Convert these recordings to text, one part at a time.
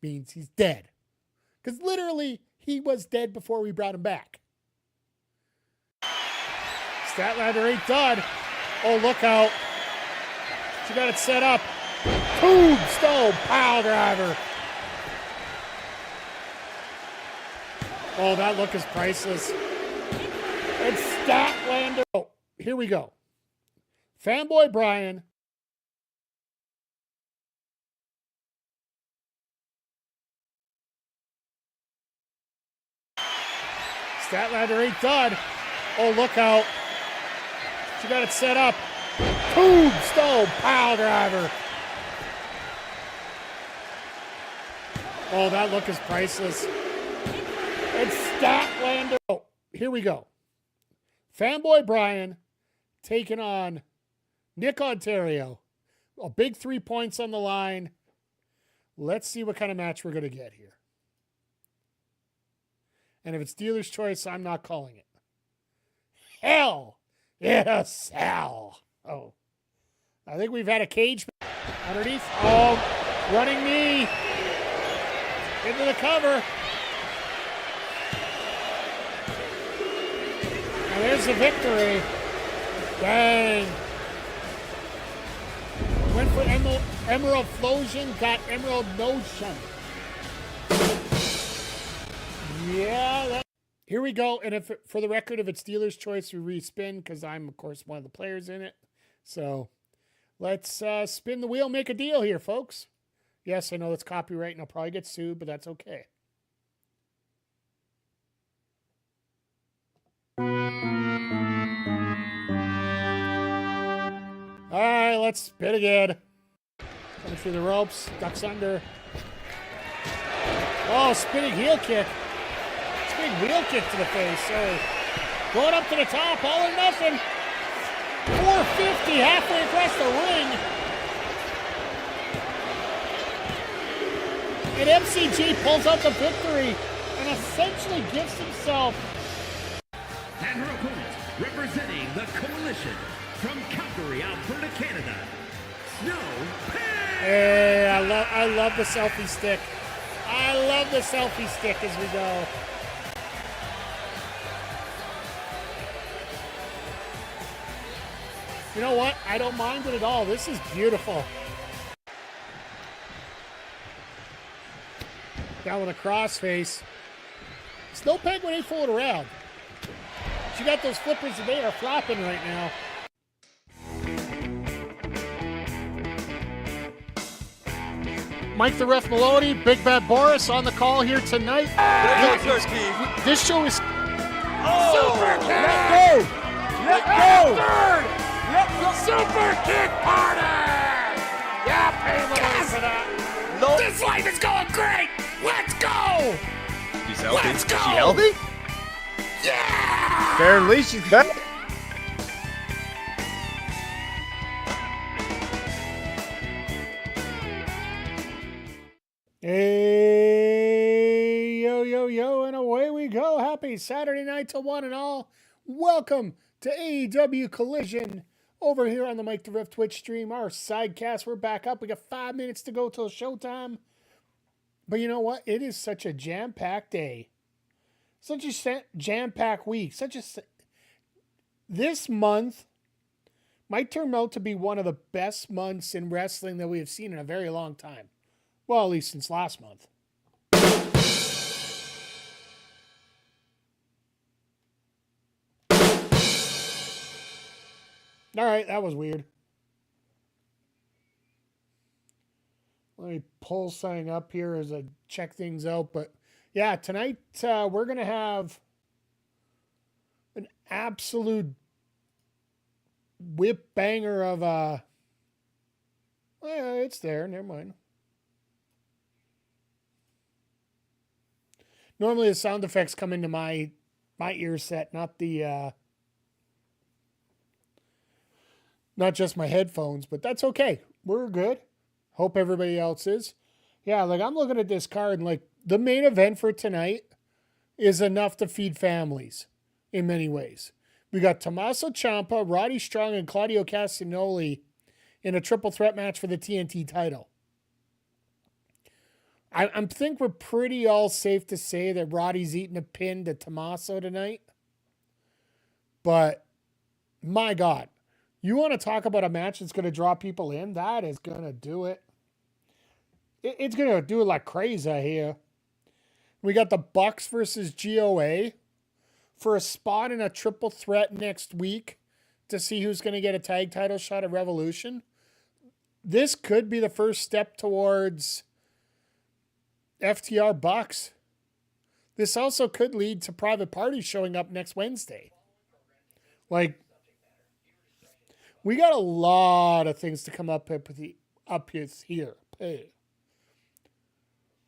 means he's dead. Because literally, he was dead before we brought him back. Statlander ain't done. Oh, look out. She got it set up. Tombstone pile driver. Oh, that look is priceless. And Statlander. Oh, here we go. Fanboy Brian. Statlander ain't done. Oh, look out. She got it set up. Tombstone pile driver. Oh, that look is priceless. And Statlander. Oh, here we go. Fanboy Brian taking on Nick Ontario. A big 3 points on the line. Let's see what kind of match we're going to get here. And if it's dealer's choice, I'm not calling it. Hell. Yes, hell. Oh. I think we've had a cage underneath. Oh, running knee. Into the cover. And there's the victory. Bang. Went for Emerald Flosion, got Emerald Notion. Yeah. Here we go. And if for the record, if it's dealer's choice, we respin because I'm, of course, one of the players in it. So let's spin the wheel, make a deal here, folks. Yes, I know it's copyright and I'll probably get sued, but that's okay. All right, let's spin again. Coming through the ropes, ducks under. Oh, spinning heel kick. Spinning wheel kick to the face. So going up to the top, all or nothing. 450 halfway across the ring. And MCG pulls out the victory and essentially gives himself. And her opponent, representing the Coalition from Calgary, Alberta, Canada, Snow Pain. Hey, I love the selfie stick. I love the selfie stick as we go. You know what? I don't mind it at all. This is beautiful. Down with a crossface. Snow Penguin ain't fooling around. She got those flippers and they are flopping right now. Mike the Ref Maloney, Big Bad Boris on the call here tonight. This show is Super Kick! Let go! Let go! Super Kick Party! Yeah, pay a little for that. No. This life is going great! Let's go! She's healthy. Let's go! Is she healthy? Yeah! Apparently she's back. Hey, yo, yo, yo, and away we go. Happy Saturday night to one and all. Welcome to AEW Collision over here on the Mike the Ref Twitch stream. Our sidecast, we're back up. We got 5 minutes to go till showtime. But you know what? It is such a jam-packed day. Such a jam-packed week. This month might turn out to be one of the best months in wrestling that we have seen in a very long time. Well, at least since last month. All right, that was weird. Let me pull something up here as I check things out. But yeah, tonight we're going to have an absolute whip banger of it's there, never mind. Normally the sound effects come into my ear set, not the not just my headphones, but that's okay. We're good. Hope everybody else is. Yeah, like I'm looking at this card and like the main event for tonight is enough to feed families in many ways. We got Tomasso Ciampa, Roddy Strong, and Claudio Castagnoli in a triple threat match for the TNT title. I think we're pretty all safe to say that Roddy's eating a pin to Tommaso tonight. But my God, you want to talk about a match that's going to draw people in? That is going to do it. It's going to do it like crazy here. We got the Bucks versus GOA for a spot in a triple threat next week to see who's going to get a tag title shot at Revolution. This could be the first step towards FTR Bucks. This also could lead to Private Party showing up next Wednesday. Like, we got a lot of things to come up here. Hey.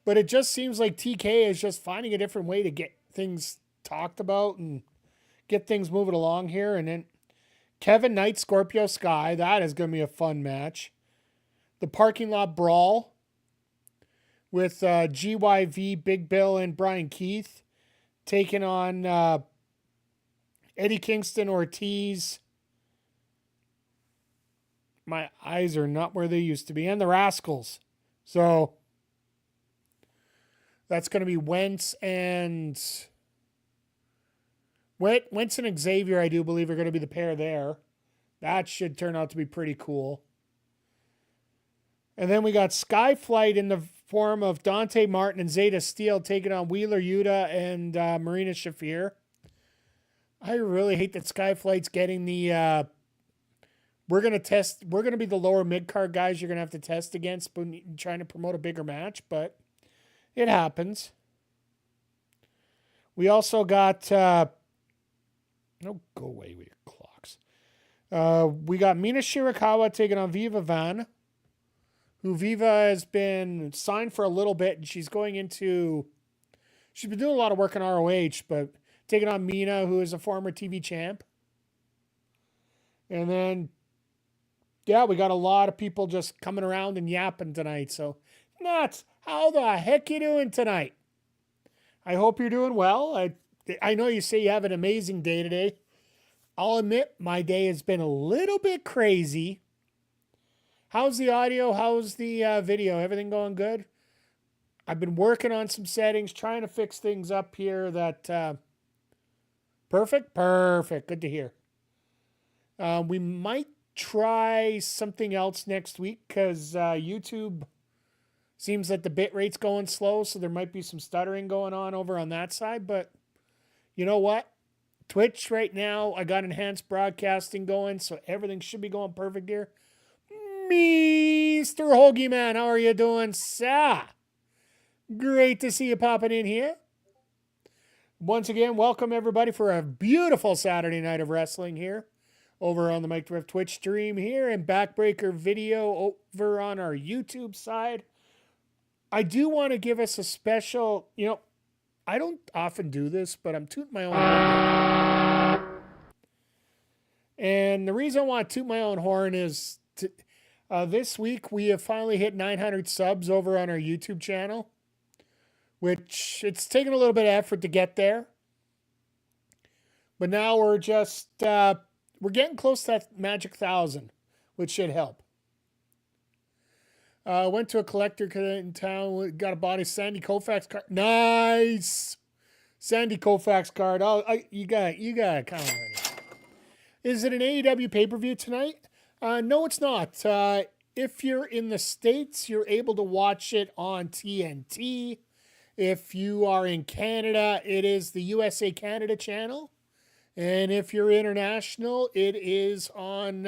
But it just seems like TK is just finding a different way to get things talked about and get things moving along here. And then Kevin Knight, Scorpio Sky, that is going to be a fun match. The parking lot brawl with GYV, Big Bill, and Brian Keith taking on Eddie Kingston, Ortiz. My eyes are not where they used to be. And the Rascals. So that's going to be Wentz and Xavier, I do believe, are going to be the pair there. That should turn out to be pretty cool. And then we got Skyflight in the form of Dante Martin and Zeta Steele taking on Wheeler Yuta and Marina Shafir. I really hate that Skyflight's getting the... we're going to be the lower mid-card guys you're going to have to test against trying to promote a bigger match, but it happens. We also got... no, go away with your clocks. We got Mina Shirakawa taking on Viva Van, who Viva has been signed for a little bit, and she's been doing a lot of work in ROH, but taking on Mina, who is a former TV champ. And then, yeah, we got a lot of people just coming around and yapping tonight. So, nuts. How the heck you doing tonight? I hope you're doing well. I know you say you have an amazing day today. I'll admit my day has been a little bit crazy. How's the audio? How's the video? Everything going good? I've been working on some settings, trying to fix things up here that... Perfect? Perfect. Good to hear. We might try something else next week because YouTube seems that the bit rate's going slow, so there might be some stuttering going on over on that side. But you know what? Twitch right now, I got enhanced broadcasting going, so everything should be going perfect here. Mr. Hoagie Man, how are you doing, sir? Great to see you popping in here. Once again, welcome everybody for a beautiful Saturday night of wrestling here over on the Mike Drift Twitch stream here and Backbreaker video over on our YouTube side. I do want to give us a special, I don't often do this, but I'm tooting my own horn. And the reason I want to toot my own horn is this week we have finally hit 900 subs over on our YouTube channel, which it's taken a little bit of effort to get there. But now we're just, we're getting close to that magic 1,000, which should help. Went to a collector in town, got a body Sandy Koufax card. Nice! Sandy Koufax card. Oh, you got to count on it. Is it an AEW pay-per-view tonight? No, it's not. If you're in the States, you're able to watch it on TNT. If you are in Canada, it is the USA Canada channel. And if you're international, it is on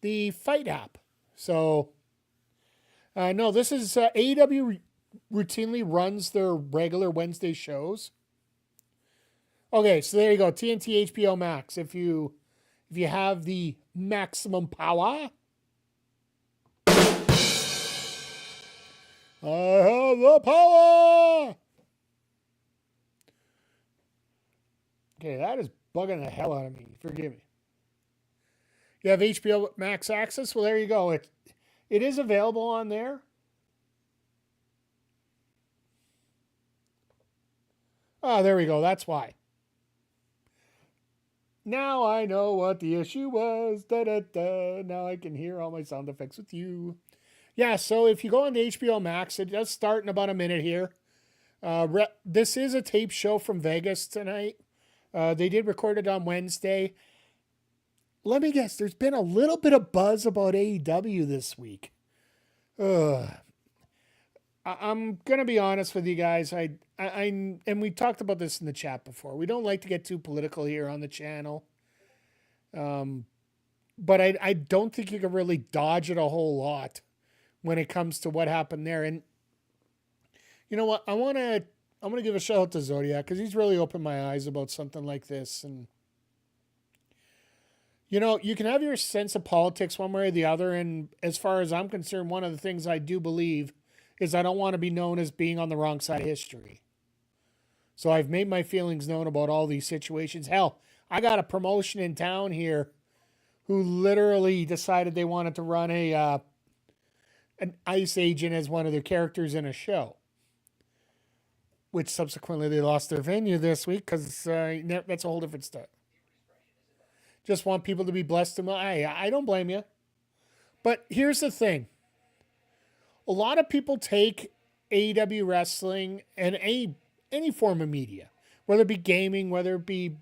the Fight app. So, no, this is AEW routinely runs their regular Wednesday shows. Okay, so there you go. TNT HBO Max. If you have the maximum power. I have the power. Okay, that is bugging the hell out of me. Forgive me. You have HBO Max access? Well, there you go. It is available on there. Oh, there we go. That's why. Now I know what the issue was. Da, da, da. Now I can hear all my sound effects with you. Yeah, so if you go on to HBO Max, it does start in about a minute here. This is a tape show from Vegas tonight. They did record it on Wednesday. Let me guess, there's been a little bit of buzz about AEW this week. I'm going to be honest with you guys. And we talked about this in the chat before. We don't like to get too political here on the channel. But I don't think you can really dodge it a whole lot when it comes to what happened there. And you know what? I'm going to give a shout out to Zodiac because he's really opened my eyes about something like this. And, you know, you can have your sense of politics one way or the other. And as far as I'm concerned, one of the things I do believe is I don't want to be known as being on the wrong side of history. So I've made my feelings known about all these situations. Hell, I got a promotion in town here who literally decided they wanted to run an ICE agent as one of their characters in a show, which subsequently they lost their venue this week because that's a whole different stuff. Just want people to be blessed. I don't blame you. But here's the thing. A lot of people take AEW wrestling and any form of media, whether it be gaming, whether it be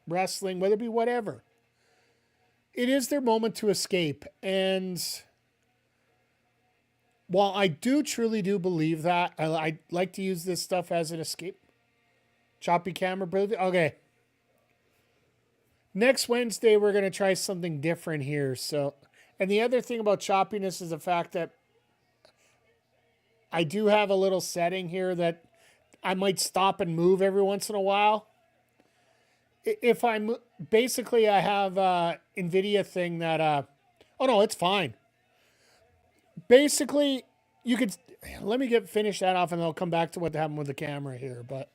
wrestling, whether it be whatever. It is their moment to escape. And while I truly do believe that, I like to use this stuff as an escape. Choppy camera, brother. Okay. Next Wednesday, we're going to try something different here. So, and the other thing about choppiness is the fact that I do have a little setting here that I might stop and move every once in a while. If I'm basically, I have NVIDIA thing that, oh no, it's fine. Basically, you could, let me finish that off and I'll come back to what happened with the camera here. But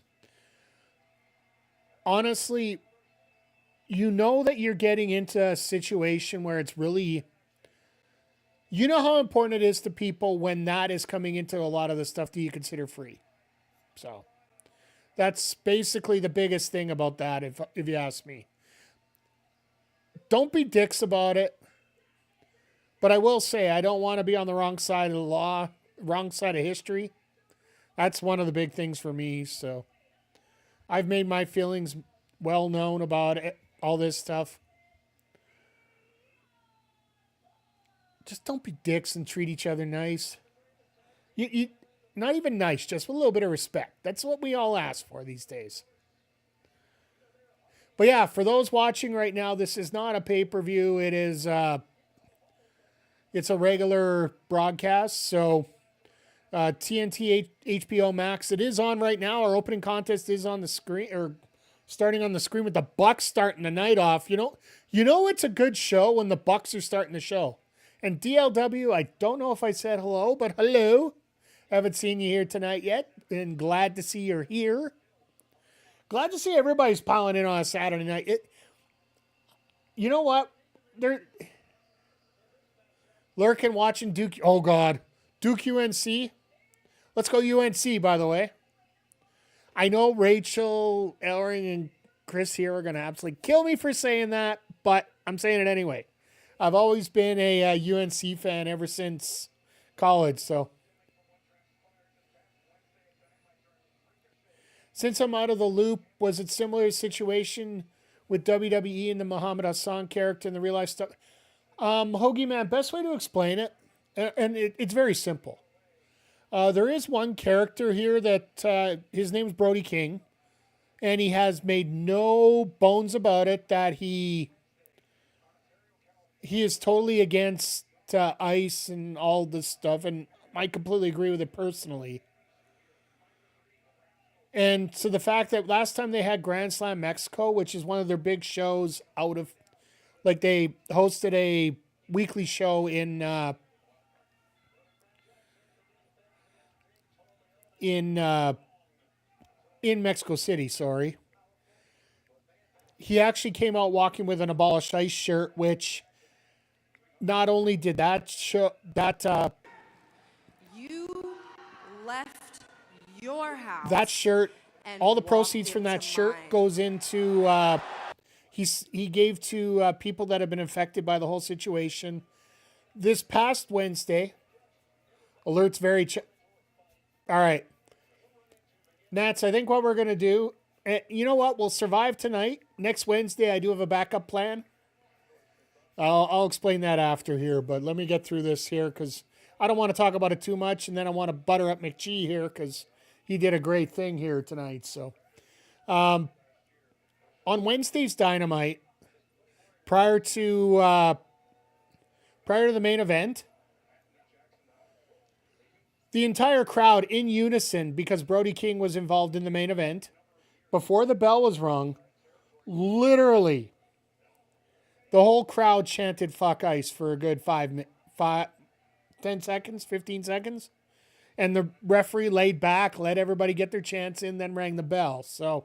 honestly, you know that you're getting into a situation where it's really, you know how important it is to people when that is coming into a lot of the stuff that you consider free. So that's basically the biggest thing about that, if you ask me. Don't be dicks about it. But I will say, I don't want to be on the wrong side of the law, wrong side of history. That's one of the big things for me. So I've made my feelings well known about it, all this stuff. Just don't be dicks and treat each other nice. You not even nice, just with a little bit of respect. That's what we all ask for these days. But yeah, for those watching right now, this is not a pay-per-view. It is it's a regular broadcast. So TNT HBO Max, it is on right now. Our opening contest is on the screen, or starting on the screen with the Bucks starting the night off. You know it's a good show when the Bucks are starting the show. And DLW, I don't know if I said hello, but hello. Haven't seen you here tonight yet, and glad to see you're here. Glad to see everybody's piling in on a Saturday night. You know what? They're lurking, watching Duke. Oh, God. Duke UNC. Let's go UNC, by the way. I know Rachel, Ellering, and Chris here are going to absolutely kill me for saying that, but I'm saying it anyway. I've always been a UNC fan ever since college, so. Since I'm out of the loop, was it similar situation with WWE and the Muhammad Hassan character and the real life stuff? Hoagie Man, best way to explain it, and it's very simple. There is one character here that his name's Brody King, and he has made no bones about it that he is totally against ICE and all this stuff, and I completely agree with it personally. And so the fact that last time they had Grand Slam Mexico, which is one of their big shows out of, like they hosted a weekly show in Mexico City, sorry. He actually came out walking with an Abolished ICE shirt, which not only did that show that you left your house. That shirt, all the proceeds from that shirt goes into he gave to people that have been affected by the whole situation. This past Wednesday, Alert's very... All right. Nats, I think what we're going to do... You know what? We'll survive tonight. Next Wednesday, I do have a backup plan. I'll explain that after here, but let me get through this here because I don't want to talk about it too much, and then I want to butter up McGee here because he did a great thing here tonight. So, on Wednesday's Dynamite, prior to the main event, the entire crowd in unison, because Brody King was involved in the main event, before the bell was rung, literally, the whole crowd chanted "fuck ice" for a good 10 seconds, 15 seconds. And the referee laid back, let everybody get their chants in, then rang the bell. So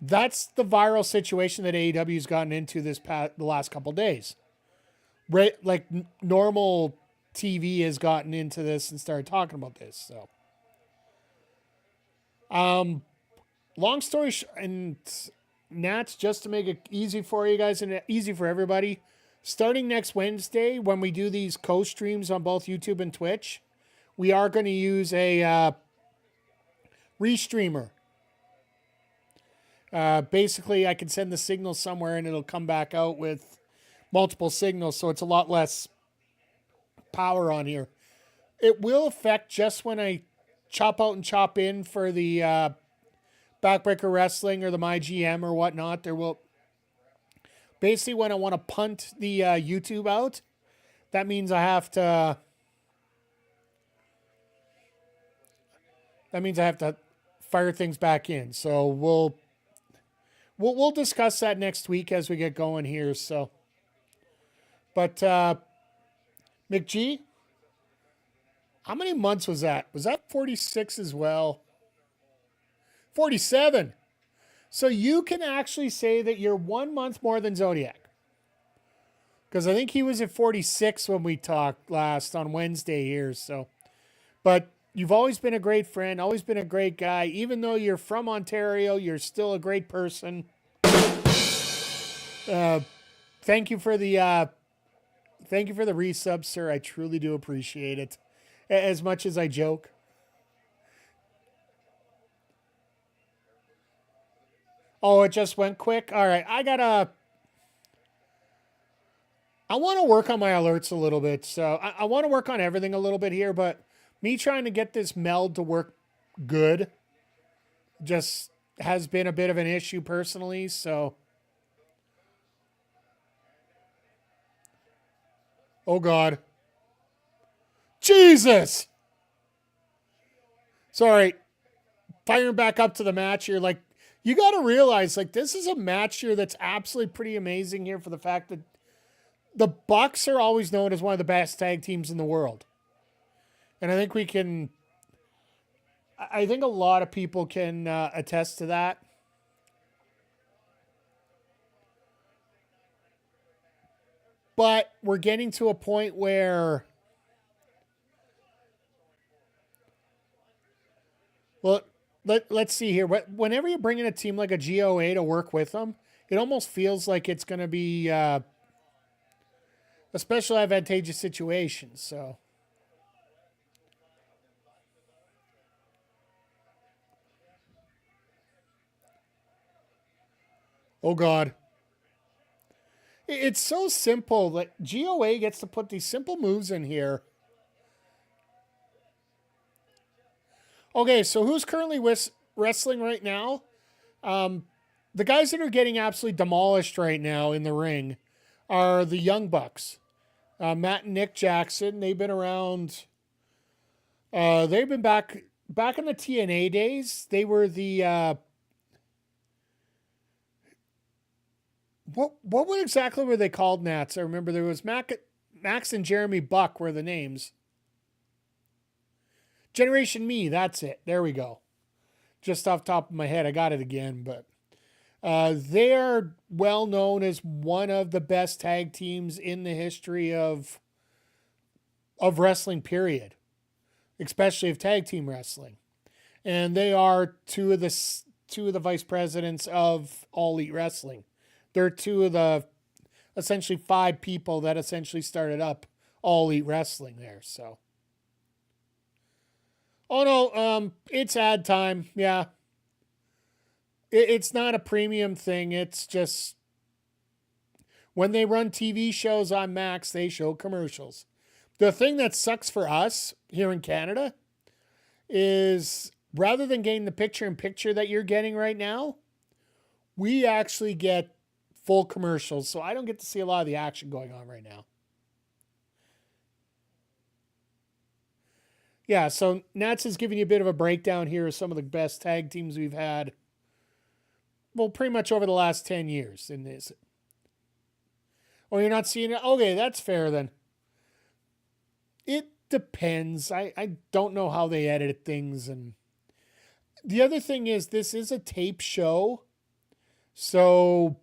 that's the viral situation that AEW's gotten into the last couple days. Right, like normal TV has gotten into this and started talking about this. So, long story and Nats, just to make it easy for you guys and easy for everybody, starting next Wednesday when we do these co-streams on both YouTube and Twitch, we are going to use a restreamer. Basically, I can send the signal somewhere and it'll come back out with multiple signals, so it's a lot less power on here. It will affect just when I chop out and chop in for the Backbreaker Wrestling or the MyGM or whatnot. There will basically, when I want to punt the YouTube out, that means I have to fire things back in. So we'll discuss that next week as we get going here. So, but McGee, how many months was that? Was that 46 as well? 47. So you can actually say that you're 1 month more than Zodiac. Because I think he was at 46 when we talked last on Wednesday here. So, but you've always been a great friend, always been a great guy. Even though you're from Ontario, you're still a great person. Thank you for the resub, sir. I truly do appreciate it. As much as I joke. Oh, it just went quick? All right, I want to work on my alerts a little bit. So I want to work on everything a little bit here, but me trying to get this meld to work good just has been a bit of an issue personally, so. Oh, God. Jesus! Sorry. Firing back up to the match here, like, you got to realize, like, this is a match here that's absolutely pretty amazing here for the fact that the Bucks are always known as one of the best tag teams in the world. And I think a lot of people can attest to that. But we're getting to a point where, well, let's see here. Whenever you bring in a team like a GOA to work with them, it almost feels like it's going to be a special advantageous situation. So, oh God, it's so simple that GOA gets to put these simple moves in here. Okay, so who's currently wrestling right now? The guys that are getting absolutely demolished right now in the ring are the Young Bucks. Matt and Nick Jackson, they've been around. They've been back in the TNA days. They were the what exactly were they called, Nats? I remember there was Max and Jeremy Buck were the names. Generation Me, that's it. There we go. Just off the top of my head, I got it again, but they're well known as one of the best tag teams in the history of wrestling, period. Especially of tag team wrestling. And they are two of the vice presidents of All Elite Wrestling. They're two of the essentially 5 people that essentially started up All Elite Wrestling there. So Oh no, it's ad time. Yeah, it's not a premium thing. It's just when they run TV shows on Max, they show commercials. The thing that sucks for us here in Canada is rather than getting the picture-in-picture that you're getting right now, we actually get full commercials. So I don't get to see a lot of the action going on right now. Yeah, so Nats is giving you a bit of a breakdown here of some of the best tag teams we've had. Well, pretty much over the last 10 years in this. Oh, you're not seeing it? Okay, that's fair then. It depends. I don't know how they edit things. And the other thing is this is a tape show. So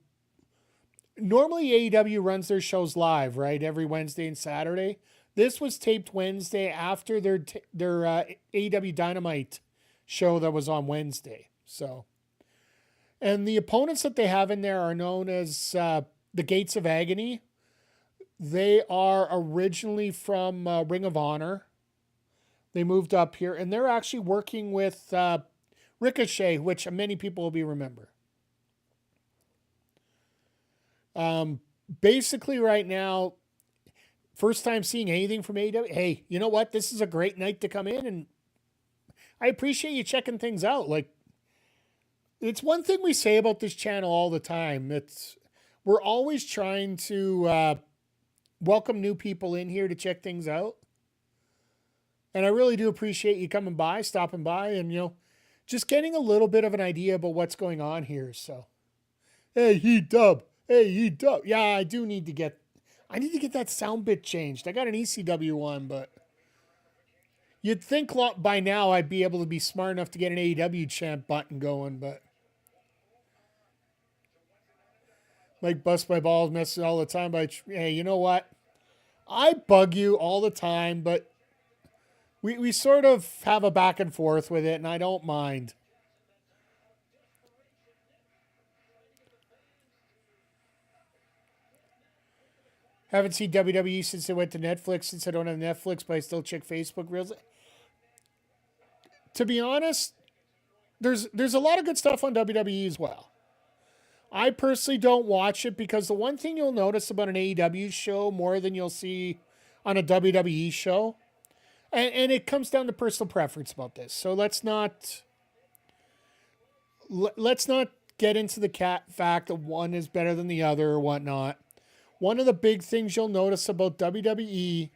normally AEW runs their shows live, right? Every Wednesday and Saturday. This was taped Wednesday after their AEW Dynamite show that was on Wednesday. So, and the opponents that they have in there are known as the Gates of Agony. They are originally from Ring of Honor. They moved up here, and they're actually working with Ricochet, which many people will be remember. Basically, right now, first time seeing anything from AEW. Hey, you know what? This is a great night to come in, and I appreciate you checking things out. Like, it's one thing we say about this channel all the time. We're always trying to welcome new people in here to check things out. And I really do appreciate you coming by, stopping by, and, just getting a little bit of an idea about what's going on here. So, hey, E-Dub. Hey, E-Dub. Yeah, I need to get that sound bit changed. I got an ECW one, but you'd think by now I'd be able to be smart enough to get an AEW champ button going, but like bust my balls messing all the time. But hey, you know what? I bug you all the time, but we sort of have a back and forth with it, and I don't mind. Haven't seen WWE since they went to Netflix. Since I don't have Netflix, but I still check Facebook reels. To be honest, there's a lot of good stuff on WWE as well. I personally don't watch it because the one thing you'll notice about an AEW show more than you'll see on a WWE show, and it comes down to personal preference about this. So let's not get into the fact that one is better than the other or whatnot. One of the big things you'll notice about WWE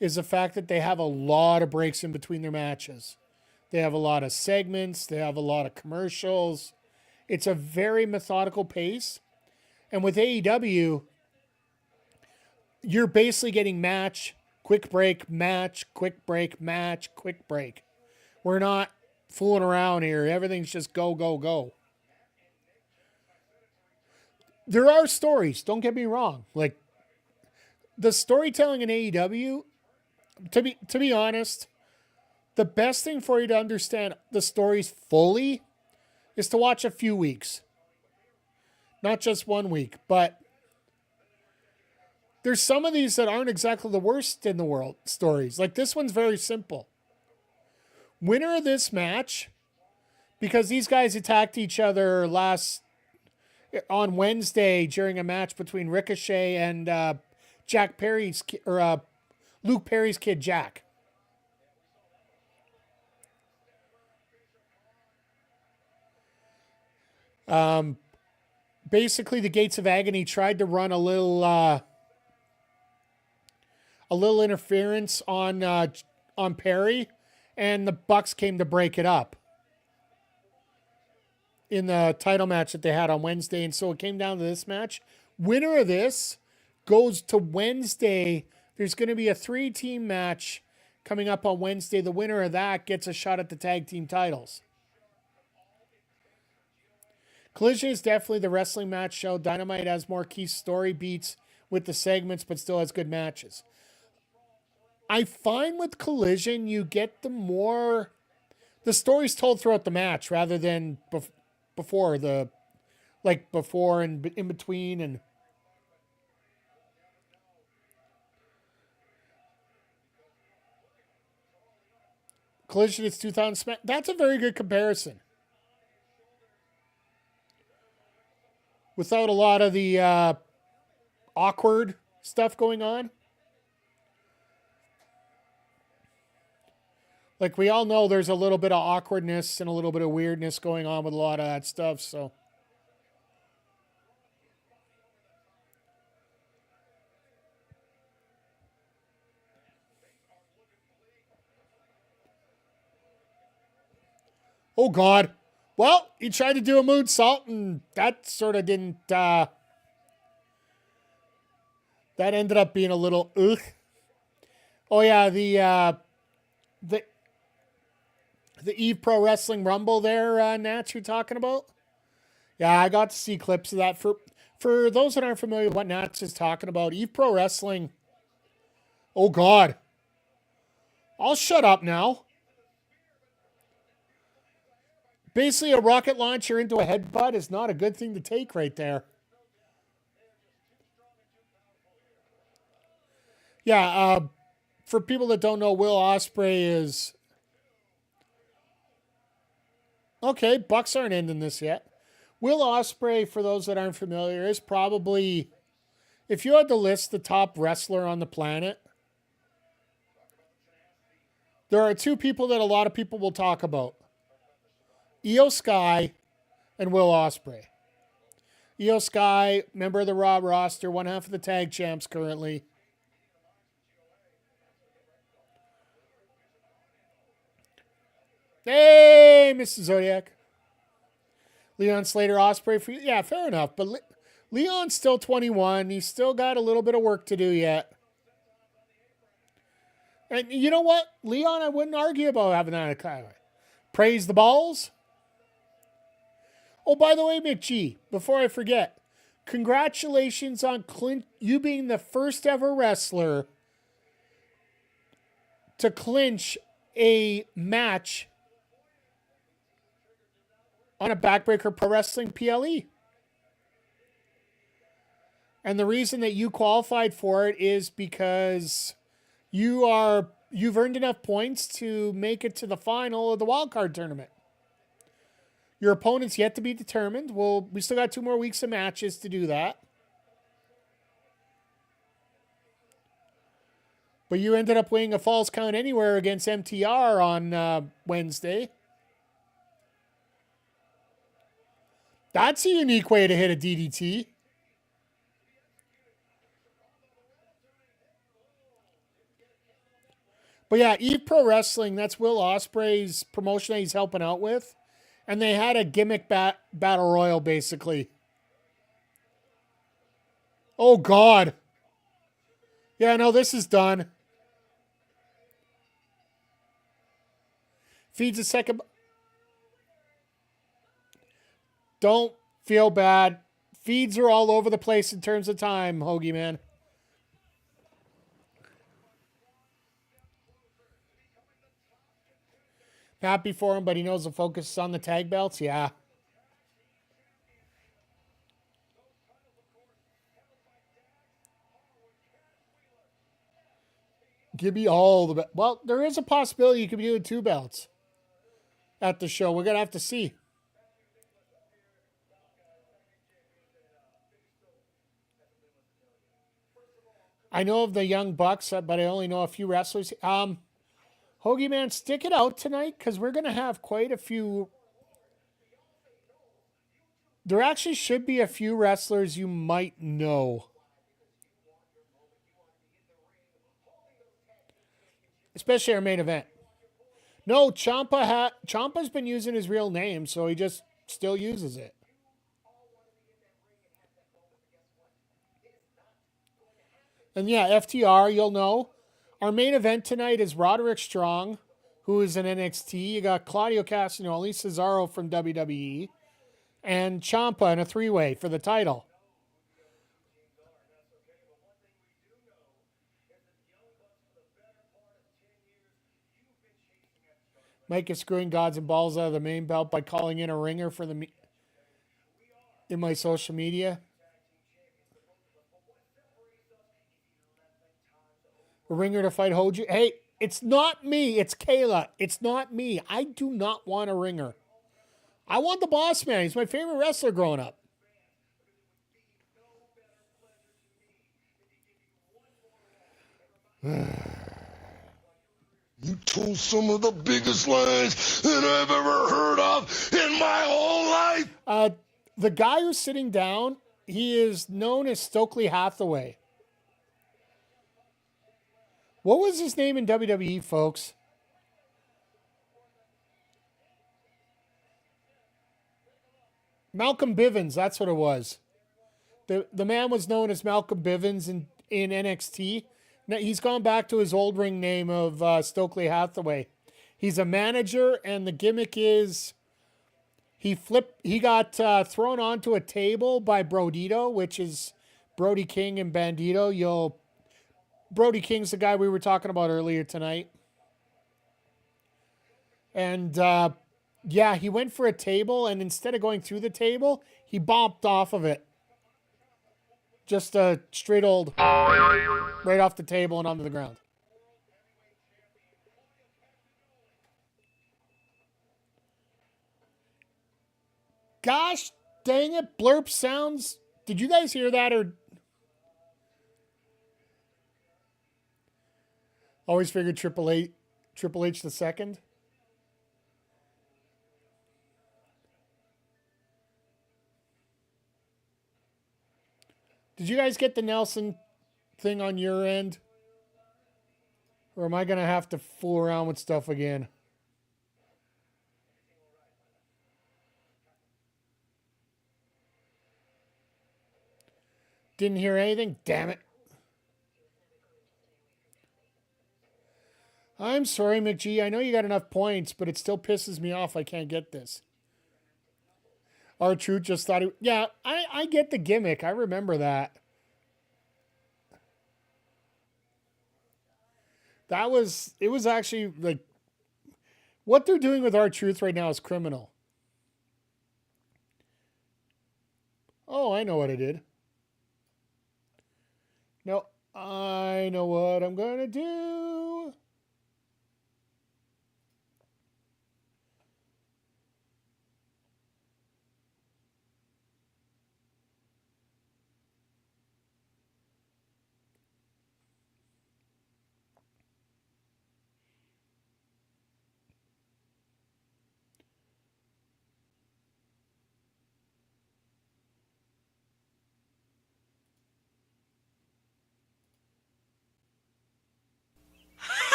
is the fact that they have a lot of breaks in between their matches. They have a lot of segments. They have a lot of commercials. It's a very methodical pace. And with AEW, you're basically getting match, quick break, match, quick break, match, quick break. We're not fooling around here. Everything's just go, go, go. There are stories, don't get me wrong. Like, the storytelling in AEW, to be honest, the best thing for you to understand the stories fully is to watch a few weeks. Not just 1 week, but there's some of these that aren't exactly the worst in the world stories. Like, this one's very simple. Winner of this match, because these guys attacked each other on Wednesday during a match between Ricochet and Luke Perry's kid Jack. Basically, the Gates of Agony tried to run a little interference on Perry, and the Bucks came to break it up in the title match that they had on Wednesday. And so it came down to this match. Winner of this goes to Wednesday. There's going to be a 3-team match coming up on Wednesday. The winner of that gets a shot at the tag team titles. Collision is definitely the wrestling match show. Dynamite has more key story beats with the segments, but still has good matches. I find with Collision, you get the story's told throughout the match rather than before and in between. And Collision is 2000 Smack. That's a very good comparison. Without a lot of the awkward stuff going on. Like, we all know there's a little bit of awkwardness and a little bit of weirdness going on with a lot of that stuff, so. Oh, God. Well, he tried to do a moonsault, and that sort of didn't, that ended up being a little, ugh. Oh, yeah, the Eve Pro Wrestling Rumble there, Nats, you're talking about? Yeah, I got to see clips of that. For those that aren't familiar with what Nats is talking about, Eve Pro Wrestling, oh, God. I'll shut up now. Basically, a rocket launcher into a headbutt is not a good thing to take right there. Yeah, for people that don't know, Will Ospreay is... Okay, Bucks aren't ending this yet. Will Ospreay, for those that aren't familiar, is probably... If you had to list the top wrestler on the planet, there are two people that a lot of people will talk about. Io Sky and Will Ospreay. Io Sky, member of the Raw roster, one half of the tag champs currently. Hey, Mr. Zodiac. Leon Slater Ospreay for you. Yeah, fair enough. But Leon's still 21. He's still got a little bit of work to do yet. And you know what? Leon, I wouldn't argue about having that kind of praise the balls. Oh, by the way, McG, before I forget, congratulations on you being the first ever wrestler to clinch a match on a Backbreaker Pro Wrestling PLE. And the reason that you qualified for it is because you've earned enough points to make it to the final of the wildcard tournament. Your opponent's yet to be determined. We still got 2 more weeks of matches to do that. But you ended up winning a Falls Count Anywhere against MTR on Wednesday. That's a unique way to hit a DDT. But yeah, Eve Pro Wrestling, that's Will Ospreay's promotion that he's helping out with. And they had a gimmick battle royal, basically. Oh, God. Yeah, no, this is done. Feeds a second. Don't feel bad. Feeds are all over the place in terms of time, Hoagie, man. Happy for him, but he knows the focus is on the tag belts. Yeah. Give me all the... Well, there is a possibility you could be doing 2 belts at the show. We're going to have to see. I know of the Young Bucks, but I only know a few wrestlers. Hoagie, man, stick it out tonight because we're going to have quite a few. There actually should be a few wrestlers you might know. Especially our main event. No, Ciampa's been using his real name, so he just still uses it. And yeah, FTR, you'll know. Our main event tonight is Roderick Strong, who is in NXT. You got Claudio Castagnoli, Cesaro from WWE, and Ciampa in a 3-way for the title. Mike is screwing gods and balls out of the main belt by calling in a ringer for the in my social media. A ringer to fight Hoji. Hey, It's not me. It's Kayla. It's not me. I do not want a ringer. I want the Boss Man. He's my favorite wrestler growing up. You told some of the biggest lies that I've ever heard of in my whole life. The guy who's sitting down, he is known as Stokely Hathaway. What was his name in WWE, folks? Malcolm Bivens, that's what it was. The man was known as Malcolm Bivens in NXT. Now, he's gone back to his old ring name of Stokely Hathaway. He's a manager, and the gimmick is he got thrown onto a table by Brodito, which is Brody King and Bandito. Brody King's the guy we were talking about earlier tonight. And he went for a table, and instead of going through the table, he bopped off of it. Just a straight old right off the table and onto the ground. Gosh dang it, blurp sounds. Did you guys hear that? Or always figured Triple H the second? Did you guys get the Nelson thing on your end? Or am I going to have to fool around with stuff again? Didn't hear anything? Damn it. I'm sorry, McGee. I know you got enough points, but it still pisses me off I can't get this. R-Truth just thought I get the gimmick. I remember that. It was actually like, what they're doing with R-Truth right now is criminal. Oh, I know what I did. No, I know what I'm going to do.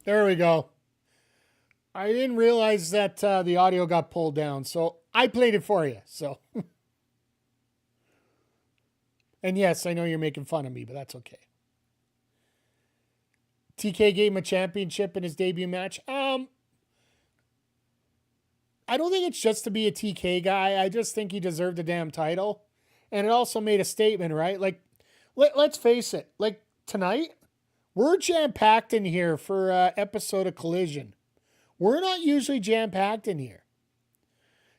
There we go. I didn't realize that the audio got pulled down, so I played it for you. So, and yes, I know you're making fun of me, but that's okay. TK gave him a championship in his debut match. I don't think it's just to be a TK guy. I just think he deserved a damn title, and it also made a statement, right? Like, let's face it. Like tonight, we're jam-packed in here for an episode of Collision. We're not usually jam-packed in here.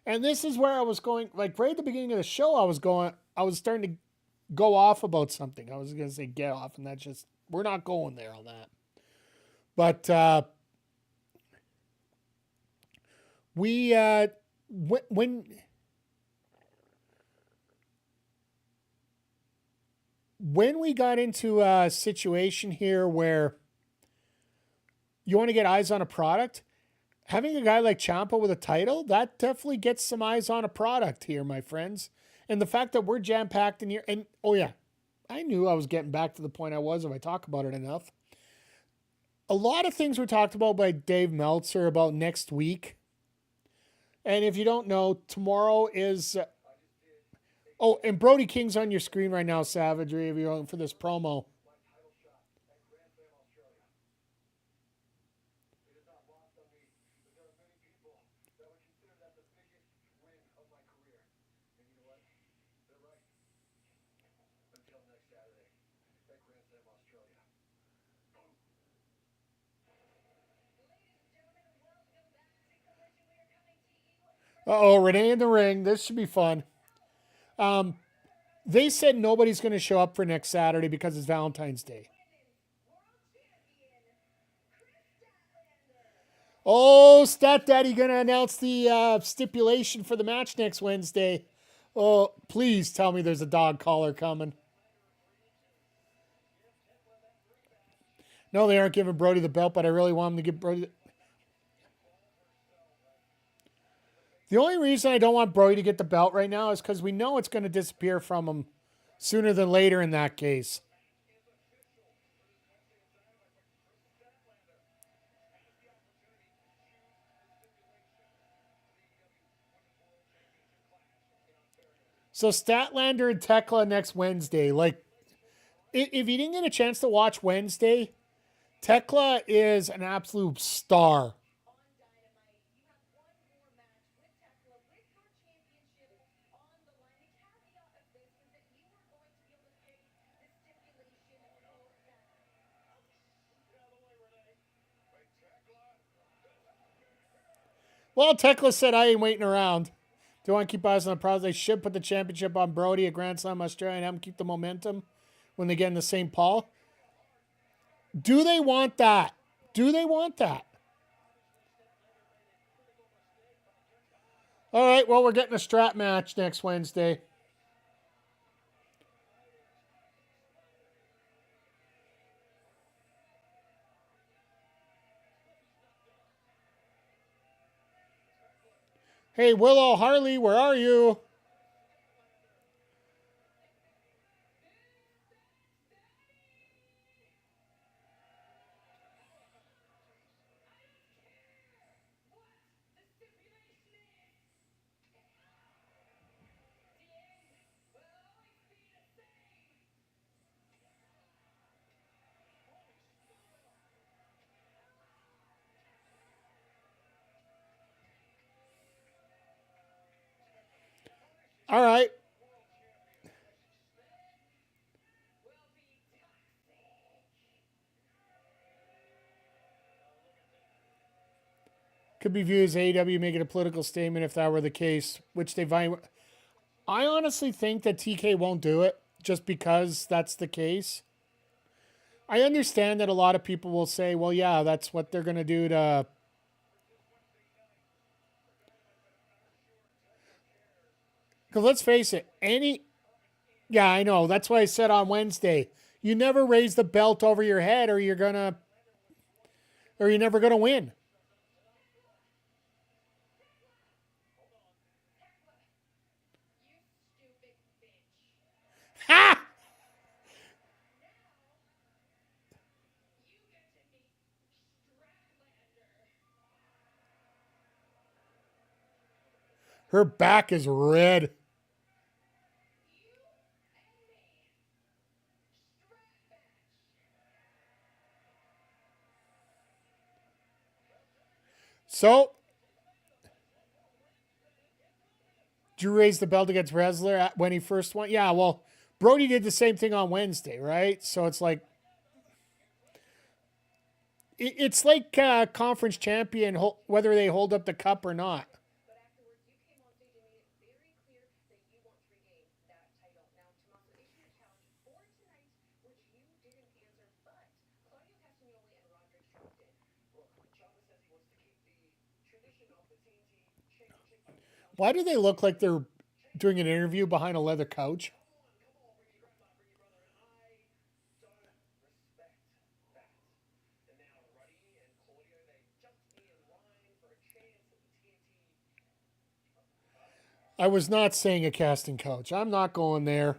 And this is where I was going, like right at the beginning of the show, I was starting to go off about something. I was going to say get off, and that's just, we're not going there on that. But when we got into a situation here where you want to get eyes on a product, having a guy like Ciampa with a title, that definitely gets some eyes on a product here, my friends. And the fact that we're jam-packed in here, and oh yeah, I knew I was getting back to the point I was if I talk about it enough. A lot of things were talked about by Dave Meltzer about next week. And if you don't know, tomorrow is... oh, and Brody King's on your screen right now, Savagery, if you're looking for this promo. Uh-oh, Renee in the ring. This should be fun. They said nobody's going to show up for next Saturday because it's Valentine's Day. Oh, Stat Daddy going to announce the stipulation for the match next Wednesday. Oh, please tell me there's a dog collar coming. No, they aren't giving Brody the belt, but I really want him to give Brody the only reason I don't want Brody to get the belt right now is because we know it's going to disappear from him sooner than later in that case. So Statlander and Tekla next Wednesday. Like, if you didn't get a chance to watch Wednesday, Tekla is an absolute star. Well, Tekla said, I ain't waiting around. Do you want to keep eyes on the prize? They should put the championship on Brody at Grand Slam Australia and have him keep the momentum when they get into St. Paul. Do they want that? Do they want that? All right, well, we're getting a strap match next Wednesday. Hey, Willow Harley, where are you? All right. Could be viewed as AEW making a political statement if that were the case, which they find. I honestly think that TK won't do it just because that's the case. I understand that a lot of people will say, well, yeah, that's what they're going to do to. Because let's face it, Yeah, I know. That's why I said on Wednesday, you never raise the belt over your head or you're never going to win. Ha! Her back is red. So, Drew raised the belt against Wrestler when he first won. Yeah, well, Brody did the same thing on Wednesday, right? So it's like, it's like conference champion, whether they hold up the cup or not. Why do they look like they're doing an interview behind a leather couch? I was not saying a casting couch. I'm not going there.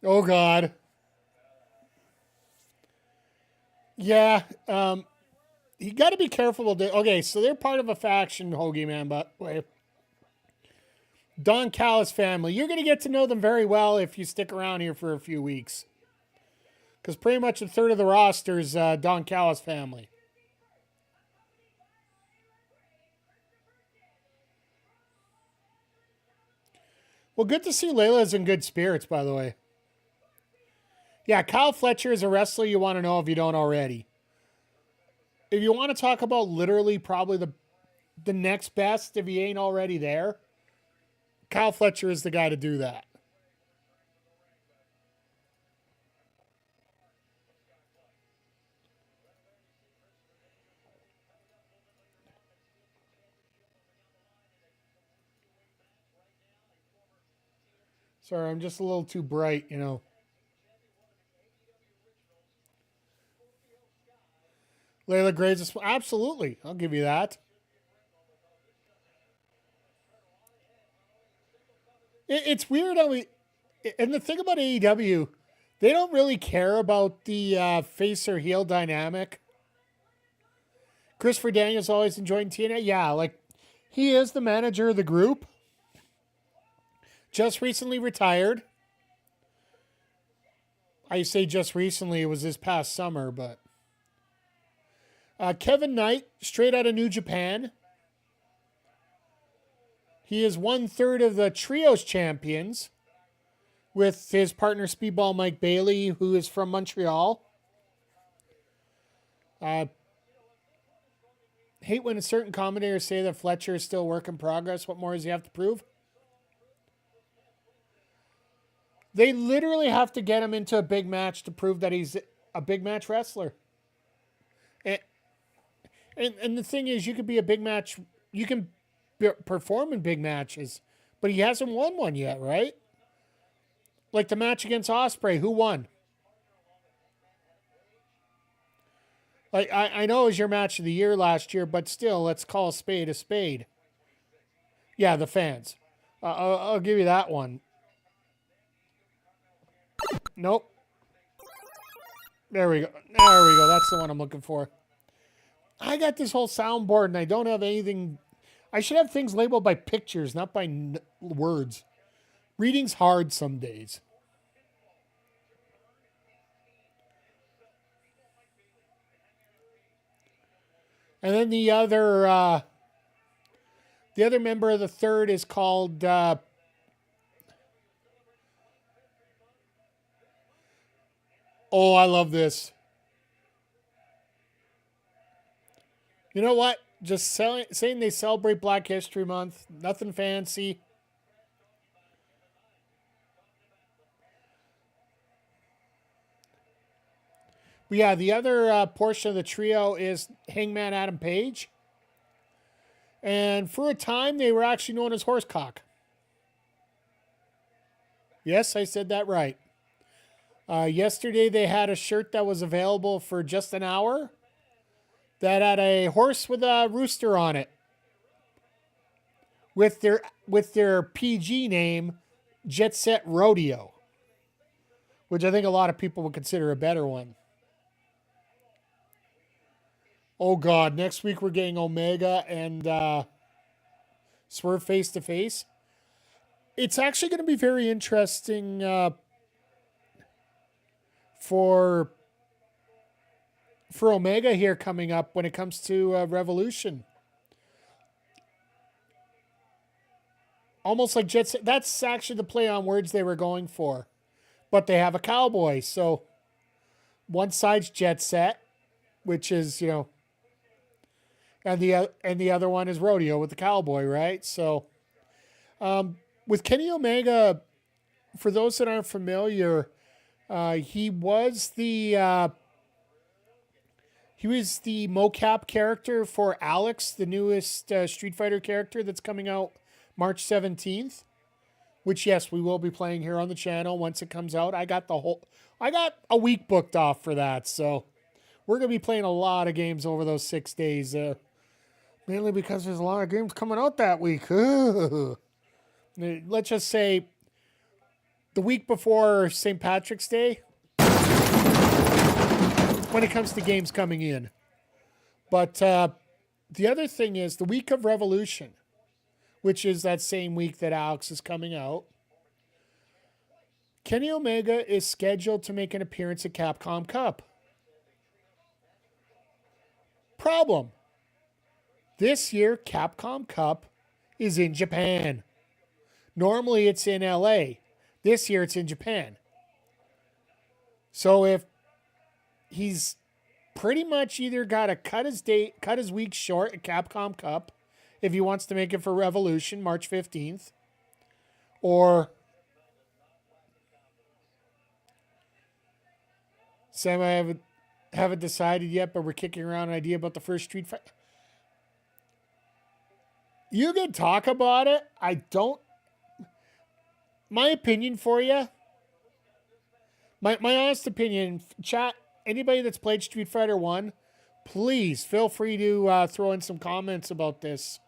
Oh, God. Yeah. You got to be careful. Okay, so they're part of a faction, Hoagie Man, but wait. Don Callis family. You're going to get to know them very well if you stick around here for a few weeks. Because pretty much a third of the roster is Don Callis family. Well, good to see Layla's in good spirits, by the way. Yeah, Kyle Fletcher is a wrestler you want to know if you don't already. If you want to talk about literally probably the next best, if he ain't already there, Kyle Fletcher is the guy to do that. Sorry, I'm just a little too bright, you know. Layla Graves is absolutely. I'll give you that. It's weird how and the thing about AEW, they don't really care about the face or heel dynamic. Christopher Daniels always enjoying TNA. Yeah, like he is the manager of the group. Just recently retired. I say just recently, it was this past summer, but Kevin Knight, straight out of New Japan. He is 1/3 of the Trios champions with his partner Speedball Mike Bailey, who is from Montreal. Hate when certain commentators say that Fletcher is still a work in progress. What more does he have to prove? They literally have to get him into a big match to prove that he's a big match wrestler. And the thing is, you could be a big match, you can perform in big matches, but he hasn't won one yet, right? Like the match against Ospreay, who won? Like I know it was your match of the year last year, but still, let's call a spade a spade. Yeah, the fans. I'll give you that one. Nope. There we go. There we go. That's the one I'm looking for. I got this whole soundboard and I don't have anything. I should have things labeled by pictures, not by words. Reading's hard some days. And then the other member of the third is called oh, I love this. You know what? Just saying they celebrate Black History Month. Nothing fancy. But yeah, the other portion of the trio is Hangman Adam Page. And for a time, they were actually known as Horsecock. Yes, I said that right. Yesterday, they had a shirt that was available for just an hour that had a horse with a rooster on it with their PG name, Jet Set Rodeo, which I think a lot of people would consider a better one. Oh, God. Next week, we're getting Omega and Swerve face-to-face. It's actually going to be very interesting for Omega here coming up when it comes to Revolution. Almost like Jet Set. That's actually the play on words they were going for. But they have a cowboy. So one side's Jet Set, which is, you know, and the other one is Rodeo with the cowboy, right? So with Kenny Omega, for those that aren't familiar, he was the mocap character for Alex, the newest Street Fighter character that's coming out March 17th, which, yes, we will be playing here on the channel once it comes out. I got a week booked off for that, so we're going to be playing a lot of games over those 6 days, mainly because there's a lot of games coming out that week. Let's just say the week before St. Patrick's Day, when it comes to games coming in. But the other thing is the week of Revolution, which is that same week that Alex is coming out, Kenny Omega is scheduled to make an appearance at Capcom Cup. Problem. This year, Capcom Cup is in Japan. Normally, it's in LA. This year, it's in Japan. So if he's pretty much either got to cut his week short at Capcom Cup, if he wants to make it for Revolution, March 15th, or Sam, I haven't decided yet, but we're kicking around an idea about the first Street Fighter. You can talk about it. I don't. My opinion for you. My honest opinion, chat, anybody that's played Street Fighter 1, please feel free to throw in some comments about this.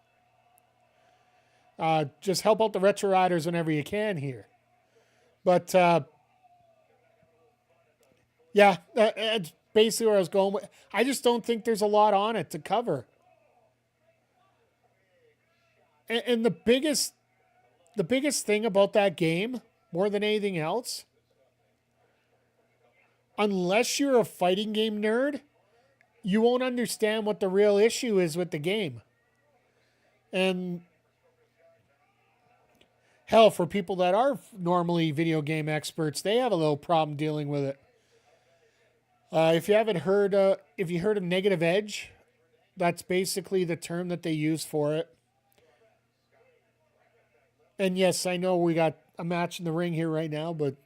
Just help out the Retro Riders whenever you can here. But, yeah, that's basically where I was going with. I just don't think there's a lot on it to cover. And the biggest thing about that game, more than anything else, unless you're a fighting game nerd, you won't understand what the real issue is with the game. And hell, for people that are normally video game experts, they have a little problem dealing with it. If you haven't heard, if you heard of negative edge, that's basically the term that they use for it. And yes, I know we got a match in the ring here right now, but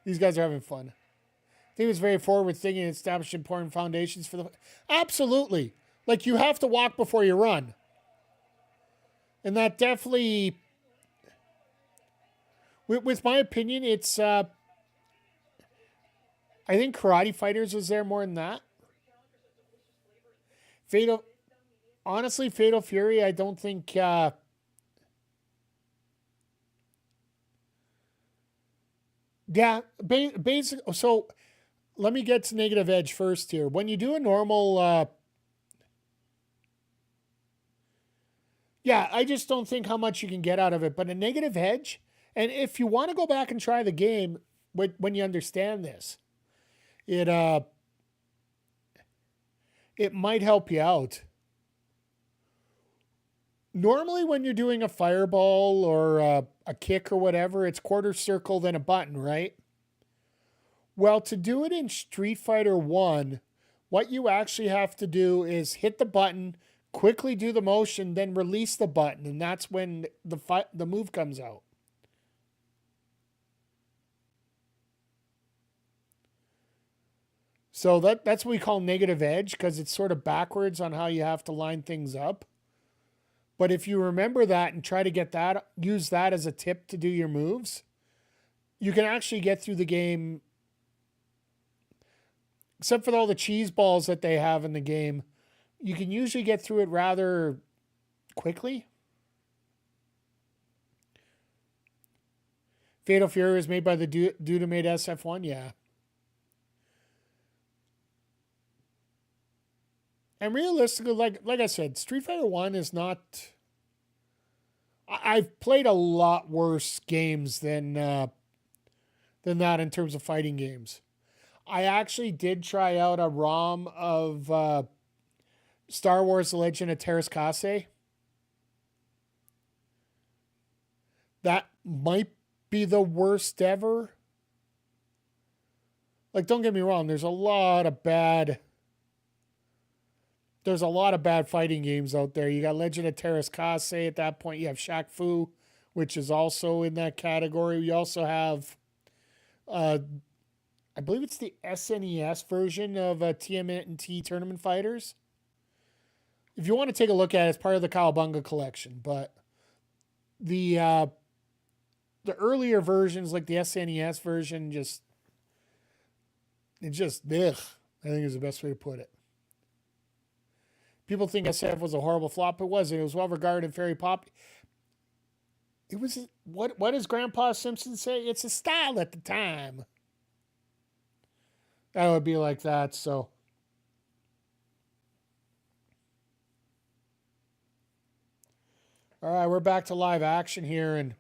these guys are having fun. I think it was very forward thinking and established important foundations for the... Absolutely. Like, you have to walk before you run. And that definitely... With my opinion, it's... I think Karate Fighters was there more than that. Honestly, Fatal Fury, I don't think... Yeah, basically. So let me get to negative edge first here. When you do a normal, yeah, I just don't think how much you can get out of it. But a negative edge, and if you want to go back and try the game when you understand this, it might help you out. Normally, when you're doing a fireball or a kick or whatever, it's quarter circle, then a button, right? Well, to do it in Street Fighter 1, what you actually have to do is hit the button, quickly do the motion, then release the button, and that's when the move comes out. So that's what we call negative edge, because it's sort of backwards on how you have to line things up. But if you remember that and try to get that, use that as a tip to do your moves, you can actually get through the game, except for all the cheese balls that they have in the game, you can usually get through it rather quickly. Fatal Fury is made by the dude who made SF1, yeah. And realistically, like I said, Street Fighter 1 is not... I've played a lot worse games than that in terms of fighting games. I actually did try out a ROM of Star Wars The Legend of Terras Kase. That might be the worst ever. Like, don't get me wrong, there's a lot of bad fighting games out there. You got Legend of Terras Kase at that point. You have Shaq Fu, which is also in that category. You also have, I believe it's the SNES version of TNT Tournament Fighters. If you want to take a look at it, it's part of the Cowabunga collection. But the earlier versions, like the SNES version, ugh. I think is the best way to put it. People think SF was a horrible flop. It wasn't. It was well regarded and very popular. It was, what does Grandpa Simpson say? It's a style at the time. That would be like that, so. All right, we're back to live action here, and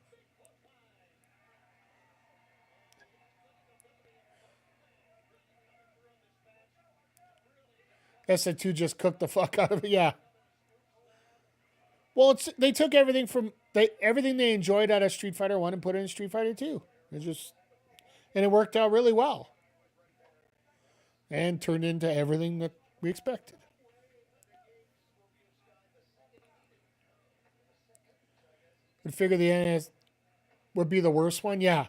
SN2 just cooked the fuck out of it. Yeah. Well, they took everything everything they enjoyed out of Street Fighter 1 and put it in Street Fighter 2. And it worked out really well. And turned into everything that we expected. I figure the NS would be the worst one. Yeah.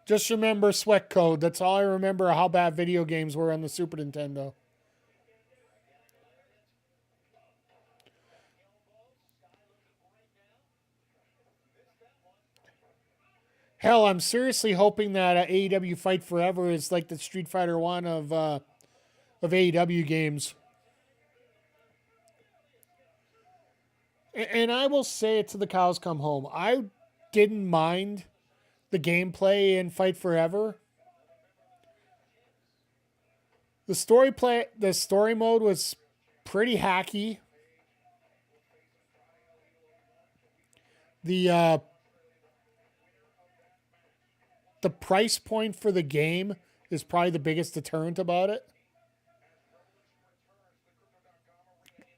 Just remember Sweat Code. That's all I remember how bad video games were on the Super Nintendo. Hell, I'm seriously hoping that AEW Fight Forever is like the Street Fighter 1 of AEW games. And I will say it till the cows come home. I didn't mind the gameplay in Fight Forever. The story mode was pretty hacky. The price point for the game is probably the biggest deterrent about it.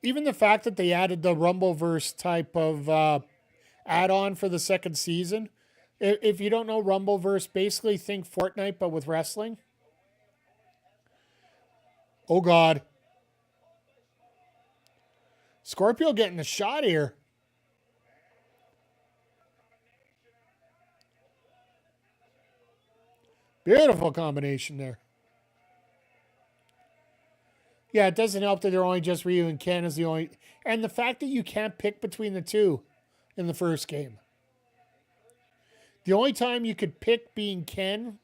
Even the fact that they added the Rumbleverse type of add-on for the second season. If you don't know Rumbleverse, basically think Fortnite, but with wrestling. Oh, God. Scorpio getting a shot here. Beautiful combination there. Yeah, it doesn't help that they're only just Ryu and Ken is the only... And the fact that you can't pick between the two in the first game. The only time you could pick being Ken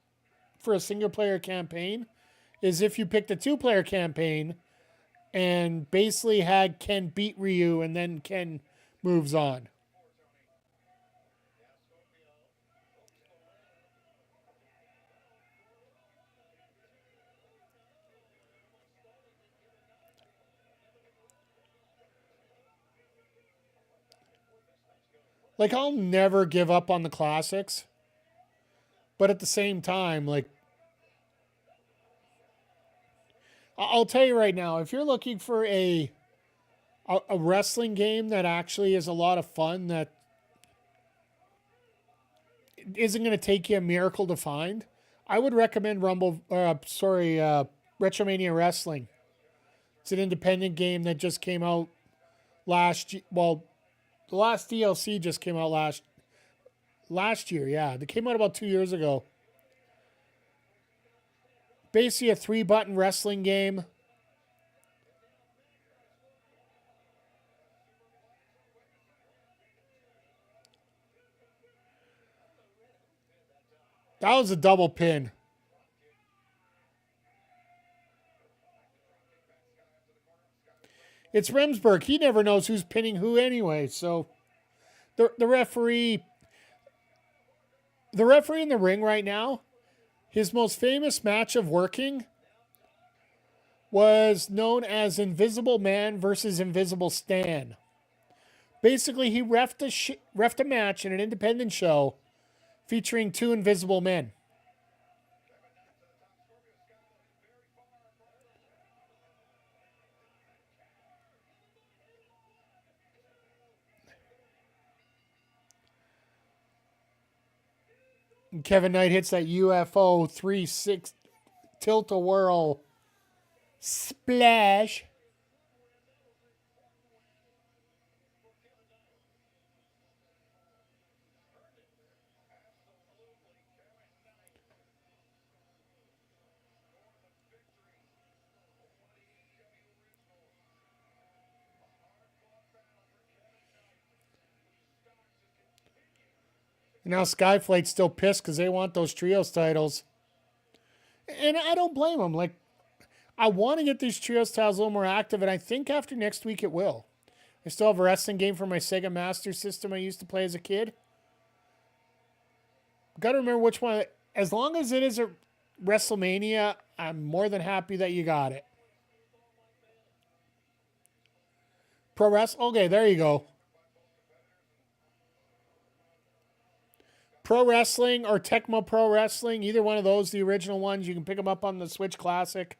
for a single-player campaign is if you picked a two-player campaign and basically had Ken beat Ryu and then Ken moves on. Like, I'll never give up on the classics. But at the same time, like, I'll tell you right now, if you're looking for a wrestling game that actually is a lot of fun, that isn't going to take you a miracle to find, I would recommend Retromania Wrestling. It's an independent game that just came out the last DLC just came out last year, yeah. It came out about 2 years ago. Basically a 3-button wrestling game. That was a double pin. It's Remsburg. He never knows who's pinning who anyway. So the referee in the ring right now, his most famous match of working was known as Invisible Man versus Invisible Stan. Basically, he reffed a match in an independent show featuring two invisible men. And Kevin Knight hits that UFO 3-6 tilt-a-whirl splash. Now Skyflight's still pissed because they want those trios titles. And I don't blame them. Like, I want to get these trios titles a little more active, and I think after next week it will. I still have a wrestling game for my Sega Master System I used to play as a kid. Got to remember which one. As long as it is a WrestleMania, I'm more than happy that you got it. Pro wrestling. Okay, there you go. Pro Wrestling or Tecmo Pro Wrestling, either one of those, the original ones. You can pick them up on the Switch Classic.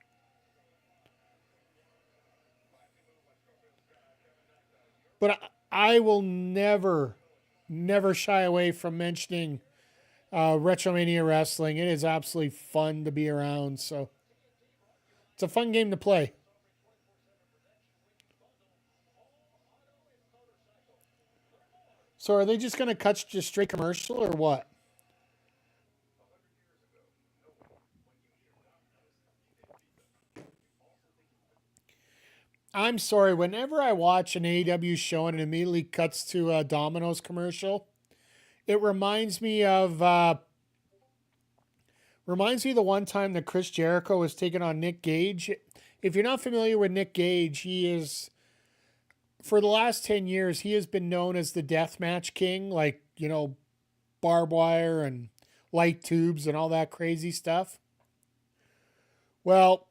But I will never shy away from mentioning Retromania Wrestling. It is absolutely fun to be around. So it's a fun game to play. So are they just going to cut just straight commercial or what? I'm sorry. Whenever I watch an AEW show and it immediately cuts to a Domino's commercial, it reminds me of the one time that Chris Jericho was taking on Nick Gage. If you're not familiar with Nick Gage, he is, for the last 10 years, he has been known as the Deathmatch King, like, you know, barbed wire and light tubes and all that crazy stuff. Well,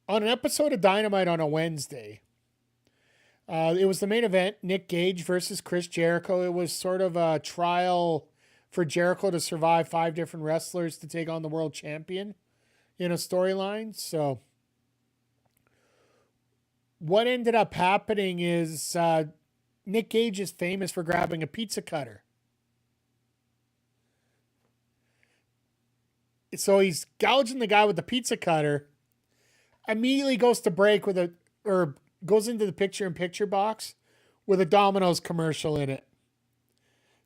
on an episode of Dynamite on a Wednesday, it was the main event, Nick Gage versus Chris Jericho. It was sort of a trial for Jericho to survive 5 different wrestlers to take on the world champion in a storyline. So what ended up happening is Nick Gage is famous for grabbing a pizza cutter. So he's gouging the guy with the pizza cutter, immediately goes to break goes into the picture-in-picture box with a Domino's commercial in it.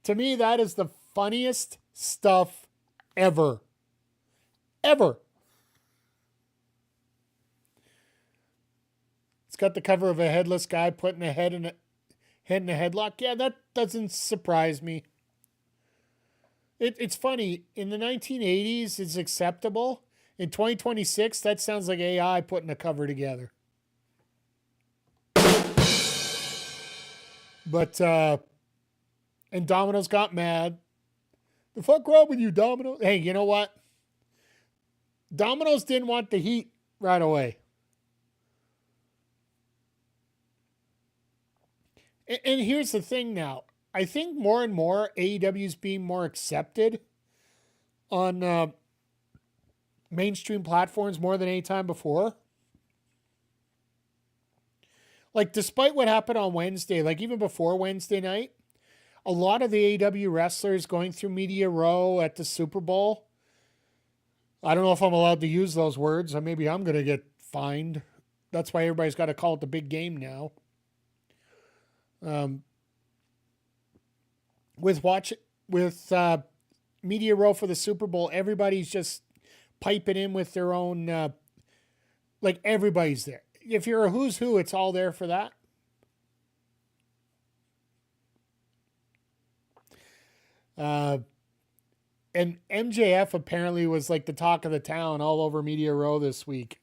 To me, that is the funniest stuff ever. Ever. It's got the cover of a headless guy putting a head in a headlock. Yeah, that doesn't surprise me. It's funny. In the 1980s, it's acceptable. In 2026, that sounds like AI putting a cover together. But, and Domino's got mad. The fuck wrong with you, Domino's? Hey, you know what? Domino's didn't want the heat right away. And here's the thing now. I think more and more AEW is being more accepted on mainstream platforms more than any time before. Like, despite what happened on Wednesday, like even before Wednesday night, a lot of the AEW wrestlers going through Media Row at the Super Bowl. I don't know if I'm allowed to use those words. Or maybe I'm going to get fined. That's why everybody's got to call it the big game now. With Media Row for the Super Bowl, everybody's just piping in with their own, like everybody's there. If you're a who's who, it's all there for that. And MJF apparently was like the talk of the town all over Media Row this week.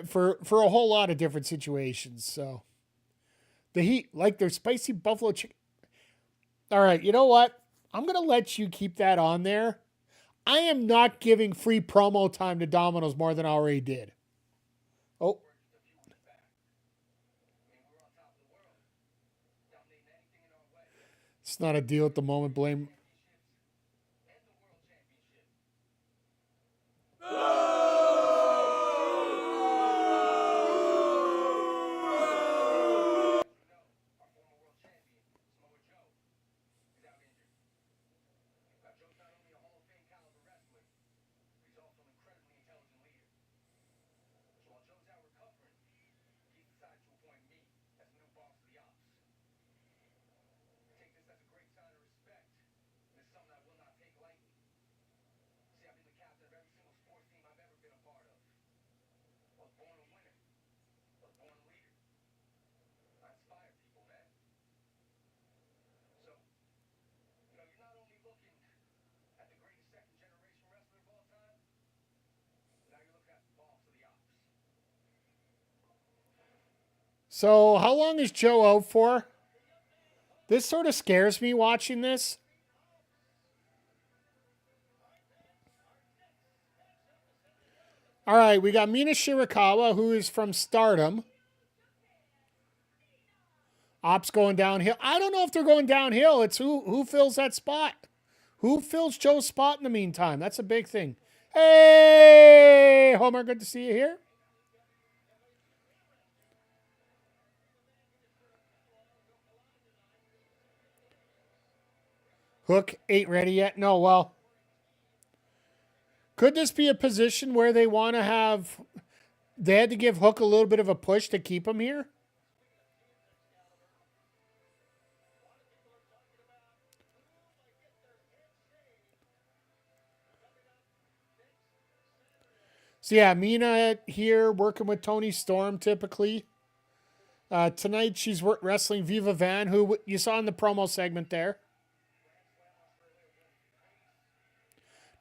For a whole lot of different situations. So the heat, like their spicy buffalo chicken. All right, you know what? I'm going to let you keep that on there. I am not giving free promo time to Domino's more than I already did. Oh. It's not a deal at the moment. Blame. So, how long is Joe out for? This sort of scares me watching this. All right, we got Mina Shirakawa, who is from Stardom. Ops going downhill. I don't know if they're going downhill. It's who fills that spot. Who fills Joe's spot in the meantime? That's a big thing. Hey, Homer, good to see you here. Hook ain't ready yet. No, well, could this be a position where they want to have, they had to give Hook a little bit of a push to keep him here? So yeah, Mina here working with Toni Storm typically. Tonight she's wrestling Viva Van, who you saw in the promo segment there.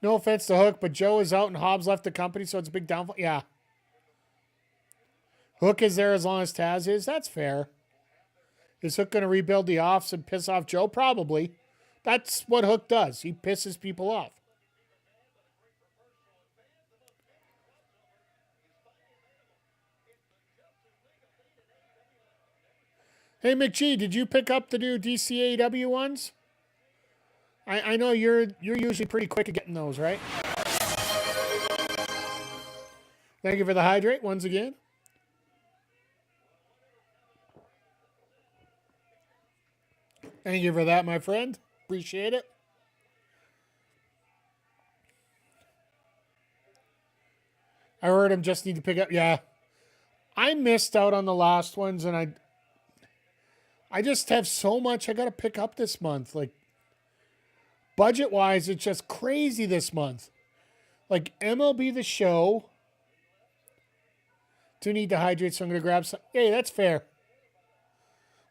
No offense to Hook, but Joe is out and Hobbs left the company, so it's a big downfall. Yeah. Hook is there as long as Taz is. That's fair. Is Hook going to rebuild the offs and piss off Joe? Probably. That's what Hook does. He pisses people off. Hey, McGee, did you pick up the new DCAW ones? I know you're usually pretty quick at getting those, right? Thank you for the hydrate once again. Thank you for that, my friend. Appreciate it. I heard him just need to pick up. Yeah. I missed out on the last ones, and I just have so much I got to pick up this month. Like, budget-wise, it's just crazy this month. Like, MLB The Show. Do need to hydrate, so I'm going to grab some. Hey, that's fair.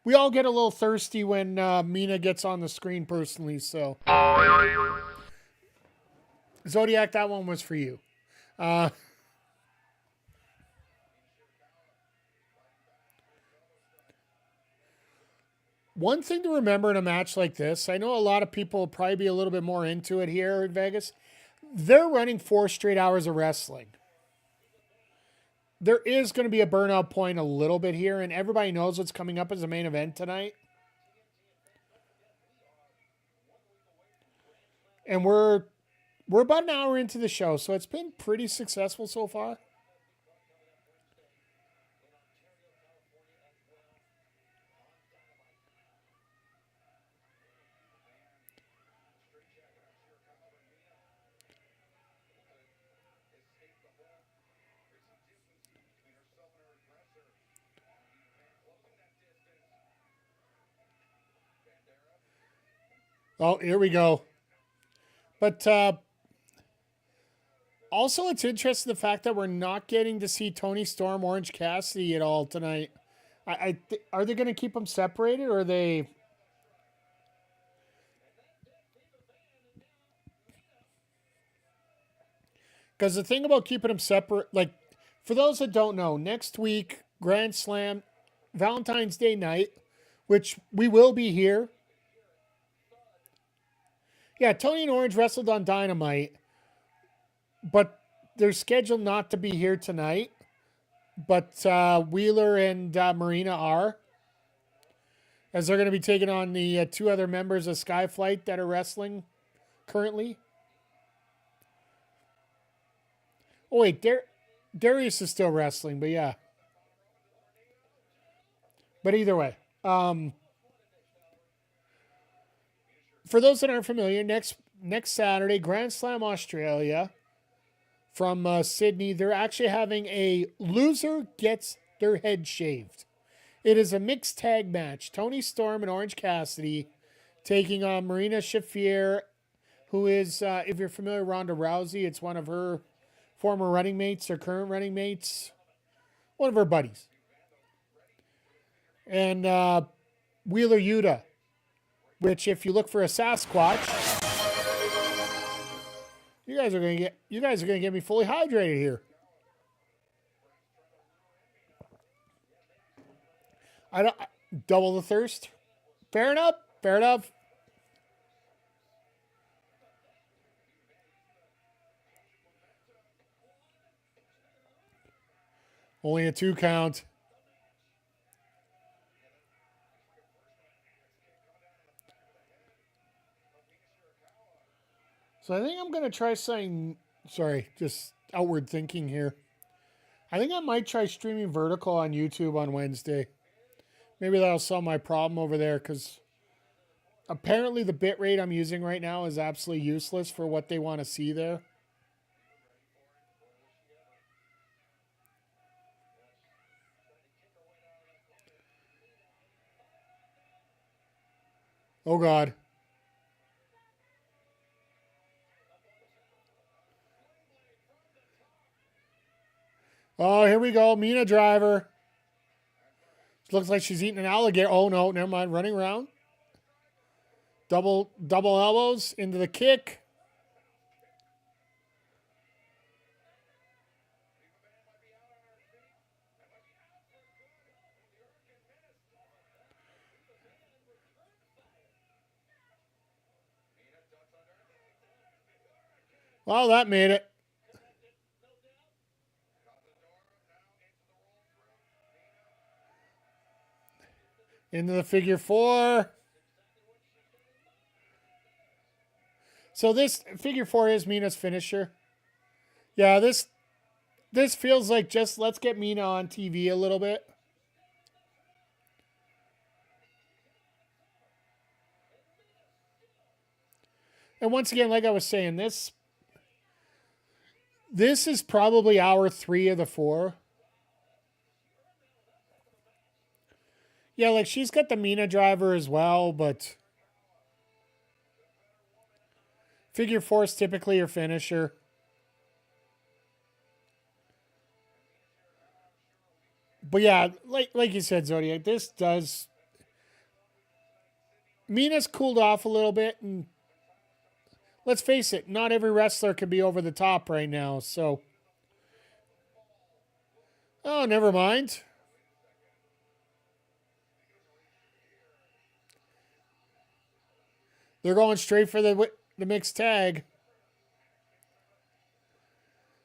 We all get a little thirsty when Mina gets on the screen personally, so. Zodiac, that one was for you. One thing to remember in a match like this, I know a lot of people will probably be a little bit more into it here in Vegas. They're running 4 straight hours of wrestling. There is going to be a burnout point a little bit here, and everybody knows what's coming up as a main event tonight. And we're about an hour into the show, so it's been pretty successful so far. Oh, here we go. But also, it's interesting the fact that we're not getting to see Toni Storm, Orange Cassidy at all tonight. Are they going to keep them separated, or are they? Because the thing about keeping them separate, like, for those that don't know, next week, Grand Slam, Valentine's Day night, which we will be here. Yeah, Tony and Orange wrestled on Dynamite, but they're scheduled not to be here tonight. But Wheeler and Marina are, as they're going to be taking on the 2 other members of Skyflight that are wrestling currently. Oh, wait, Darius is still wrestling, but yeah. But either way. For those that aren't familiar, next Saturday, Grand Slam Australia from Sydney, they're actually having a loser gets their head shaved. It is a mixed tag match. Toni Storm and Orange Cassidy taking on Marina Shafir, who is, if you're familiar with Ronda Rousey, it's one of her former running mates or current running mates. One of her buddies. And Wheeler Yuta, which, if you look for a Sasquatch, you guys are gonna get me fully hydrated here. I don't double the thirst. Fair enough. Fair enough. Only a 2 count. So I think I'm going to try saying, sorry, just outward thinking here. I think I might try streaming vertical on YouTube on Wednesday. Maybe that'll solve my problem over there because apparently the bitrate I'm using right now is absolutely useless for what they want to see there. Oh, God. Oh, here we go. Mina driver. Looks like she's eating an alligator. Oh, no. Never mind. Running around. Double elbows into the kick. Well, that made it. Into the figure four. So this figure four is Mina's finisher. Yeah, this feels like just let's get Mina on TV a little bit. And once again, like I was saying, this is probably hour 3 of the 4. Yeah, like she's got the Mina driver as well, but figure 4 is typically her finisher. But yeah, like you said, Zodiac, this does... Mina's cooled off a little bit, and let's face it, not every wrestler can be over the top right now, so... Oh, never mind. They're going straight for the mixed tag.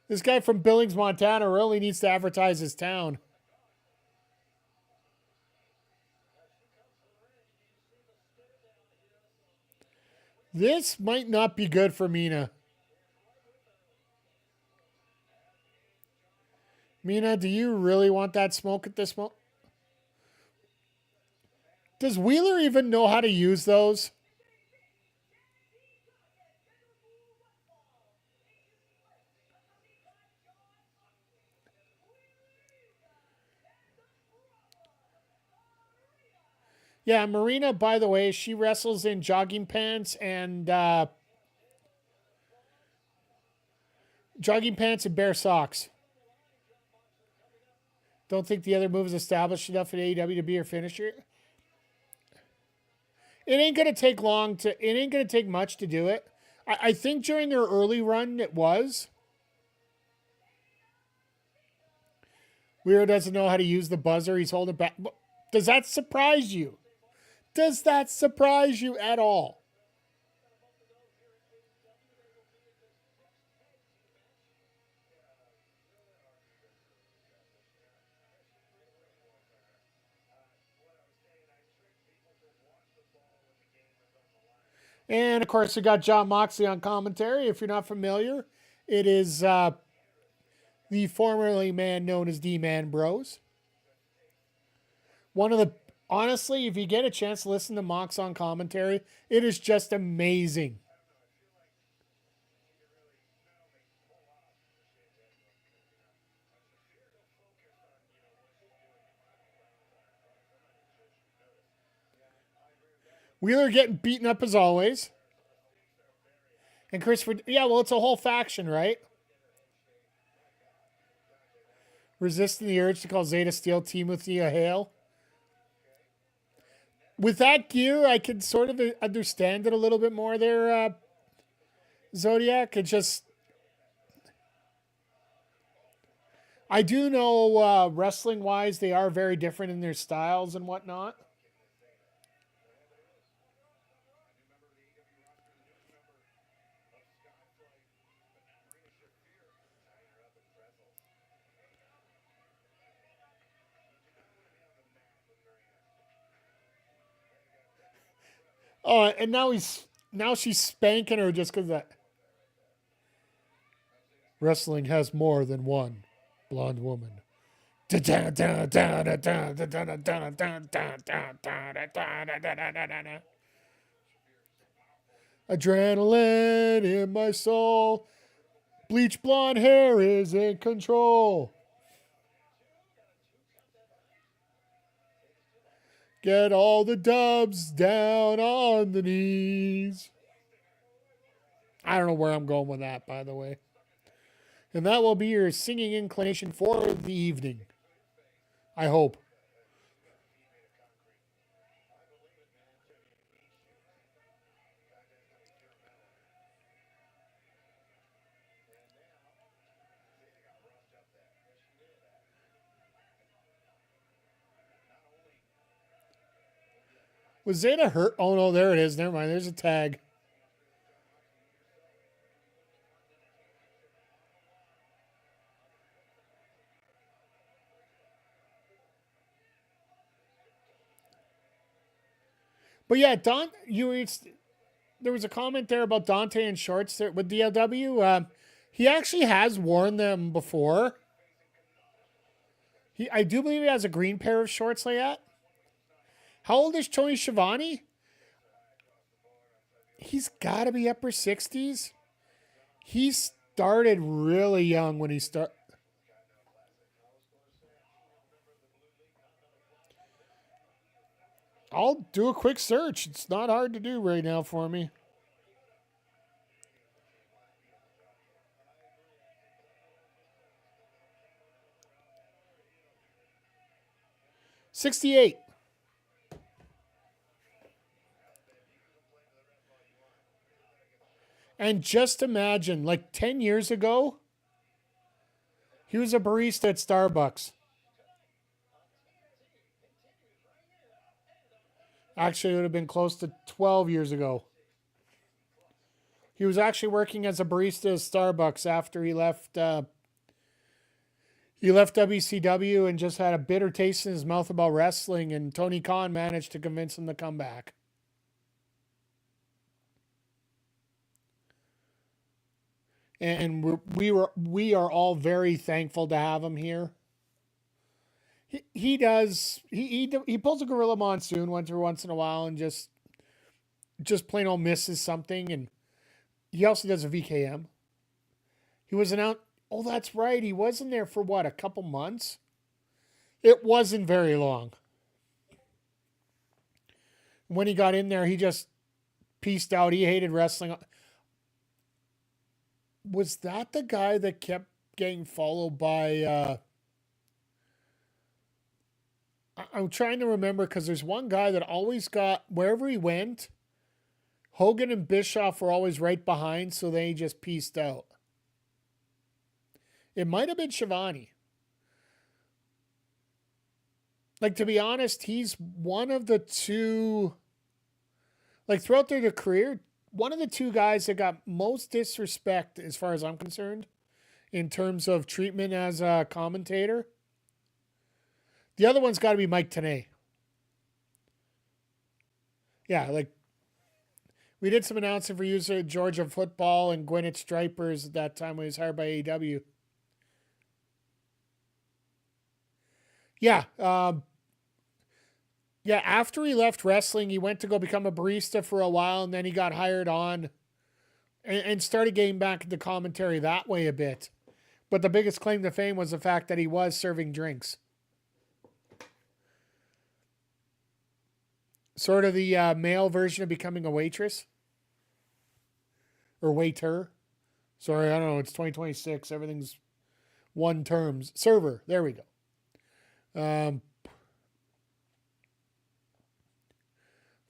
This guy from Billings, Montana really needs to advertise his town. This might not be good for Mina. Mina, do you really want that smoke at this moment? Does Wheeler even know how to use those? Yeah, Marina, by the way, she wrestles in jogging pants and bare socks. Don't think the other move is established enough at AEW to be her finisher. It ain't gonna take much to do it. I think during her early run it was. Wheeler doesn't know how to use the buzzer. He's holding back. Does that surprise you? Does that surprise you at all? And, of course, we got John Moxley on commentary. If you're not familiar, it is the formerly man known as D-Man Bros. Honestly, if you get a chance to listen to Mox on commentary, it is just amazing. Wheeler getting beaten up as always. And Christopher, yeah, well, it's a whole faction, right? Resisting the urge to call Zeta Steel Timothy a Hale. With that gear, I can sort of understand it a little bit more there, Zodiac. It just... I do know wrestling-wise, they are very different in their styles and whatnot. Oh, and now she's spanking her just because of that. Wrestling has more than one blonde woman. Adrenaline in my soul. Bleach blonde hair is in control. Get all the dubs down on the knees. I don't know where I'm going with that, by the way. And that will be your singing inclination for the evening. I hope. Was Zeta hurt? Oh, no, there it is. Never mind. There's a tag. But yeah, there was a comment there about Dante in shorts there with DLW. He actually has worn them before. I do believe he has a green pair of shorts like that. How old is Tony Schiavone? He's got to be upper 60s. He started really young when he started. I'll do a quick search. It's not hard to do right now for me. '68. And just imagine, like 10 years ago, he was a barista at Starbucks. Actually, it would have been close to 12 years ago. He was actually working as a barista at Starbucks after he left WCW and just had a bitter taste in his mouth about wrestling, and Tony Khan managed to convince him to come back. And we are all very thankful to have him here. He pulls a Gorilla Monsoon once in a while and just plain old misses something, and he also does a VKM. He was announced. Oh, that's right. He wasn't there for what, a couple months? It wasn't very long. When he got in there, he just pieced out. He hated wrestling. Was that the guy that kept getting followed by... I'm trying to remember because there's one guy that always got, wherever he went, Hogan and Bischoff were always right behind, so they just pieced out. It might have been Schiavone. Like, to be honest, he's one of the two, like, throughout their career, one of the two guys that got most disrespect, as far as I'm concerned, in terms of treatment as a commentator. The other one's got to be Mike Tenay. Yeah, like, we did some announcing for user Georgia Football and Gwyneth Stripers at that time when he was hired by AEW. Yeah. After he left wrestling, he went to go become a barista for a while, and then he got hired on and started getting back into commentary that way a bit. But the biggest claim to fame was the fact that he was serving drinks. Sort of the male version of becoming a waitress. Or waiter. Sorry, I don't know. It's 2026. Everything's one terms. Server. There we go.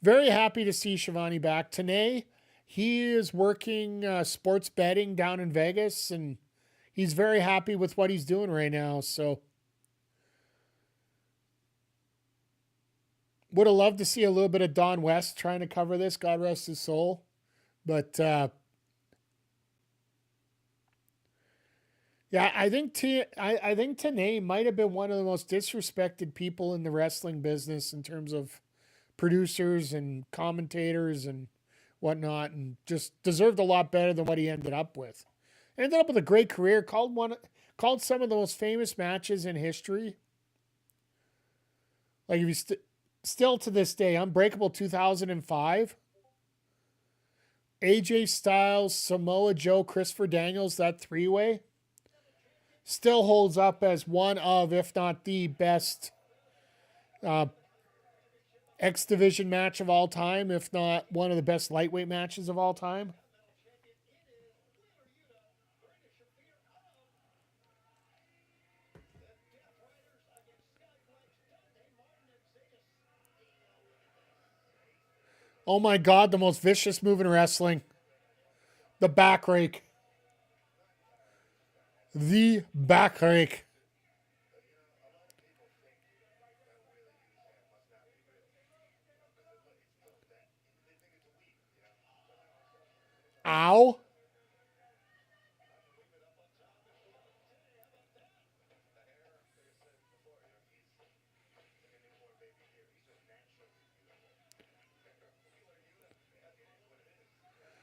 Very happy to see Schiavone back. Tenay, he is working sports betting down in Vegas, and he's very happy with what he's doing right now. So would have loved to see a little bit of Don West trying to cover this. God rest his soul. But yeah, I think Tenay might have been one of the most disrespected people in the wrestling business in terms of producers and commentators and whatnot, and just deserved a lot better than what he ended up with. Ended up with a great career. Called some of the most famous matches in history. Like if you still to this day, Unbreakable 2005. AJ Styles, Samoa Joe, Christopher Daniels, that three-way still holds up as one of, if not the best X Division match of all time, if not one of the best lightweight matches of all time. Oh my God, the most vicious move in wrestling. The back rake. The back rake. Ow.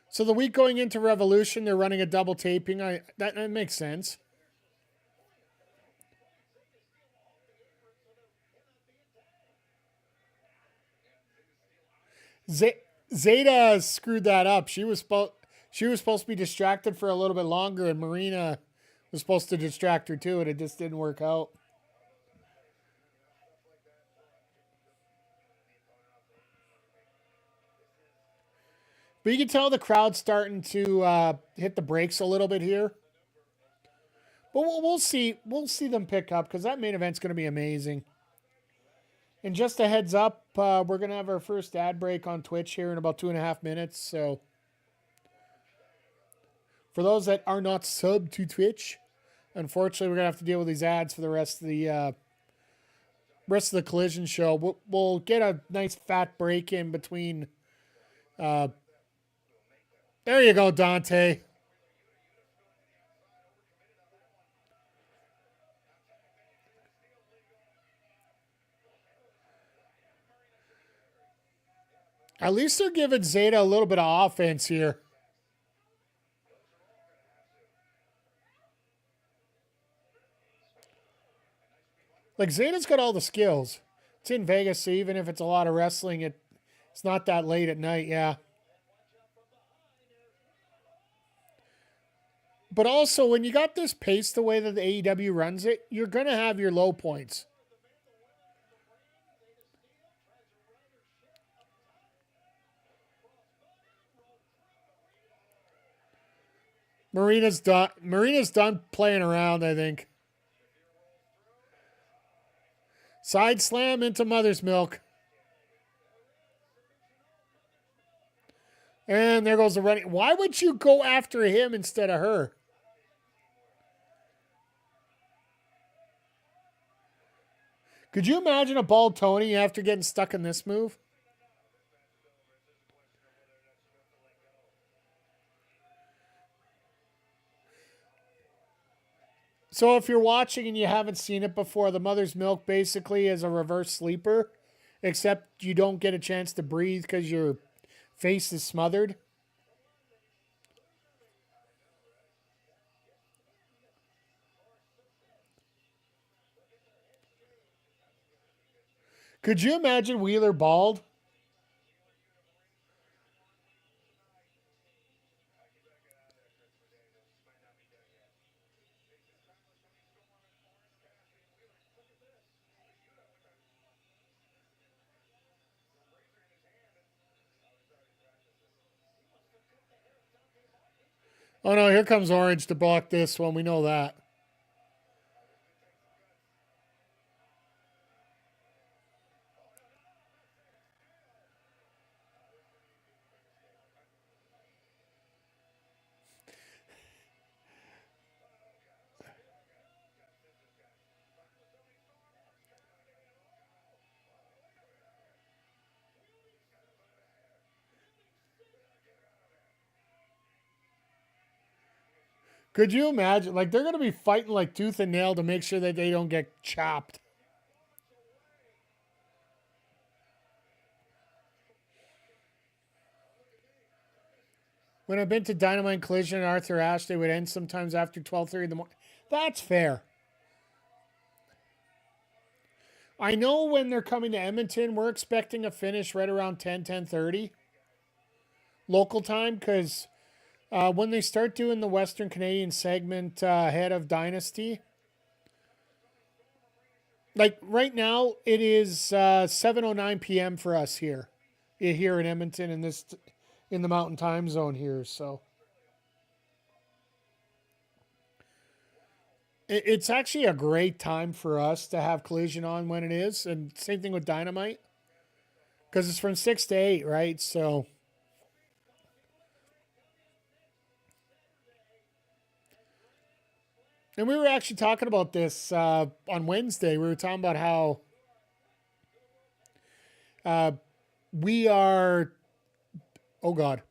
So the week going into Revolution, they're running a double taping. That makes sense. Zeta screwed that up. She was supposed to be distracted for a little bit longer, and Marina was supposed to distract her too, and it just didn't work out. But you can tell the crowd's starting to hit the brakes a little bit here. But we'll see. We'll see them pick up because that main event's going to be amazing. And just a heads up, we're going to have our first ad break on Twitch here in about 2.5 minutes. So for those that are not subbed to Twitch, unfortunately, we're going to have to deal with these ads for the rest of the Collision show. We'll get a nice fat break in between. There you go, Dante. At least they're giving Zeta a little bit of offense here. Like, Zeta's got all the skills. It's in Vegas, so even if it's a lot of wrestling, it's not that late at night, yeah. But also, when you got this pace the way that the AEW runs it, you're going to have your low points. Marina's done playing around, I think. Side slam into Mother's Milk. And there goes the running. Why would you go after him instead of her? Could you imagine a bald Tony after getting stuck in this move? So if you're watching and you haven't seen it before, the Mother's Milk basically is a reverse sleeper, except you don't get a chance to breathe because your face is smothered. Could you imagine Wheeler bald? Oh no, here comes Orange to block this one. We know that. Could you imagine? Like, they're going to be fighting like tooth and nail to make sure that they don't get chopped. When I've been to Dynamite and Collision and Arthur Ashe, they would end sometimes after 12:30 in the morning. That's fair. I know when they're coming to Edmonton, we're expecting a finish right around 10:30 local time, because when they start doing the Western Canadian segment ahead of Dynasty, like right now, it is 7:09 p.m. for us here in Edmonton in the Mountain Time Zone here. So it's actually a great time for us to have Collision on when it is, and same thing with Dynamite, because it's from 6 to 8, right? So and we were actually talking about this on Wednesday. We were talking about how we are, oh God.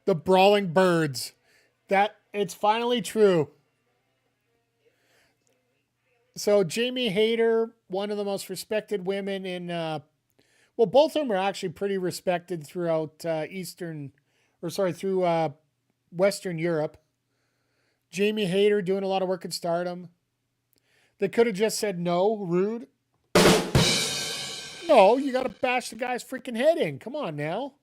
The Brawling Birds. That it's finally true. So Jamie Hayter, one of the most respected women in, well, both of them are actually pretty respected throughout through Western Europe. Jamie Hayter doing a lot of work at Stardom. They could have just said no, rude. No, you got to bash the guy's freaking head in. Come on now.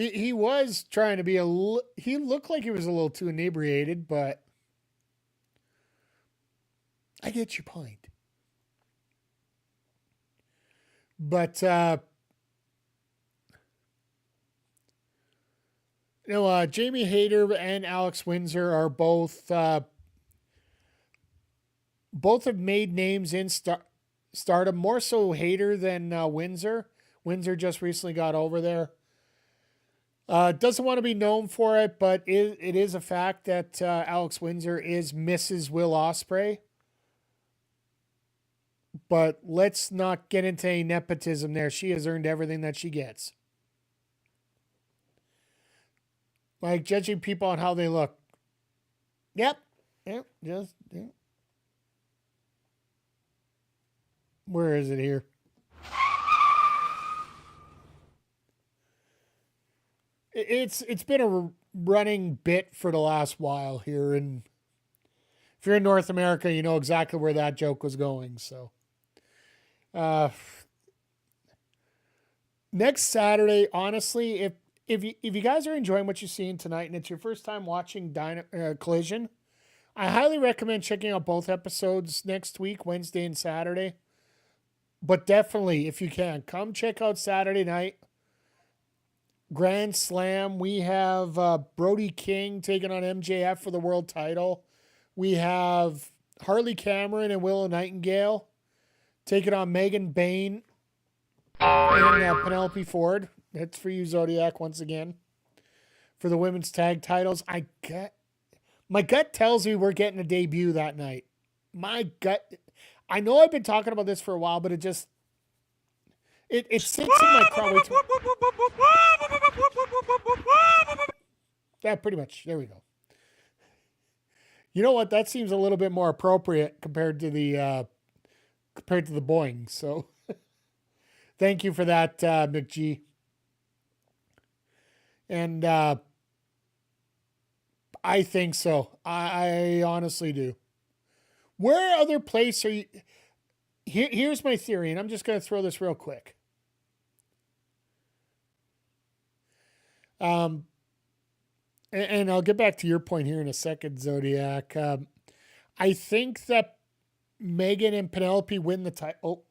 He was trying to be he looked like he was a little too inebriated, but I get your point. But Jamie Hayter and Alex Windsor are both have made names in Stardom, more so Hayter than Windsor. Windsor just recently got over there. Doesn't want to be known for it, but it is a fact that Alex Windsor is Mrs. Will Ospreay. But let's not get into any nepotism there. She has earned everything that she gets. Like judging people on how they look. Yep. Just. Where is it here? It's been a running bit for the last while here, and if you're in North America, you know exactly where that joke was going. So, next Saturday, honestly, if you guys are enjoying what you're seeing tonight, and it's your first time watching Collision, I highly recommend checking out both episodes next week, Wednesday and Saturday. But definitely, if you can, come check out Saturday night. Grand Slam. We have Brody King taking on MJF for the world title. We have Harley Cameron and Willow Nightingale taking on Megan Bain and Penelope Ford. That's for you, Zodiac, once again. For the women's tag titles. My gut tells me we're getting a debut that night. My gut. I know I've been talking about this for a while, but it sits in my craw. Yeah, pretty much. There we go. You know what? That seems a little bit more appropriate compared to the Boeing. So, thank you for that, McG. And I think so. I honestly do. Where other place are you? Here's my theory, and I'm just going to throw this real quick. And I'll get back to your point here in a second, Zodiac. I think that Megan and Penelope win the title. Oh.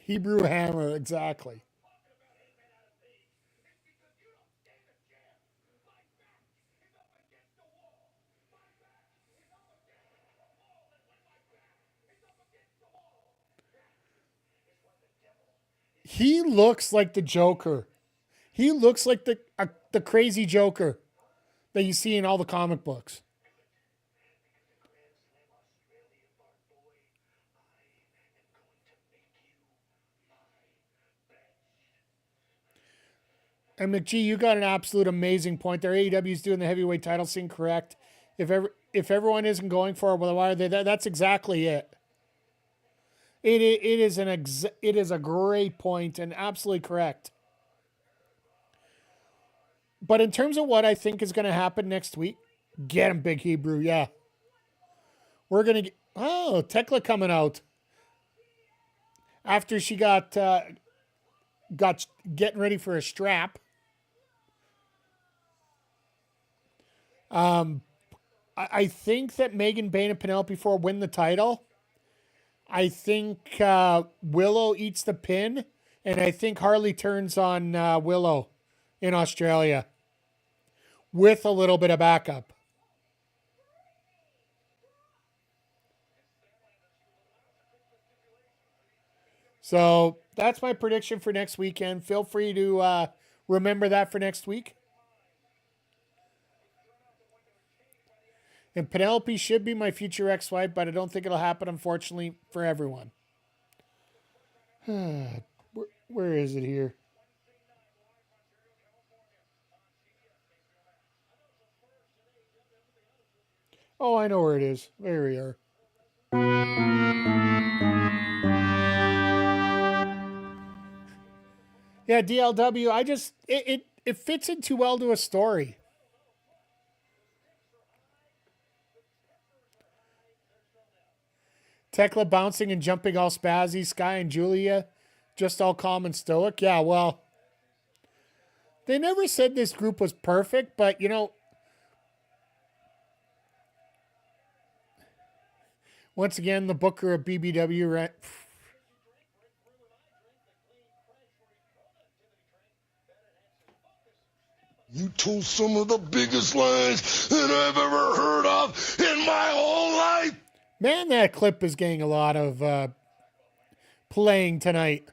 Hebrew Hammer, exactly. He looks like the Joker. He looks like the crazy Joker that you see in all the comic books. And McGee, you got an absolute amazing point there. AEW is doing the heavyweight title scene correct. If everyone isn't going for it, well, why are they? That's exactly it. It is a great point and absolutely correct. But in terms of what I think is going to happen next week, get him, Big Hebrew. Yeah, we're gonna get Tekla coming out after she got getting ready for a strap. I think that Megan Bayne and Penelope Ford win the title. I think Willow eats the pin, and I think Harley turns on Willow in Australia with a little bit of backup. So that's my prediction for next weekend. Feel free to remember that for next week. And Penelope should be my future ex-wife, but I don't think it'll happen, unfortunately, for everyone. Where is it here? Oh, I know where it is. There we are. Yeah, DLW, it fits in too well to a story. Tekla bouncing and jumping all spazzy. Sky and Julia just all calm and stoic. Yeah, well, they never said this group was perfect, but, once again, the booker of BBW, right? You told some of the biggest lies that I've ever heard of in my whole life. Man, that clip is getting a lot of playing tonight.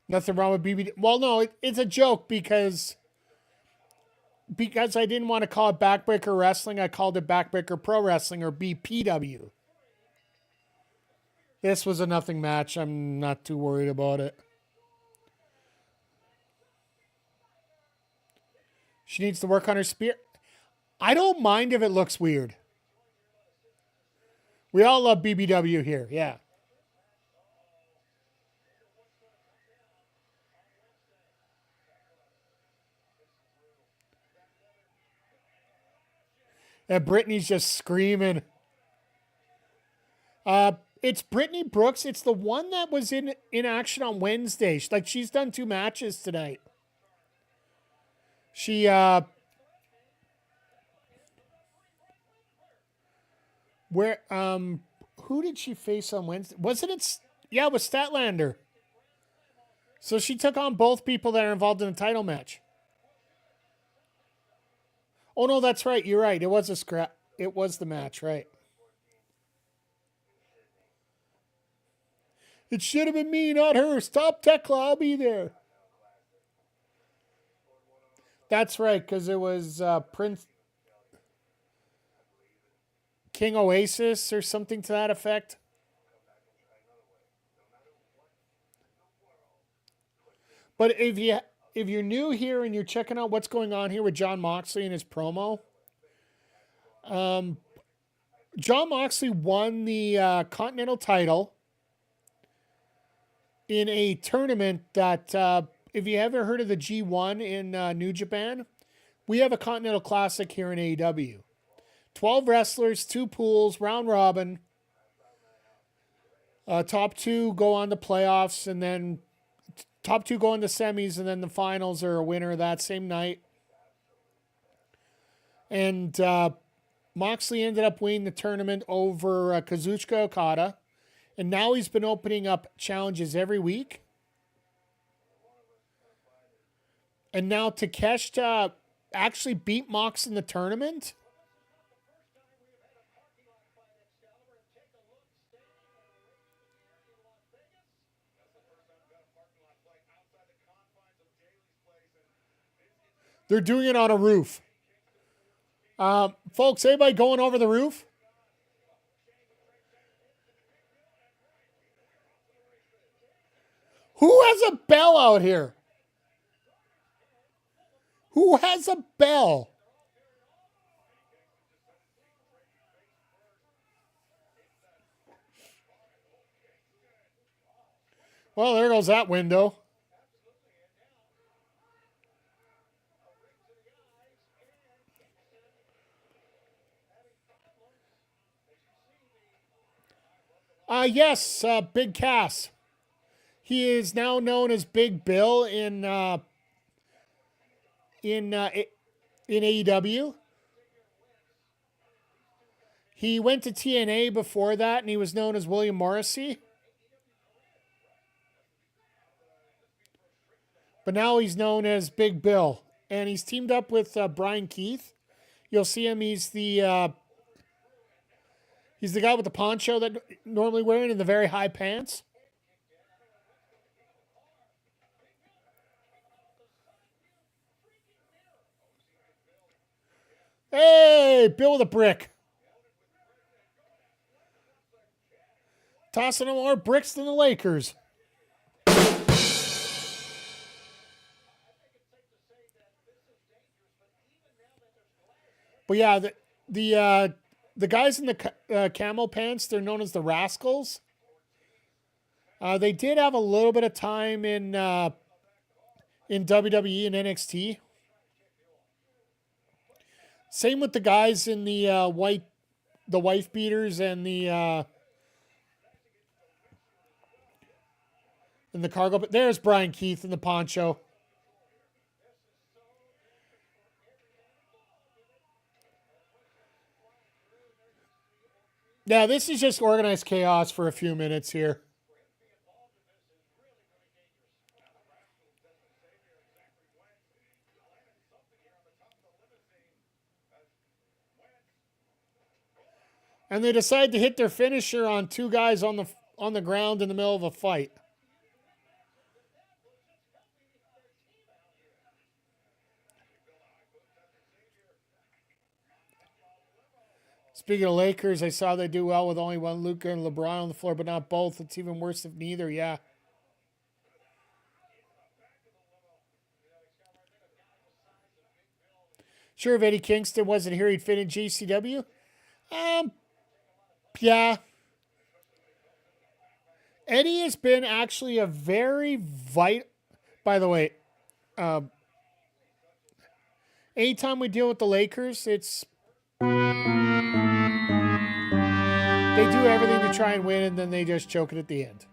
Nothing wrong with BBW. Well, no, it's a joke because I didn't want to call it Backbreaker Wrestling. I called it Backbreaker Pro Wrestling, or BPW. This was a nothing match. I'm not too worried about it. She needs to work on her spear. I don't mind if it looks weird. We all love BBW here. Yeah. And Brittany's just screaming. It's Brittany Brooks. It's the one that was in action on Wednesday. She's done 2 matches tonight. She who did she face on Wednesday? Wasn't it? Yeah, it was Statlander. So she took on both people that are involved in the title match. Oh, no, that's right. You're right. It was a scrap. It was the match, right? It should have been me, not her. Stop, Tekla. I'll be there. That's right, because it was Prince King Oasis or something to that effect. But if you're new here and you're checking out what's going on here with Jon Moxley and his promo, Jon Moxley won the Continental title in a tournament that, if you ever heard of the G1 in New Japan, we have a Continental Classic here in AEW. 12 wrestlers, 2 pools, round robin. Top 2 go on to playoffs, and then top 2 go into semis, and then the finals are a winner that same night. And Moxley ended up winning the tournament over Kazuchika Okada. And now he's been opening up challenges every week. And now Takeshita actually beat Mox in the tournament. They're doing it on a roof. Folks, anybody going over the roof? Who has a bell out here? Who has a bell? Well, there goes that window. Yes, Big Cass. He is now known as Big Bill in AEW. He went to TNA before that, and he was known as William Morrissey. But now he's known as Big Bill, and he's teamed up with Brian Keith. You'll see him. He's the guy with the poncho that normally wearing in the very high pants. Hey, Bill with a brick. Tossing more bricks than the Lakers. But yeah, the guys in the camel pants, they're known as the Rascals. They did have a little bit of time in WWE and NXT. Same with the guys in the wife beaters and the cargo. But there's Brian Keith in the poncho. Now, this is just organized chaos for a few minutes here. And they decide to hit their finisher on two guys on the ground in the middle of a fight. Speaking of Lakers, I saw they do well with only one Luka and LeBron on the floor, but not both. It's even worse if neither, yeah. Sure, if Eddie Kingston wasn't here, he'd fit in GCW. Yeah. Eddie has been actually a very vital... By the way, anytime we deal with the Lakers, it's... They do everything to try and win, and then they just choke it at the end.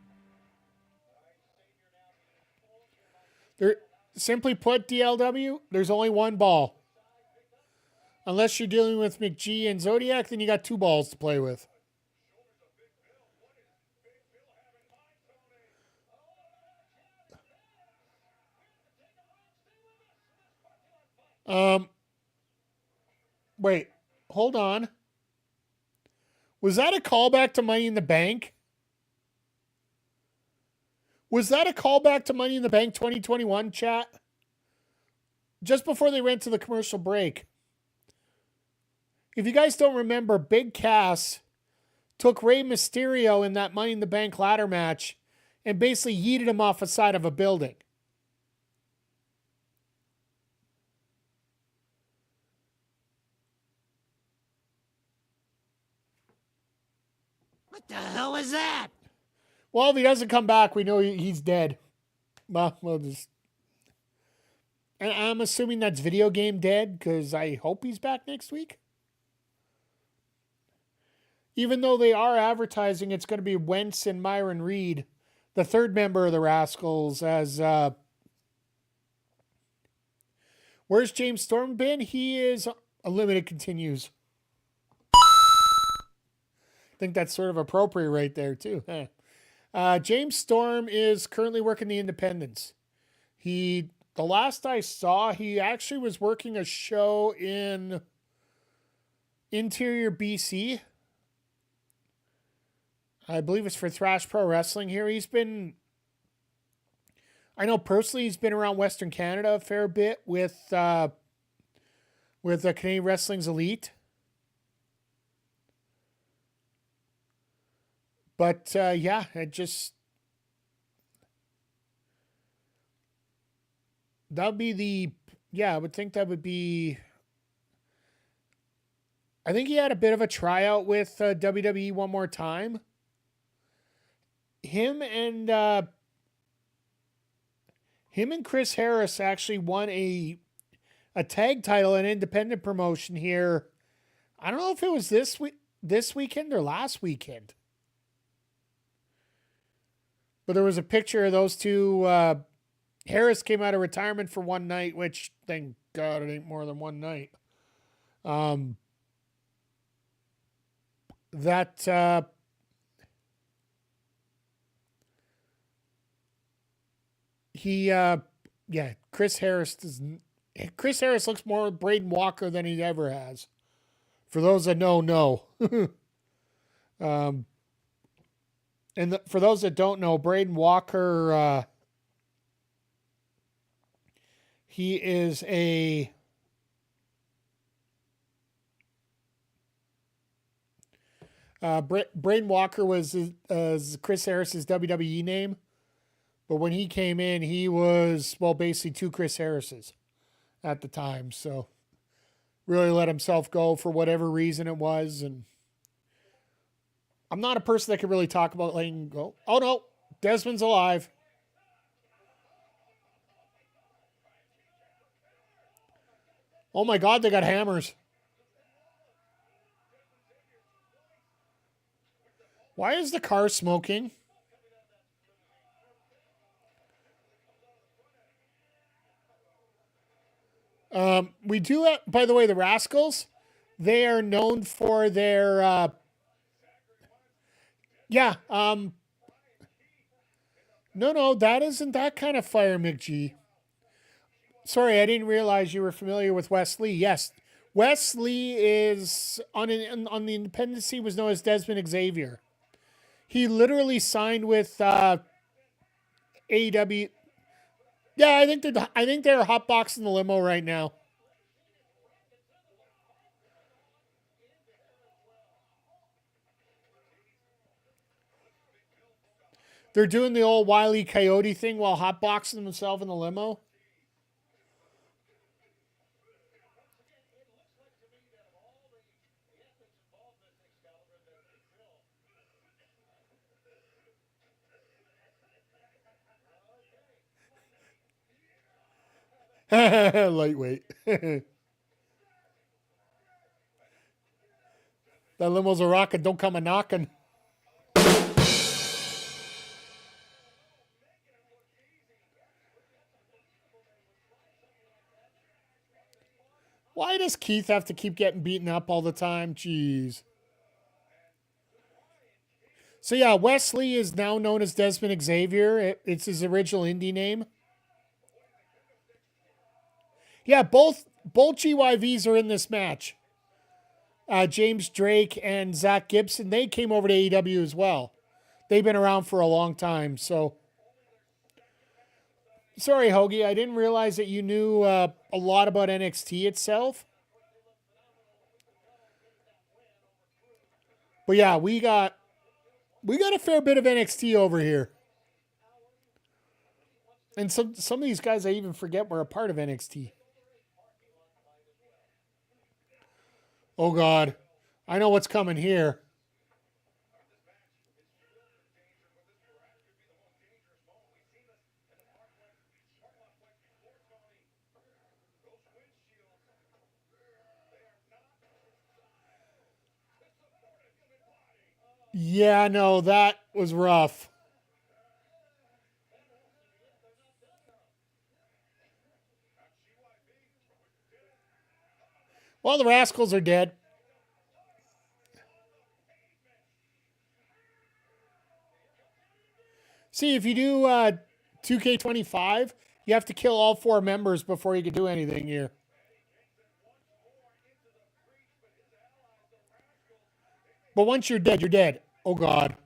Simply put, DLW, there's only one ball. Unless you're dealing with McGee and Zodiac, then you got two balls to play with. Wait, hold on. Was that a callback to Money in the Bank? Was that a callback to Money in the Bank 2021, chat? Just before they went to the commercial break. If you guys don't remember, Big Cass took Rey Mysterio in that Money in the Bank ladder match and basically yeeted him off the side of a building. What the hell is that? Well, if he doesn't come back, we know he's dead. Well, we'll just... And I'm assuming that's video game dead, because I hope he's back next week. Even though they are advertising it's going to be Wentz and Myron Reed, the third member of the Rascals, as... Where's James Storm been? He is Unlimited continues. I think that's sort of appropriate right there, too. James Storm is currently working the Independents. The last I saw, he actually was working a show in Interior, BC. I believe it's for Thrash Pro Wrestling here. I know personally he's been around Western Canada a fair bit with Canadian Wrestling's Elite. But yeah, I would think that would be. I think he had a bit of a tryout with WWE one more time. Him and Chris Harris actually won a tag title in independent promotion here. I don't know if it was this weekend or last weekend. But there was a picture of those two. Harris came out of retirement for one night, which, thank God, it ain't more than one night. Chris Harris looks more Braden Walker than he ever has. For those that know. For those that don't know, Braden Walker, he is Braden Walker was Chris Harris's WWE name. But when he came in, he was, basically two Chris Harrises at the time. So really let himself go for whatever reason it was. And I'm not a person that can really talk about letting him go. Oh, no. Desmond's alive. Oh, my God. They got hammers. Why is the car smoking? We do have, by the way, the Rascals. They are known for their, no, that isn't that kind of fire, McGee. Sorry, I didn't realize you were familiar with Wes Lee. Yes, Wes Lee is on the independent scene was known as Desmond Xavier. He literally signed with AEW. Yeah, I think they're hotboxing the limo right now. They're doing the old Wile E. Coyote thing while hotboxing themselves in the limo. Lightweight. That limo's a rockin', don't come a knockin'. Why does Keith have to keep getting beaten up all the time? Jeez. So yeah, Wes Lee is now known as Desmond Xavier. It's his original indie name. Yeah, both GYVs are in this match. James Drake and Zach Gibson, they came over to AEW as well. They've been around for a long time, so. Sorry, Hoagie, I didn't realize that you knew a lot about NXT itself. But yeah, we got a fair bit of NXT over here. And some of these guys I even forget were a part of NXT. Oh, God. I know what's coming here. Yeah, no, that was rough. Well, the Rascals are dead. See, if you do 2K25, you have to kill all 4 members before you can do anything here. But once you're dead, you're dead. Oh, God.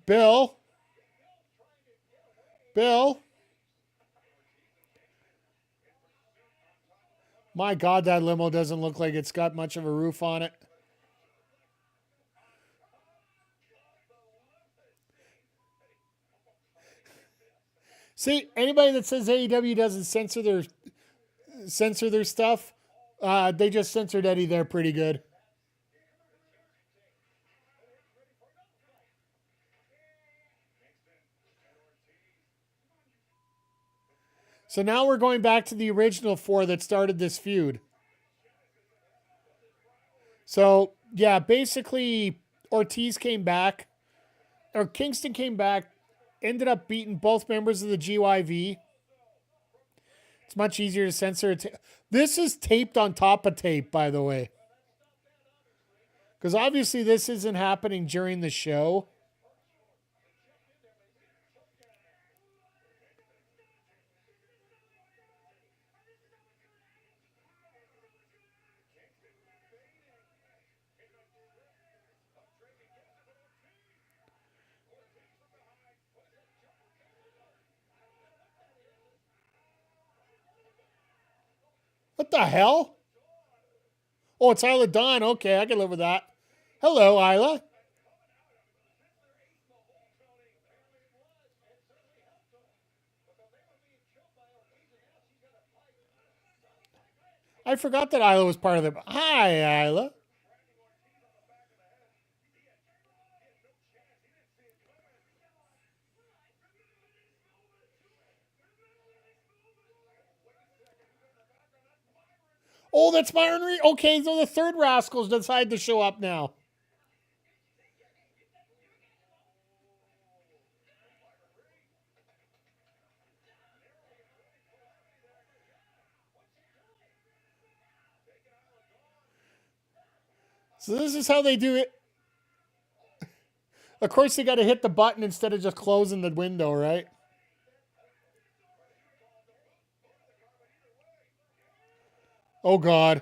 Bill. My God, that limo doesn't look like it's got much of a roof on it. See, anybody that says AEW doesn't censor their stuff, they just censored Eddie there pretty good. So now we're going back to the original 4 that started this feud. So, yeah, basically Ortiz came back, or Kingston came back, ended up beating both members of the GYV. It's much easier to censor. This is taped on top of tape, by the way. Because obviously this isn't happening during the show. What the hell? Oh, it's Isla Dawn. Okay, I can live with that. Hello, Isla. I forgot that Isla was part of it. Hi, Isla. Oh, that's Byron Reed. Okay, so the third Rascals decide to show up now. So this is how they do it. Of course, they got to hit the button instead of just closing the window, right? Oh, God.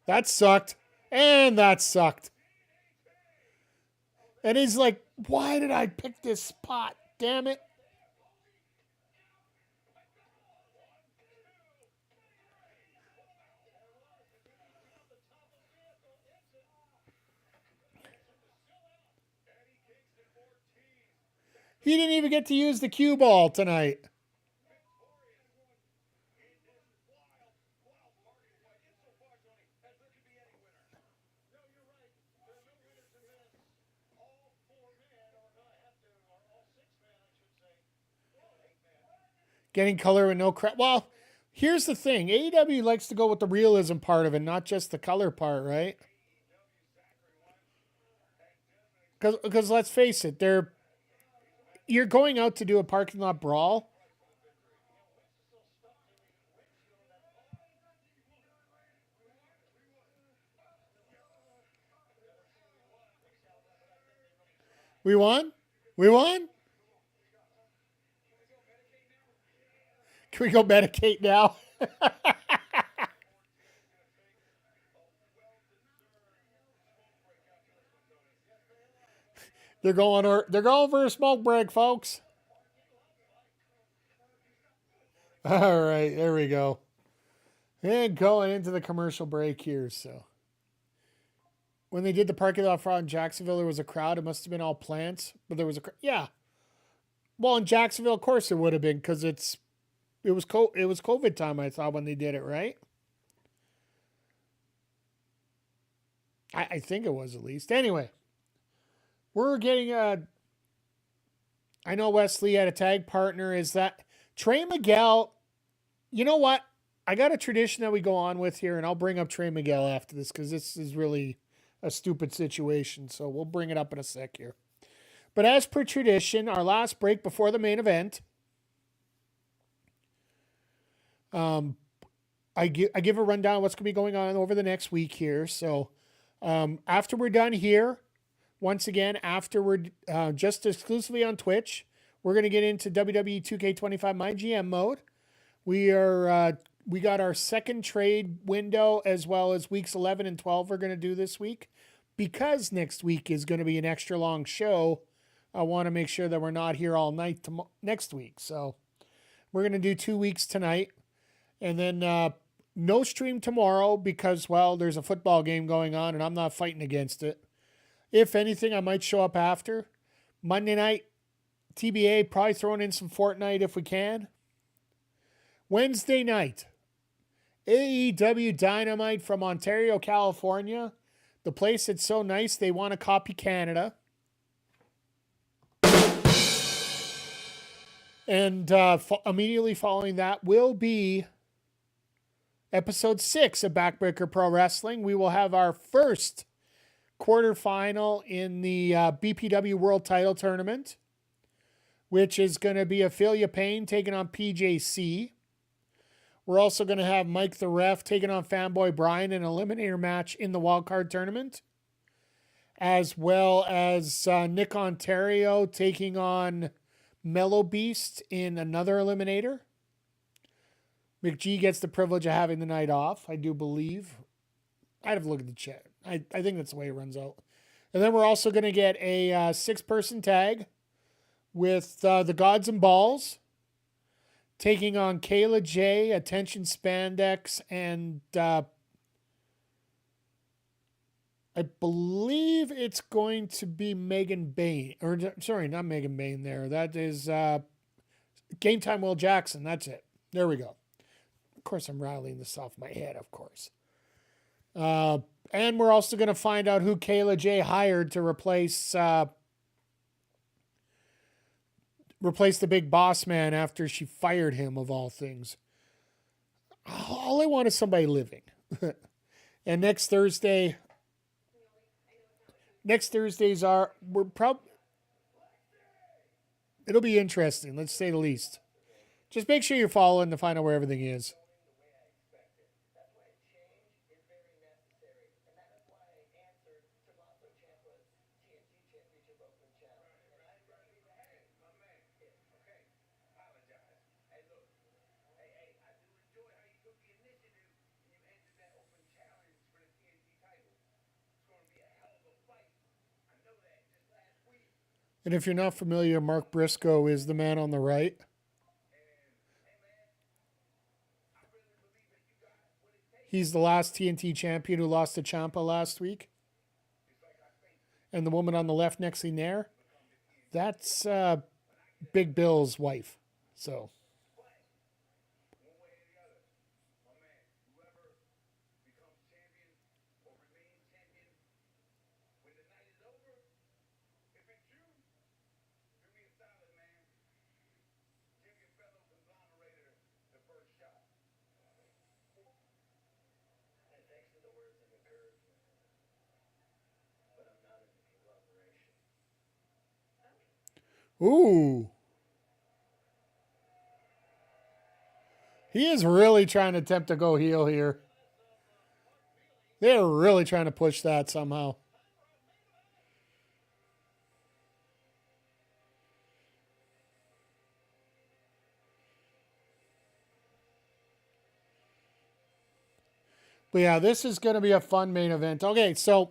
That sucked. And that sucked. And he's like, why did I pick this spot? Damn it. He didn't even get to use the cue ball tonight. Getting color with no crap. Well, here's the thing. AEW likes to go with the realism part of it, not just the color part, right? Because let's face it, you're going out to do a parking lot brawl. We won? We won? Can we go medicate now? They're going for a smoke break, folks. All right, there we go. And going into the commercial break here. So when they did the parking lot fraud in Jacksonville, there was a crowd. It must have been all plants, but there was yeah. Well, in Jacksonville, of course, it would have been because it was COVID time. I thought when they did it, right? I think it was at least. Anyway, we're getting I know Wesley had a tag partner. Is that Trey Miguel? You know what? I got a tradition that we go on with here, and I'll bring up Trey Miguel after this because this is really a stupid situation. So we'll bring it up in a sec here. But as per tradition, our last break before the main event, I give a rundown of what's going to be going on over the next week here. So after we're done here, once again, after we're just exclusively on Twitch, we're going to get into WWE 2K25 My GM mode. We got our second trade window as well as weeks 11 and 12 we're going to do this week. Because next week is going to be an extra long show, I want to make sure that we're not here all night next week. So we're going to do 2 weeks tonight. And then no stream tomorrow because, well, there's a football game going on and I'm not fighting against it. If anything, I might show up after. Monday night, TBA, probably throwing in some Fortnite if we can. Wednesday night, AEW Dynamite from Ontario, California. The place that's so nice they want to copy Canada. And immediately following that will be episode 6 of Backbreaker Pro Wrestling. We will have our first quarterfinal in the BPW World Title Tournament, which is going to be Ophelia Payne taking on PJC. We're also going to have Mike the Ref taking on Fanboy Brian in an eliminator match in the wildcard tournament, as well as Nick Ontario taking on Mellow Beast in another eliminator. McGee gets the privilege of having the night off, I do believe. I'd have to look at the chat. I think that's the way it runs out. And then we're also going to get a 6-person tag with the Gods and Balls taking on Kayla J, Attention Spandex, and I believe it's going to be Megan Bain. Or, sorry, not Megan Bain there. That is Game Time Will Jackson. That's it. There we go. Of course, I'm rattling this off my head, of course. And we're also going to find out who Kayla J hired to replace the big boss man after she fired him, of all things. All I want is somebody living. And next Thursdays it'll be interesting, let's say the least. Just make sure you're following to find out where everything is. And if you're not familiar, Mark Briscoe is the man on the right. He's the last TNT champion who lost to Ciampa last week. And the woman on the left next to there, that's Big Bill's wife. So. Ooh. He is really trying to attempt to go heel here. They're really trying to push that somehow. But yeah, this is going to be a fun main event. Okay, so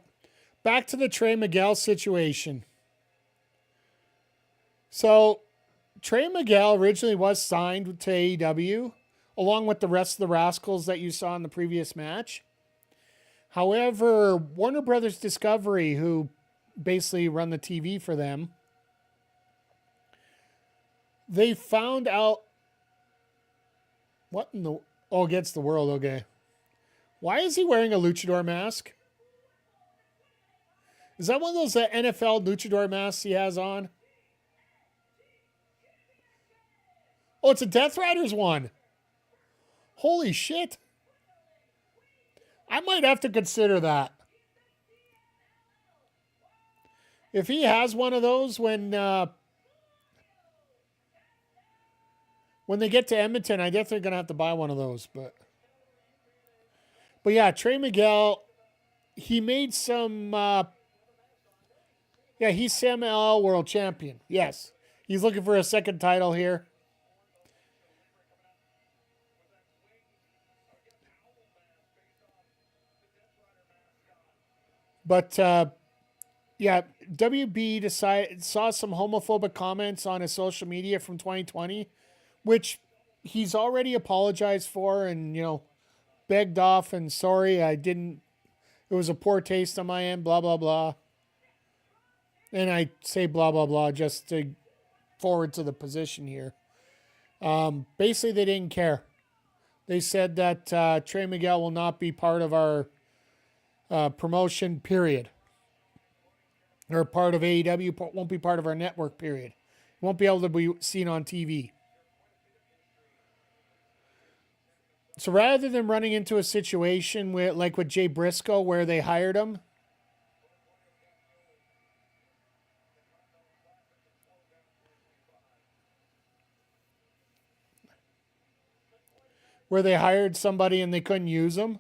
back to the Trey Miguel situation. So, Trey Miguel originally was signed to AEW, along with the rest of the Rascals that you saw in the previous match. However, Warner Brothers Discovery, who basically run the TV for them, they found out... What in the... Oh, Against the World, okay. Why is he wearing a luchador mask? Is that one of those NFL luchador masks he has on? Oh, it's a Death Riders one. Holy shit. I might have to consider that. If he has one of those when they get to Edmonton, I guess they're going to have to buy one of those. But yeah, Trey Miguel, he made some... he's Sam L. World Champion. Yes. He's looking for a second title here. But, WB saw some homophobic comments on his social media from 2020, which he's already apologized for and, begged off and sorry, it was a poor taste on my end, blah, blah, blah. And I say blah, blah, blah just to forward to the position here. Basically, they didn't care. They said that Trey Miguel will not be part of our promotion, period. Or part of AEW, won't be part of our network, period. Won't be able to be seen on TV. So rather than running into a situation like with Jay Briscoe where they hired him, where they hired somebody and they couldn't use him,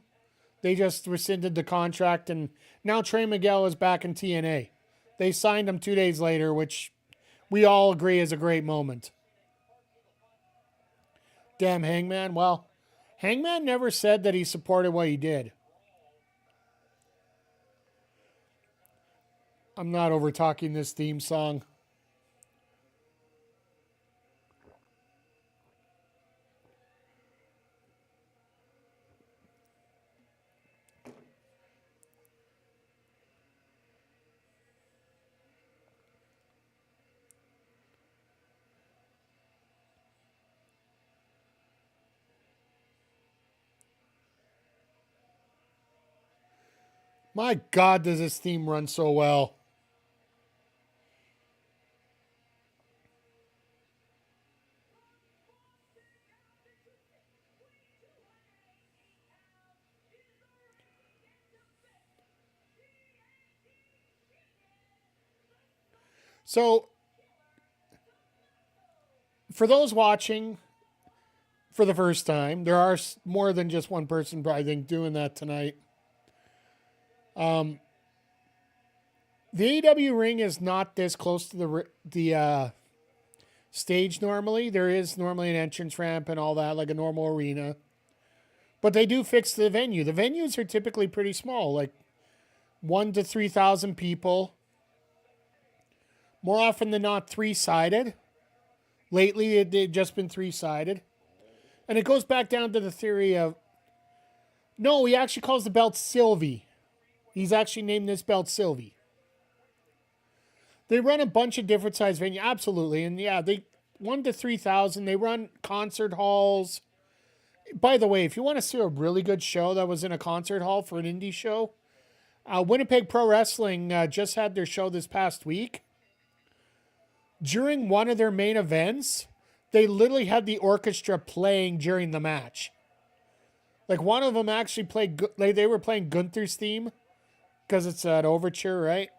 they just rescinded the contract, and now Trey Miguel is back in TNA. They signed him 2 days later, which we all agree is a great moment. Damn Hangman. Well, Hangman never said that he supported what he did. I'm not over talking this theme song. My God, does this theme run so well. So, for those watching for the first time, there are more than just one person, I think, doing that tonight. The AEW ring is not this close to the stage normally. There is normally an entrance ramp and all that, like a normal arena. But they do fix the venue. The venues are typically pretty small, like 1,000 to 3,000 people. More often than not, 3-sided. Lately, they've just been 3-sided. And it goes back down to the theory of... No, he actually calls the belt Sylvie. He's actually named this belt Sylvie. They run a bunch of different size venues, absolutely. And yeah, they 1,000 to 3,000. They run concert halls. By the way, if you want to see a really good show that was in a concert hall for an indie show, Winnipeg Pro Wrestling just had their show this past week. During one of their main events, they literally had the orchestra playing during the match. Like one of them actually played, they were playing Gunther's theme because it's an overture, right?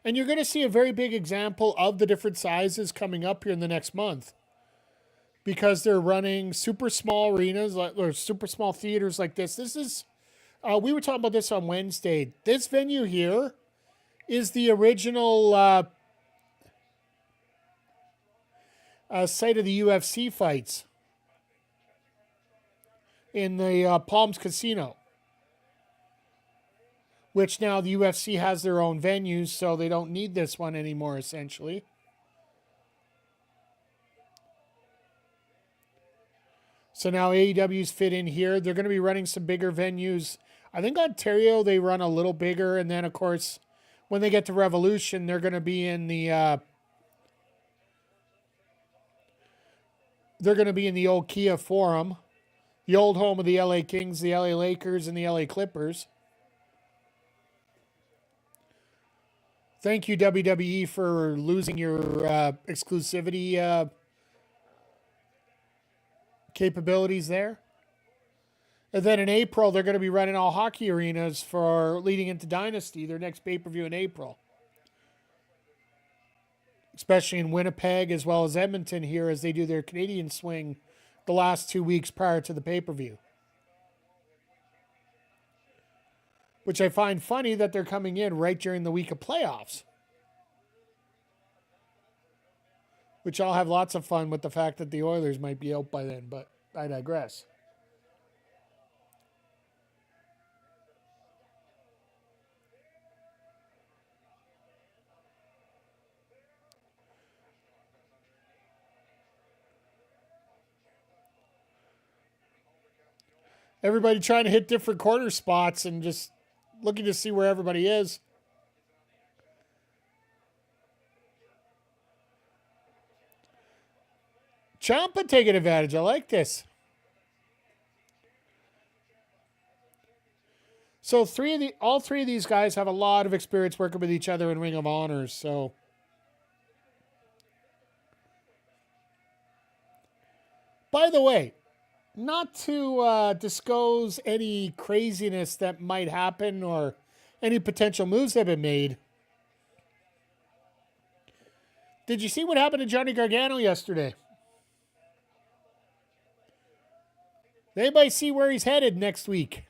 And you're going to see a very big example of the different sizes coming up here in the next month. Because they're running super small arenas, or super small theaters like this. This is, we were talking about this on Wednesday. This venue here is the original site of the UFC fights in the Palms Casino. Which now the UFC has their own venues, so they don't need this one anymore, essentially. So now AEW's fit in here. They're going to be running some bigger venues. I think Ontario, they run a little bigger. And then, of course, when they get to Revolution, they're going to be in the... they're going to be in the old Kia Forum. The old home of the LA Kings, the LA Lakers, and the LA Clippers. Thank you, WWE, for losing your exclusivity capabilities there. And then in April, they're going to be running all hockey arenas for leading into Dynasty, their next pay-per-view in April. Especially in Winnipeg as well as Edmonton here as they do their Canadian swing the last 2 weeks prior to the pay-per-view. Which I find funny that they're coming in right during the week of playoffs. Which I'll have lots of fun with the fact that the Oilers might be out by then, but I digress. Everybody trying to hit different corner spots and just looking to see where everybody is. Ciampa taking advantage. I like this. So all three of these guys have a lot of experience working with each other in Ring of Honors. So by the way, not to disclose any craziness that might happen or any potential moves that have been made. Did you see what happened to Johnny Gargano yesterday? Anybody see where he's headed next week?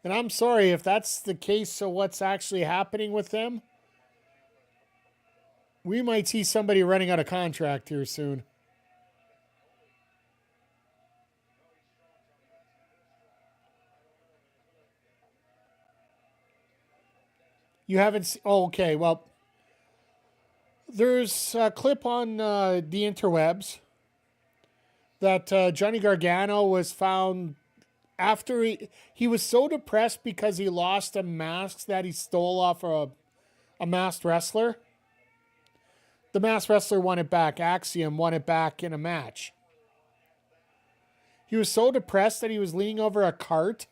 And I'm sorry if that's the case, so what's actually happening with them? We might see somebody running out of contract here soon. You haven't seen... Oh, okay, well... There's a clip on the interwebs that Johnny Gargano was found after he was so depressed because he lost a mask that he stole off a masked wrestler. The masked wrestler won it back. Axiom won it back in a match. He was so depressed that he was leaning over a cart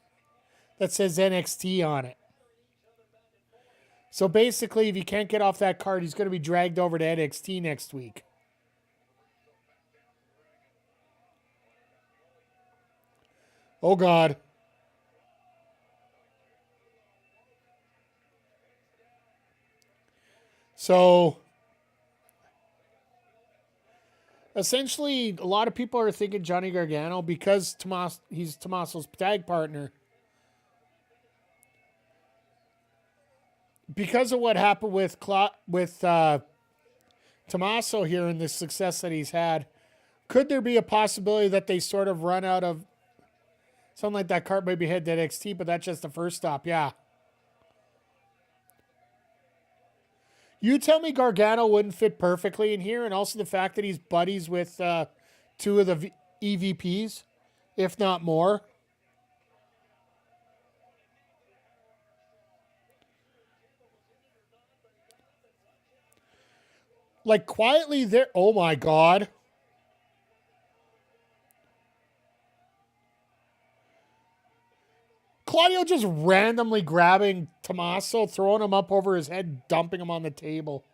that says NXT on it. So basically, if he can't get off that cart, he's going to be dragged over to NXT next week. Oh, God. So, essentially, a lot of people are thinking Johnny Gargano, because he's Tomasso's tag partner, because of what happened with Tomasso here and the success that he's had, could there be a possibility that they sort of run out of something like that cart, maybe head to NXT, but that's just the first stop? Yeah. You tell me Gargano wouldn't fit perfectly in here, and also the fact that he's buddies with two of the EVPs, if not more. Like, quietly there. Oh, my God. Claudio just randomly grabbing Tomasso, throwing him up over his head, dumping him on the table.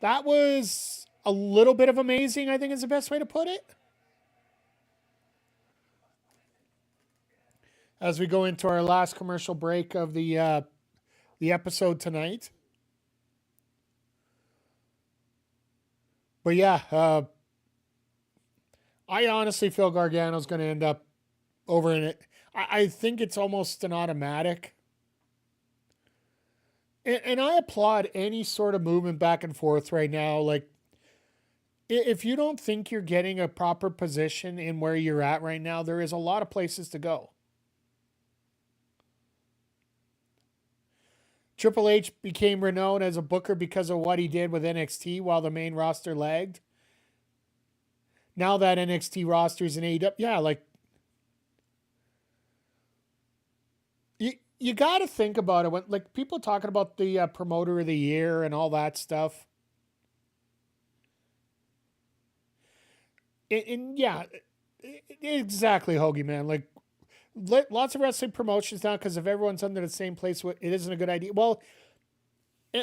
That was a little bit of amazing, I think is the best way to put it. As we go into our last commercial break of the episode tonight. But yeah, I honestly feel Gargano's going to end up over in it. I think it's almost an automatic. And I applaud any sort of movement back and forth right now. Like, if you don't think you're getting a proper position in where you're at right now, there is a lot of places to go. Triple H became renowned as a booker because of what he did with NXT while the main roster lagged. Now that NXT roster is in AEW, yeah, like, you got to think about it. When, like, people talking about the promoter of the year and all that stuff. And yeah, exactly, Hoagie, man. Like, lots of wrestling promotions now, because if everyone's under the same place, it isn't a good idea. Well,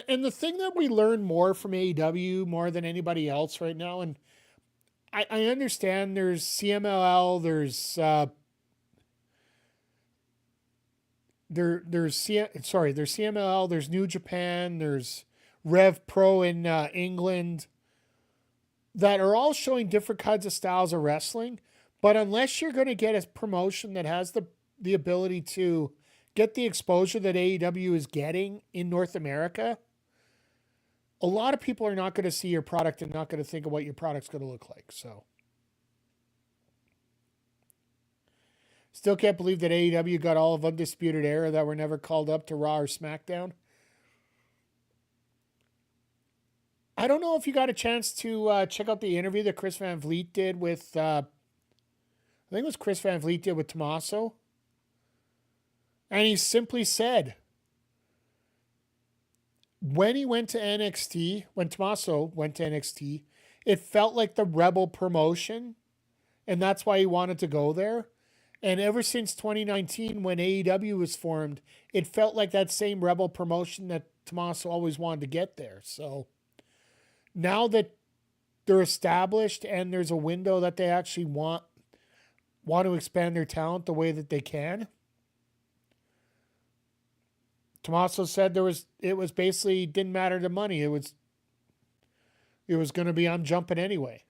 And the thing that we learn more from AEW more than anybody else right now, and I understand there's CMLL, there's there's CMLL, there's New Japan, there's Rev Pro in England, that are all showing different kinds of styles of wrestling. But unless you're going to get a promotion that has the ability to get the exposure that AEW is getting in North America, a lot of people are not going to see your product and not going to think of what your product's going to look like. So, still can't believe that AEW got all of Undisputed Era that were never called up to Raw or SmackDown. I don't know if you got a chance to check out the interview that Chris Van Vliet did with, I think it was Chris Van Vliet did with Tomasso. And he simply said, when he went to NXT, when Tomasso went to NXT, it felt like the Rebel promotion, and that's why he wanted to go there. And ever since 2019, when AEW was formed, it felt like that same Rebel promotion that Tomasso always wanted to get there. So now that they're established and there's a window that they actually want to expand their talent the way that they can, Tomasso said it was basically didn't matter the money. It was going to be I'm jumping anyway.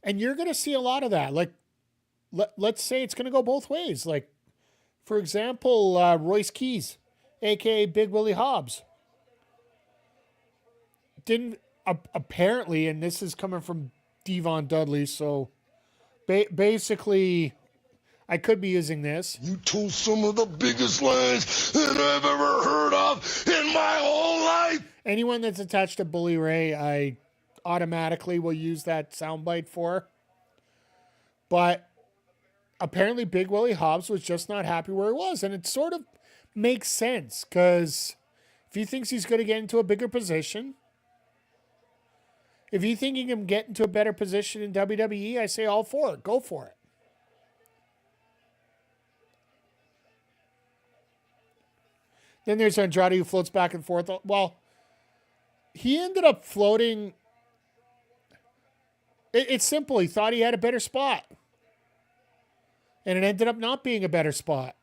And you're going to see a lot of that. Like, let's say it's going to go both ways. Like, for example, Royce Keys, a.k.a. Big Willie Hobbs, didn't apparently, and this is coming from Devon Dudley, so basically, I could be using this. You told some of the biggest lies that I've ever heard of in my whole life. Anyone that's attached to Bully Ray, I automatically will use that soundbite for. But apparently Big Willie Hobbs was just not happy where he was. And it sort of makes sense, because if he thinks he's going to get into a bigger position, if you think he can get into a better position in WWE, I say all for it. Go for it. Then there's Andrade, who floats back and forth. Well, he ended up floating. It's simple. He thought he had a better spot. And it ended up not being a better spot.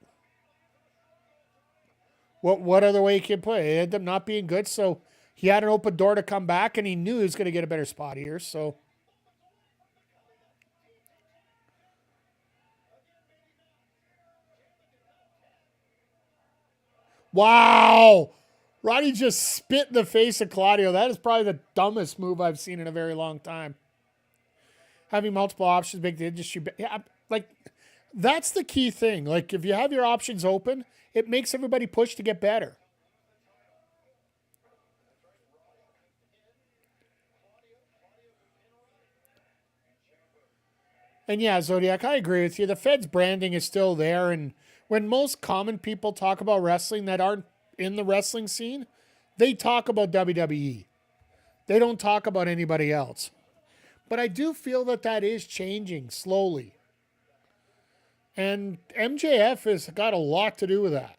What other way he can put it? It ended up not being good, so he had an open door to come back, and he knew he was going to get a better spot here, so. Wow! Roddy just spit in the face of Claudio. That is probably the dumbest move I've seen in a very long time. Having multiple options make the industry... Yeah, like, that's the key thing. Like, if you have your options open, it makes everybody push to get better. And yeah, Zodiac, I agree with you. The Fed's branding is still there, and when most common people talk about wrestling that aren't in the wrestling scene, they talk about WWE. They don't talk about anybody else. But I do feel that is changing slowly. And MJF has got a lot to do with that.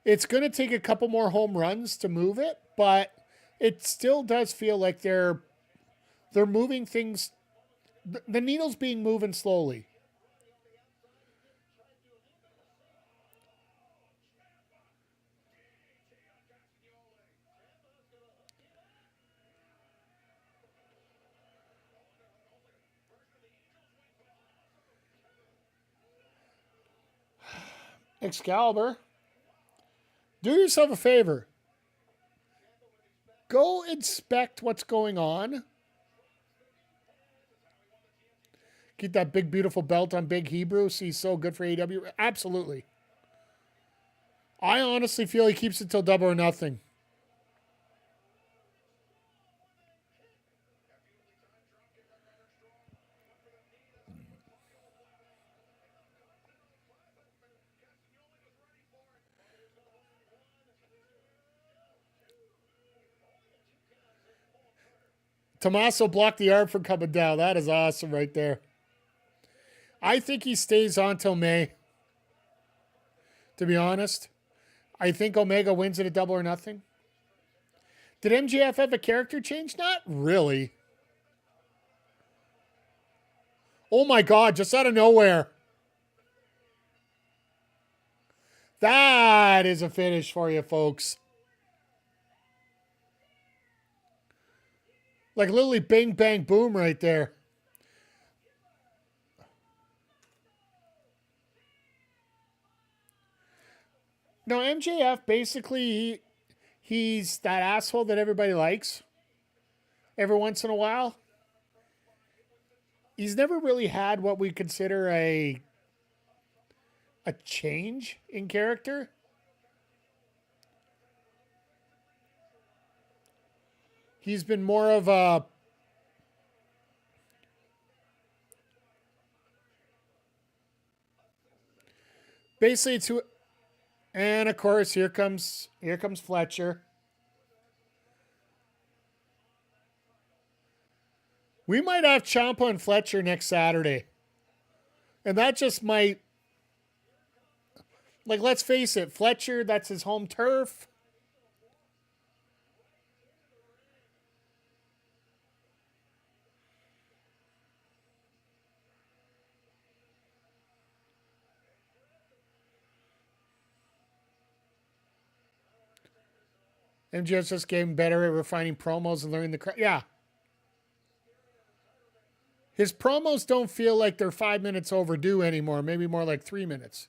It's going to take a couple more home runs to move it, but it still does feel like they're moving things. The needle's being moving slowly. Excalibur, do yourself a favor. Go inspect what's going on. Get that big, beautiful belt on Big Hebrew. So he's so good for AEW. Absolutely. I honestly feel he keeps it till Double or Nothing. Tomasso blocked the arm from coming down. That is awesome right there. I think he stays on till May. to be honest. I think Omega wins it at Double or Nothing. Did MJF have a character change? Not really. Oh my God, just out of nowhere. That is a finish for you, folks. Like literally bang, bang, boom right there. No, MJF basically, he's that asshole that everybody likes every once in a while. He's never really had what we consider a change in character. He's been more of a basically to, and of course here comes Fletcher. We might have Ciampa and Fletcher next Saturday. And that just might, like, let's face it, Fletcher, that's his home turf. MJF's just getting better at refining promos and learning the crowd. Yeah. His promos don't feel like they're 5 minutes overdue anymore. Maybe more like 3 minutes.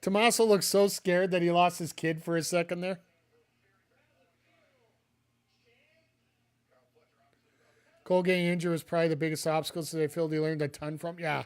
Tommaso looks so scared that he lost his kid for a second there. Cole getting injured was probably the biggest obstacle, so they feel he learned a ton from. Yeah.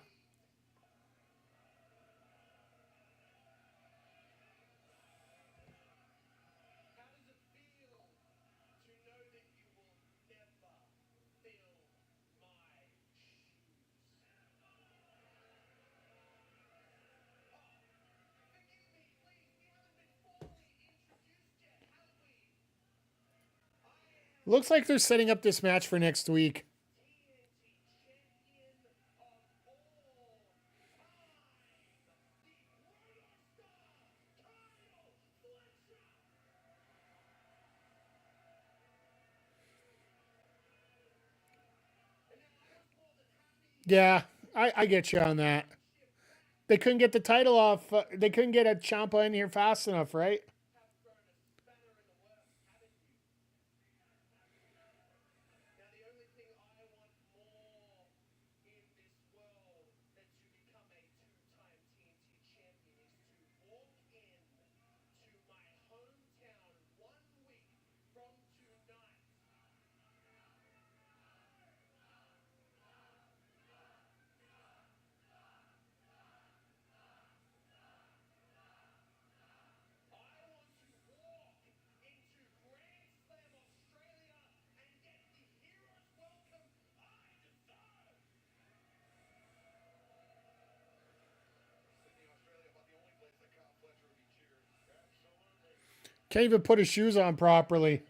Looks like they're setting up this match for next week. Yeah, I get you on that. They couldn't get the title off. They couldn't get a Ciampa in here fast enough, right? Can't even put his shoes on properly.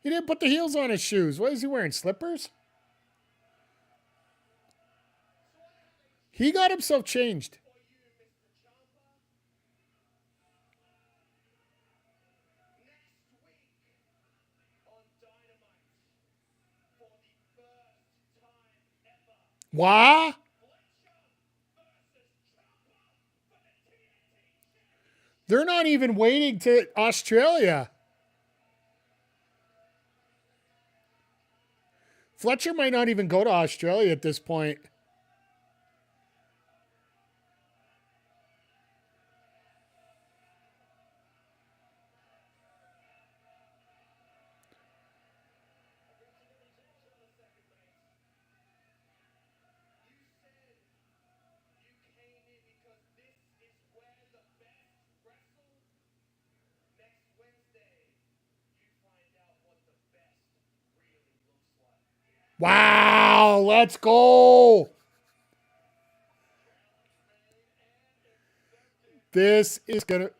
He didn't put the heels on his shoes. What is he wearing? Slippers? He got himself changed. What? They're not even waiting to Australia. Fletcher might not even go to Australia at this point. Wow, let's go. This is going to...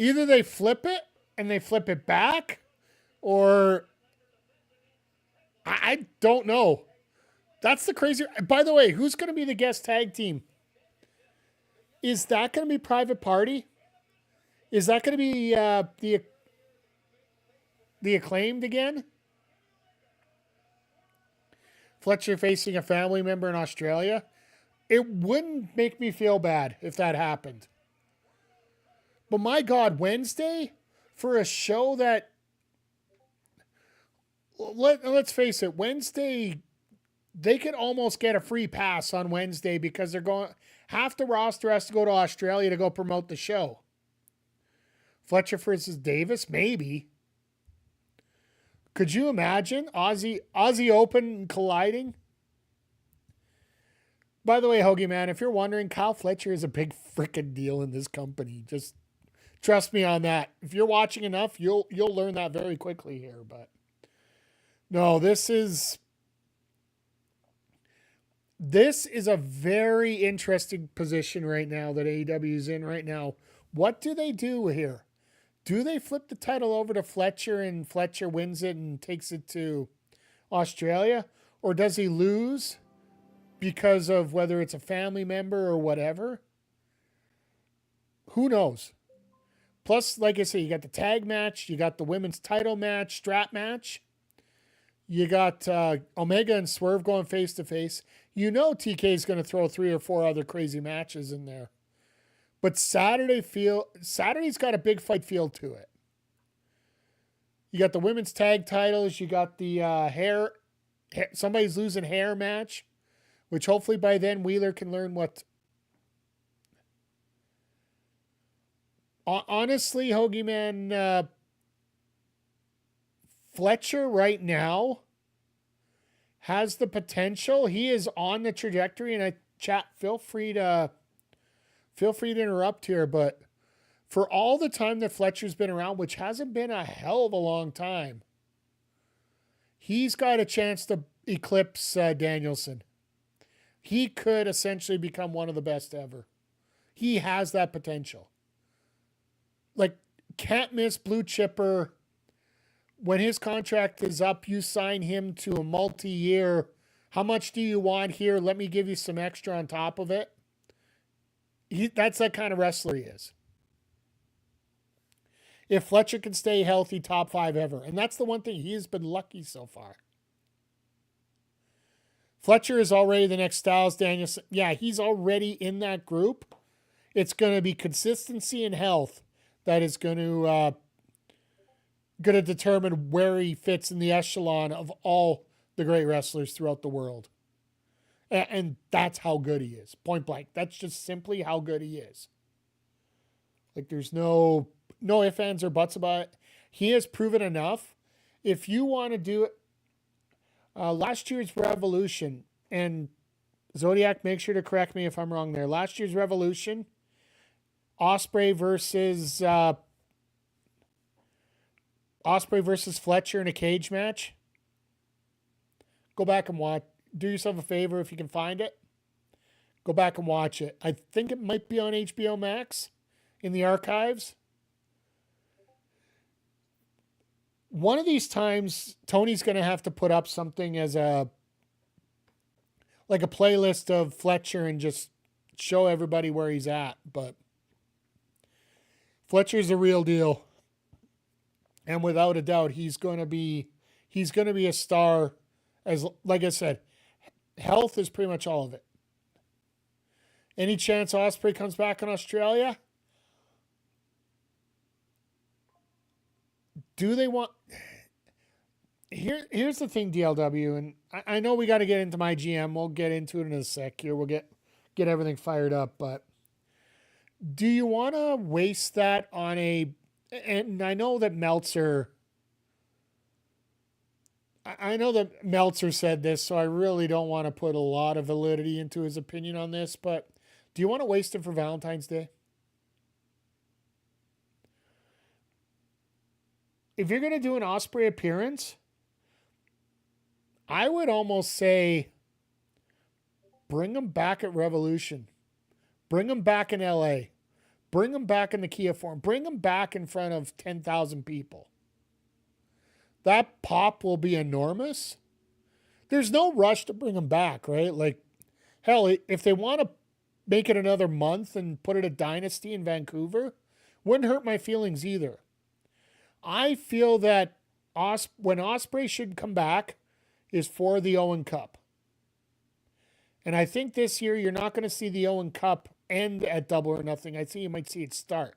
either they flip it and they flip it back, or I don't know. That's the crazy. By the way, who's going to be the guest tag team? Is that going to be Private Party? Is that going to be the Acclaimed again? Fletcher facing a family member in Australia? It wouldn't make me feel bad if that happened. But my God, Wednesday, for a show that, let's face it, Wednesday, they could almost get a free pass on Wednesday because they're going, half the roster has to go to Australia to go promote the show. Fletcher versus Davis, maybe. Could you imagine Aussie Open colliding? By the way, Hoagie Man, if you're wondering, Kyle Fletcher is a big freaking deal in this company. Just trust me on that. If you're watching enough, you'll learn that very quickly here. But no, this is a very interesting position right now that AEW is in right now. What do they do here? Do they flip the title over to Fletcher and Fletcher wins it and takes it to Australia? Or does he lose because of whether it's a family member or whatever? Who knows? Plus, like I say, you got the tag match, you got the women's title match, strap match. You got Omega and Swerve going face to face. You know TK is going to throw 3 or 4 other crazy matches in there. But Saturday's got a big fight feel to it. You got the women's tag titles. You got the hair. Somebody's losing hair match, which hopefully by then Wheeler can learn what. Honestly, Hoagie Man, Fletcher right now has the potential. He is on the trajectory, and feel free to interrupt here, but for all the time that Fletcher's been around, which hasn't been a hell of a long time, he's got a chance to eclipse Danielson. He could essentially become one of the best ever. He has that potential. Like, can't miss blue chipper. When his contract is up, you sign him to a multi-year. How much do you want here? Let me give you some extra on top of it. That's that kind of wrestler he is. If Fletcher can stay healthy, top 5 ever. And that's the one thing. He has been lucky so far. Fletcher is already the next Styles Danielson. Yeah, he's already in that group. It's going to be consistency and health that is going to determine where he fits in the echelon of all the great wrestlers throughout the world. And that's how good he is. Point blank. That's just simply how good he is. Like, there's no ifs, ands, or buts about it. He has proven enough. If you want to do it, last year's Revolution, and Zodiac, make sure to correct me if I'm wrong there. Last year's Revolution, Ospreay versus Fletcher in a cage match. Go back and watch. Do yourself a favor if you can find it. Go back and watch it. I think it might be on HBO Max in the archives. One of these times, Tony's going to have to put up something as a playlist of Fletcher and just show everybody where he's at. But Fletcher's a real deal. And without a doubt, he's going to be a star. As like I said, health is pretty much all of it. Any chance Ospreay comes back in Australia? Do they want... Here's the thing, DLW, and I know we got to get into my GM. We'll get into it in a sec here. We'll get everything fired up, but do you want to waste that on a... And I know that Meltzer said this, so I really don't want to put a lot of validity into his opinion on this, but do you want to waste it for Valentine's Day? If you're going to do an Ospreay appearance, I would almost say bring him back at Revolution. Bring him back in LA. Bring them back in the Kia Forum. Bring them back in front of 10,000 people. That pop will be enormous. There's no rush to bring them back, right? Like, hell, if they want to make it another month and put it a dynasty in Vancouver, wouldn't hurt my feelings either. I feel that when Ospreay should come back is for the Owen Cup. And I think this year you're not going to see the Owen Cup end at Double or Nothing. I think you might see it start.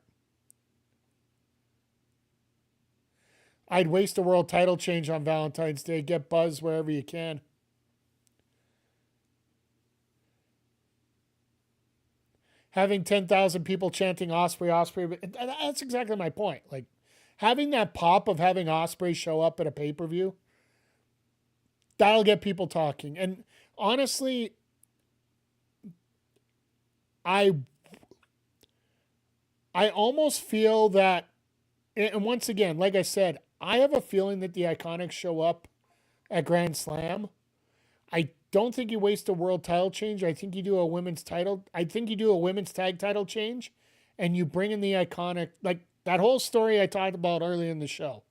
I'd waste a world title change on Valentine's Day. Get buzz wherever you can. Having 10,000 people chanting Ospreay, that's exactly my point. Like, having that pop of having Ospreay show up at a pay-per-view, that'll get people talking. And honestly, I almost feel that, and once again, like I said, I have a feeling that the Iconics show up at Grand Slam. I don't think you waste a world title change. I think you do a women's title. I think you do a women's tag title change, and you bring in the Iconic, like that whole story I talked about earlier in the show.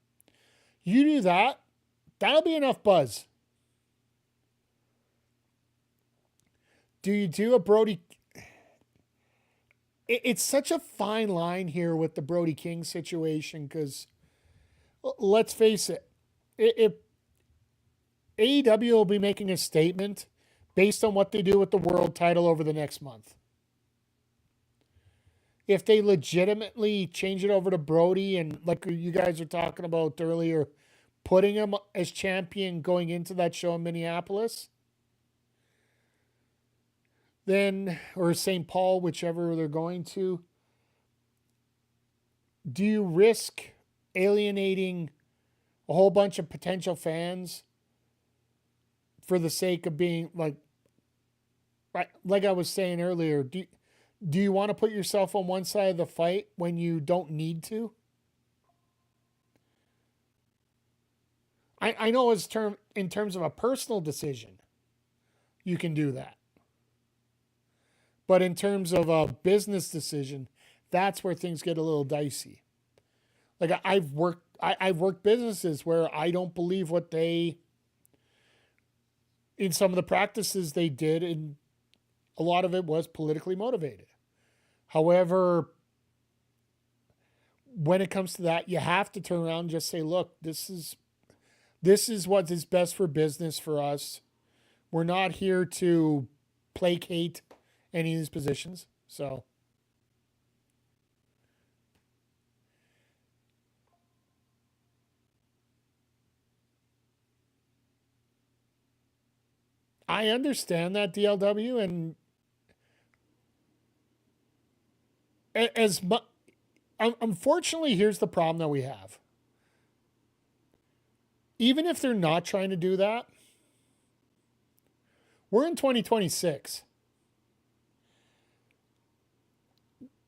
You do that, that'll be enough buzz. Do you do a Brody? It's such a fine line here with the Brody King situation because, let's face it, AEW will be making a statement based on what they do with the world title over the next month. If they legitimately change it over to Brody and, like you guys were talking about earlier, putting him as champion going into that show in Minneapolis, then, or St. Paul, whichever they're going to, do you risk alienating a whole bunch of potential fans for the sake of being like I was saying earlier, do you want to put yourself on one side of the fight when you don't need to? I know in terms of a personal decision, you can do that. But in terms of a business decision, that's where things get a little dicey. Like I've worked businesses where I don't believe what in some of the practices they did, and a lot of it was politically motivated. However, when it comes to that, you have to turn around and just say, look, this is what is best for business for us. We're not here to placate any of these positions. So I understand that, DLW, and unfortunately, here's the problem that we have. Even if they're not trying to do that, we're in 2026.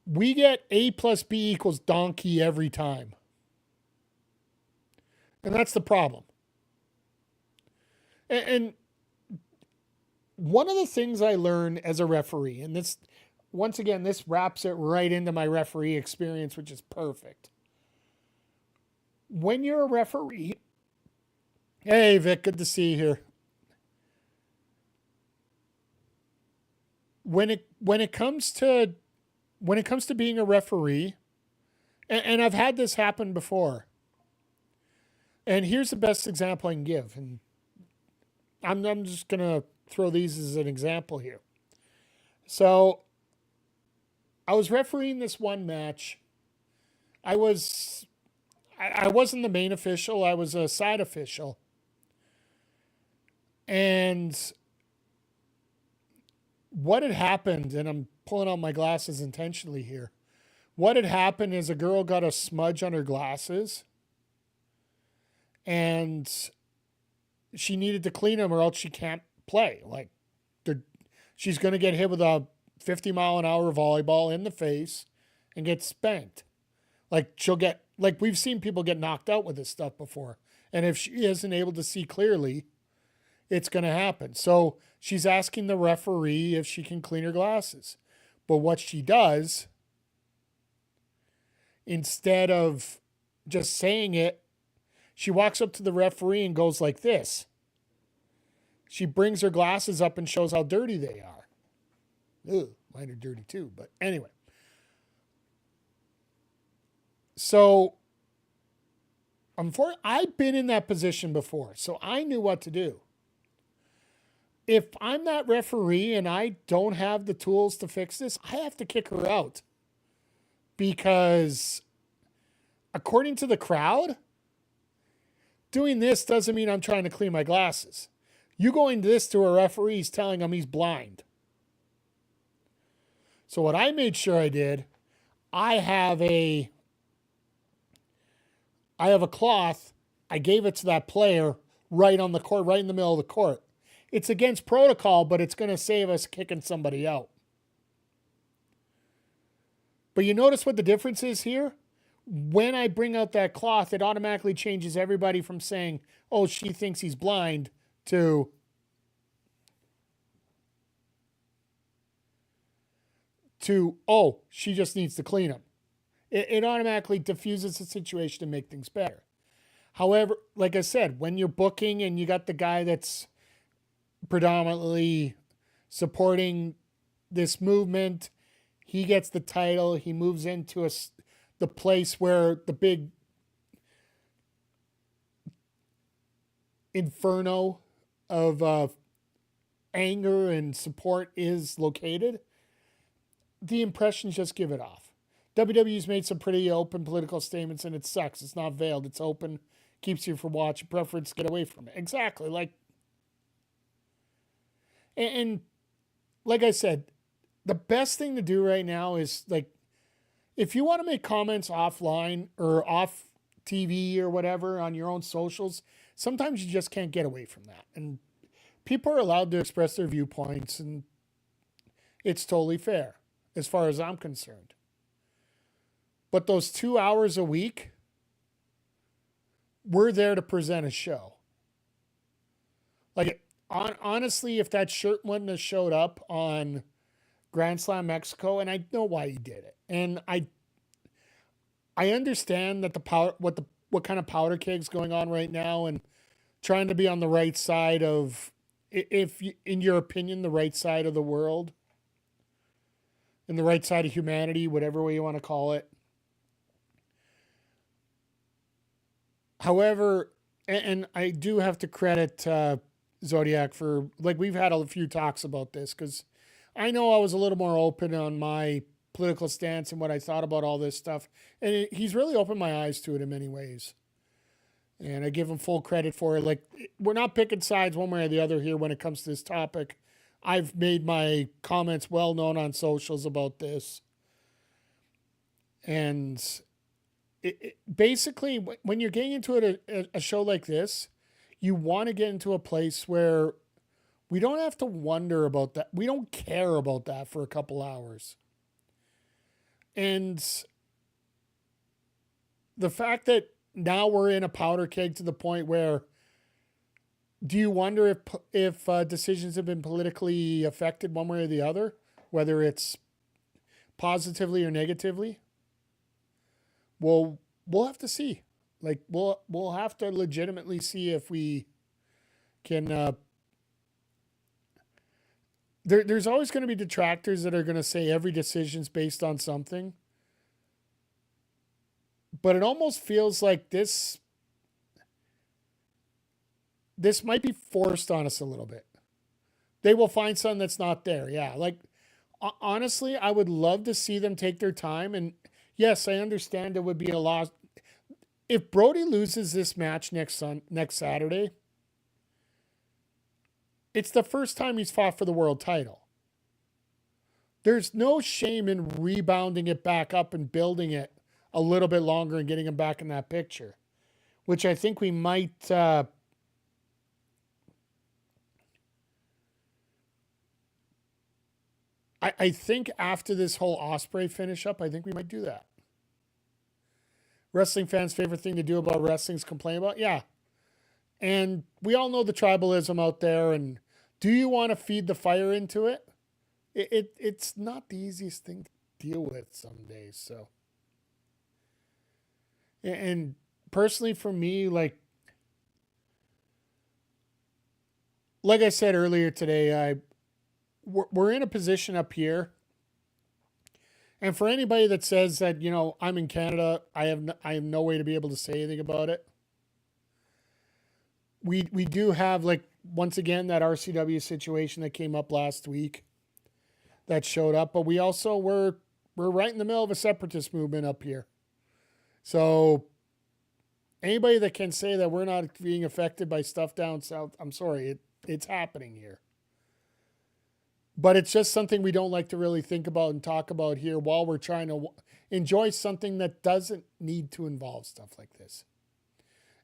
We get A plus B equals donkey every time. And that's the problem. And one of the things I learned as a referee, and this, once again, this wraps it right into my referee experience, which is perfect. When you're a referee, hey, Vic, good to see you here. When it comes to being a referee, and I've had this happen before, and here's the best example I can give, and I'm just going to throw these as an example here. So I was refereeing this one match. I wasn't the main official. I was a side official. And what had happened, and I'm pulling out my glasses intentionally here. What had happened is a girl got a smudge on her glasses, and she needed to clean them or else she can't play. Like, she's going to get hit with a 50-mile-an-hour volleyball in the face and get spanked. Like, we've seen people get knocked out with this stuff before. And if she isn't able to see clearly, it's going to happen. So she's asking the referee if she can clean her glasses. But what she does instead of just saying it, she walks up to the referee and goes like this. She brings her glasses up and shows how dirty they are. Ugh, mine are dirty too, but anyway. So, I've been in that position before, so I knew what to do. If I'm that referee and I don't have the tools to fix this, I have to kick her out. Because according to the crowd, doing this doesn't mean I'm trying to clean my glasses. You going this to a referee is telling him he's blind. So what I made sure I did, I have a cloth. I gave it to that player right on the court, right in the middle of the court. It's against protocol, but it's going to save us kicking somebody out. But you notice what the difference is here? When I bring out that cloth, it automatically changes everybody from saying, oh, she thinks he's blind, to oh, she just needs to clean him. It automatically diffuses the situation to make things better. However, like I said, when you're booking and you got the guy that's predominantly supporting this movement, he gets the title, he moves into the place where the big inferno of anger and support is located, the impressions just give it off. WWE's made some pretty open political statements, and it sucks. It's not veiled. It's open. Keeps you from watching. Preference, get away from it. Exactly. And like I said, the best thing to do right now is, like, if you want to make comments offline or off TV or whatever on your own socials, sometimes you just can't get away from that. And people are allowed to express their viewpoints, and it's totally fair as far as I'm concerned. But those 2 hours a week, we're there to present a show. Like, honestly, if that shirt wouldn't have showed up on Grand Slam Mexico, and I know why he did it, and I understand that what kind of powder keg's going on right now, and trying to be on the right side of, if in your opinion, the right side of the world, and the right side of humanity, whatever way you want to call it. However, and I do have to credit Zodiac for, like, we've had a few talks about this, because I know I was a little more open on my political stance and what I thought about all this stuff. And he's really opened my eyes to it in many ways. And I give him full credit for it. Like, we're not picking sides one way or the other here when it comes to this topic. I've made my comments well known on socials about this. And basically, when you're getting into a show like this, you want to get into a place where we don't have to wonder about that. We don't care about that for a couple hours. And the fact that now we're in a powder keg to the point where, do you wonder if decisions have been politically affected one way or the other, whether it's positively or negatively? Well, we'll have to see. Like, we'll have to legitimately see if we can. There's always going to be detractors that are going to say every decision's based on something. But it almost feels like this might be forced on us a little bit. They will find something that's not there. Yeah. Like, honestly, I would love to see them take their time. And yes, I understand it would be a loss. If Brody loses this match next Saturday, it's the first time he's fought for the world title. There's no shame in rebounding it back up and building it a little bit longer and getting him back in that picture, which I think we might. I think after this whole Ospreay finish up, I think we might do that. Wrestling fans' favorite thing to do about wrestling is complain about. Yeah. And we all know the tribalism out there. And do you want to feed the fire into it? It's not the easiest thing to deal with some days. So And personally for me, like I said earlier today, we're in a position up here. And for anybody that says that, you know, I'm in Canada, I have no way to be able to say anything about it. We do have, like, once again, that RCW situation that came up last week that showed up, but we also we're right in the middle of a separatist movement up here. So anybody that can say that we're not being affected by stuff down south, I'm sorry, it's happening here. But it's just something we don't like to really think about and talk about here while we're trying to enjoy something that doesn't need to involve stuff like this.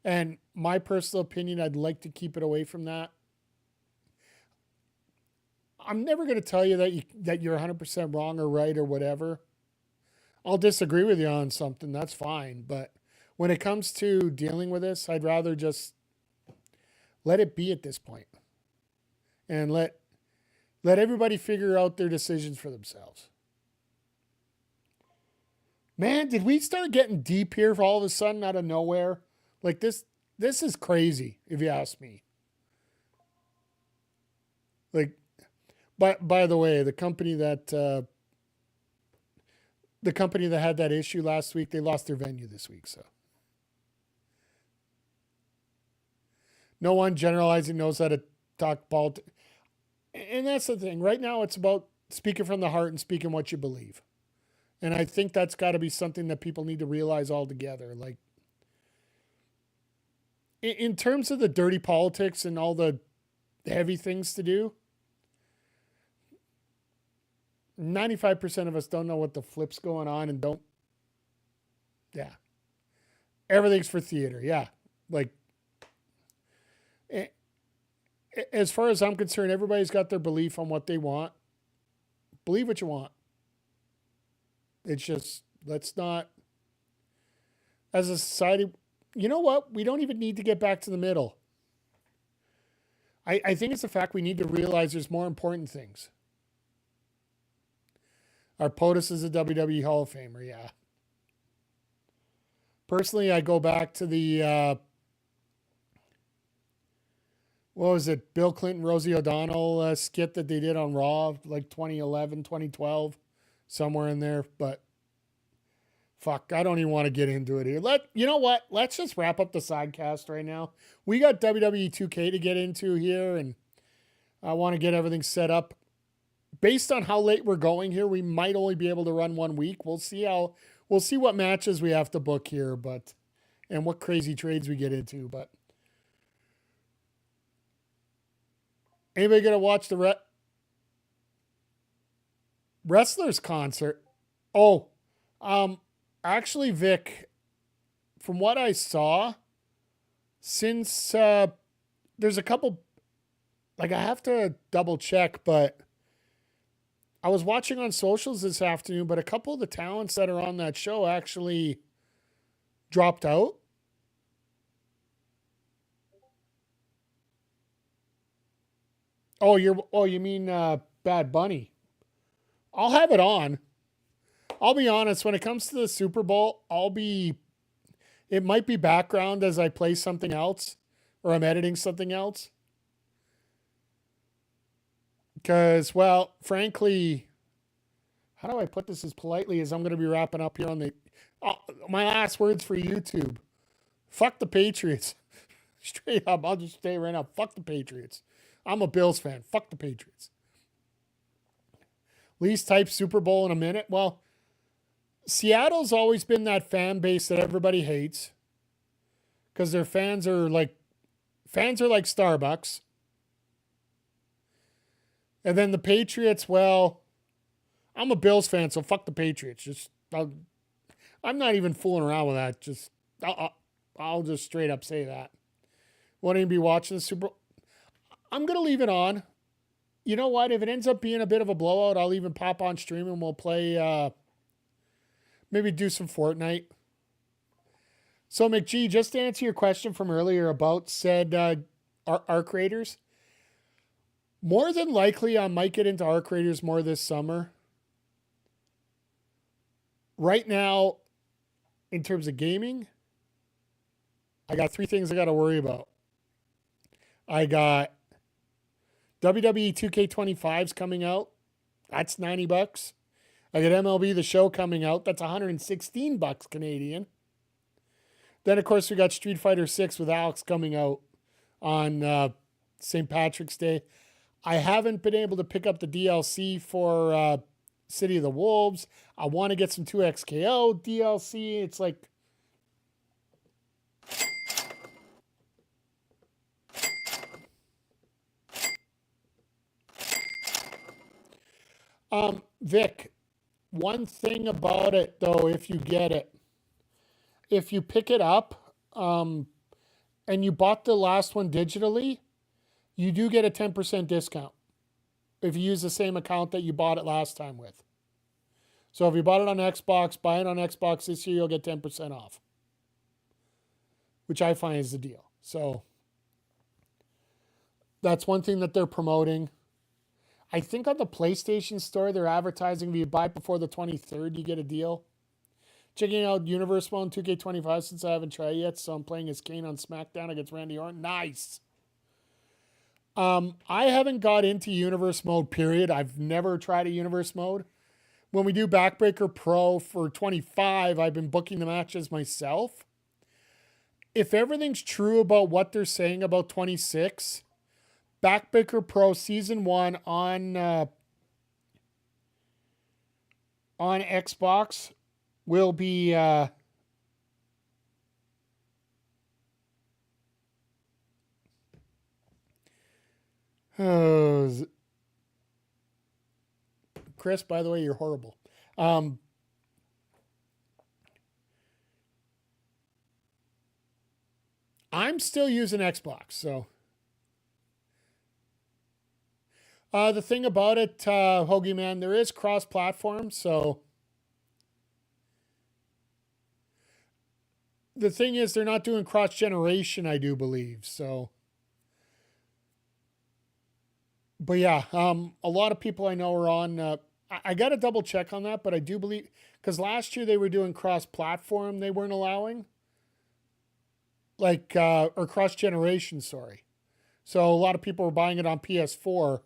And my personal opinion, I'd like to keep it away from that. I'm never going to tell you that you're 100% wrong or right or whatever. I'll disagree with you on something. That's fine. But when it comes to dealing with this, I'd rather just let it be at this point and let everybody figure out their decisions for themselves. Man, did we start getting deep here for all of a sudden out of nowhere? Like this is crazy, if you ask me. Like, by the way, the company that had that issue last week, they lost their venue this week. So no one generalizing knows how to talk politics. And that's the thing. Right now, it's about speaking from the heart and speaking what you believe. And I think that's got to be something that people need to realize altogether. Like, in terms of the dirty politics and all the heavy things to do, 95% of us don't know what the flip's going on and don't. Yeah. Everything's for theater. Yeah. Like, as far as I'm concerned, everybody's got their belief on what they want. Believe what you want. It's just, let's not, as a society, you know what? We don't even need to get back to the middle. I think it's the fact we need to realize there's more important things. Our POTUS is a WWE Hall of Famer, yeah. Personally, I go back to the, what was it, Bill Clinton, Rosie O'Donnell skit that they did on Raw, like 2011, 2012, somewhere in there. But fuck, I don't even want to get into it here. You know what? Let's just wrap up the sidecast right now. We got WWE 2K to get into here, and I want to get everything set up. Based on how late we're going here, we might only be able to run 1 week. We'll see what matches we have to book here, and what crazy trades we get into. But anybody gonna watch the wrestlers concert? Oh, actually, Vic, from what I saw, since there's a couple, like, I have to double check, but I was watching on socials this afternoon, but a couple of the talents that are on that show actually dropped out. Oh, you mean Bad Bunny? I'll have it on. I'll be honest, when it comes to the Super Bowl, it might be background as I play something else or I'm editing something else. Because, well, frankly, how do I put this as politely as I'm going to be wrapping up here on my last words for YouTube. Fuck the Patriots. Straight up, I'll just say right now, fuck the Patriots. I'm a Bills fan. Fuck the Patriots. Least type Super Bowl in a minute. Well, Seattle's always been that fan base that everybody hates because their fans are like Starbucks. And then the Patriots, well, I'm a Bills fan, so fuck the Patriots. I'm not even fooling around with that. I'll just straight up say that. Won't even be watching the Super Bowl. I'm going to leave it on. You know what? If it ends up being a bit of a blowout, I'll even pop on stream and we'll play, maybe do some Fortnite. So, McGee, just to answer your question from earlier about said Arc Raiders, more than likely I might get into Arc Raiders more this summer. Right now, in terms of gaming, I got 3 things I got to worry about. I got WWE 2K25s coming out. That's $90. I got MLB The Show coming out. That's $116 Canadian. Then, of course, we got Street Fighter 6 with Alex coming out on St. Patrick's Day. I haven't been able to pick up the DLC for City of the Wolves. I want to get some 2XKO DLC. It's like... Vic, one thing about it, though, if you get it, if you pick it up and you bought the last one digitally, you do get a 10% discount if you use the same account that you bought it last time with. So if you bought it on Xbox, buy it on Xbox this year, you'll get 10% off, which I find is the deal. So that's one thing that they're promoting. I think on the PlayStation Store, they're advertising if you buy it before the 23rd, you get a deal. Checking out Universe Mode 2K25 since I haven't tried yet, so I'm playing as Kane on SmackDown against Randy Orton. Nice. I haven't got into Universe Mode, period. I've never tried a Universe Mode. When we do Backbreaker Pro for 25, I've been booking the matches myself. If everything's true about what they're saying about 26... Backbreaker Pro Season 1 on Xbox will be Chris, by the way, you're horrible. I'm still using Xbox, so... the thing about it, Hoagie Man, there is cross-platform, so the thing is they're not doing cross-generation, I do believe, so. But yeah, a lot of people I know are on, I got to double check on that, but I do believe, because last year they were doing cross-platform, they weren't allowing, like, or cross-generation, sorry. So a lot of people were buying it on PS4.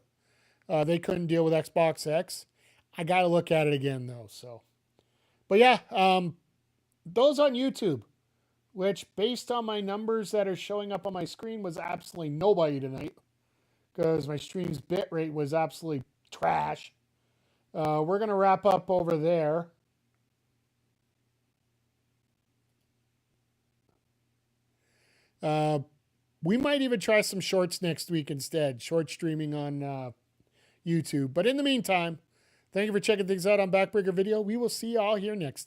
They couldn't deal with Xbox X. I got to look at it again, though. So, but yeah, those on YouTube, which based on my numbers that are showing up on my screen was absolutely nobody tonight because my stream's bitrate was absolutely trash. We're going to wrap up over there. We might even try some shorts next week instead. Short streaming on YouTube. But in the meantime, thank you for checking things out on Backbreaker Video. We will see you all here next time.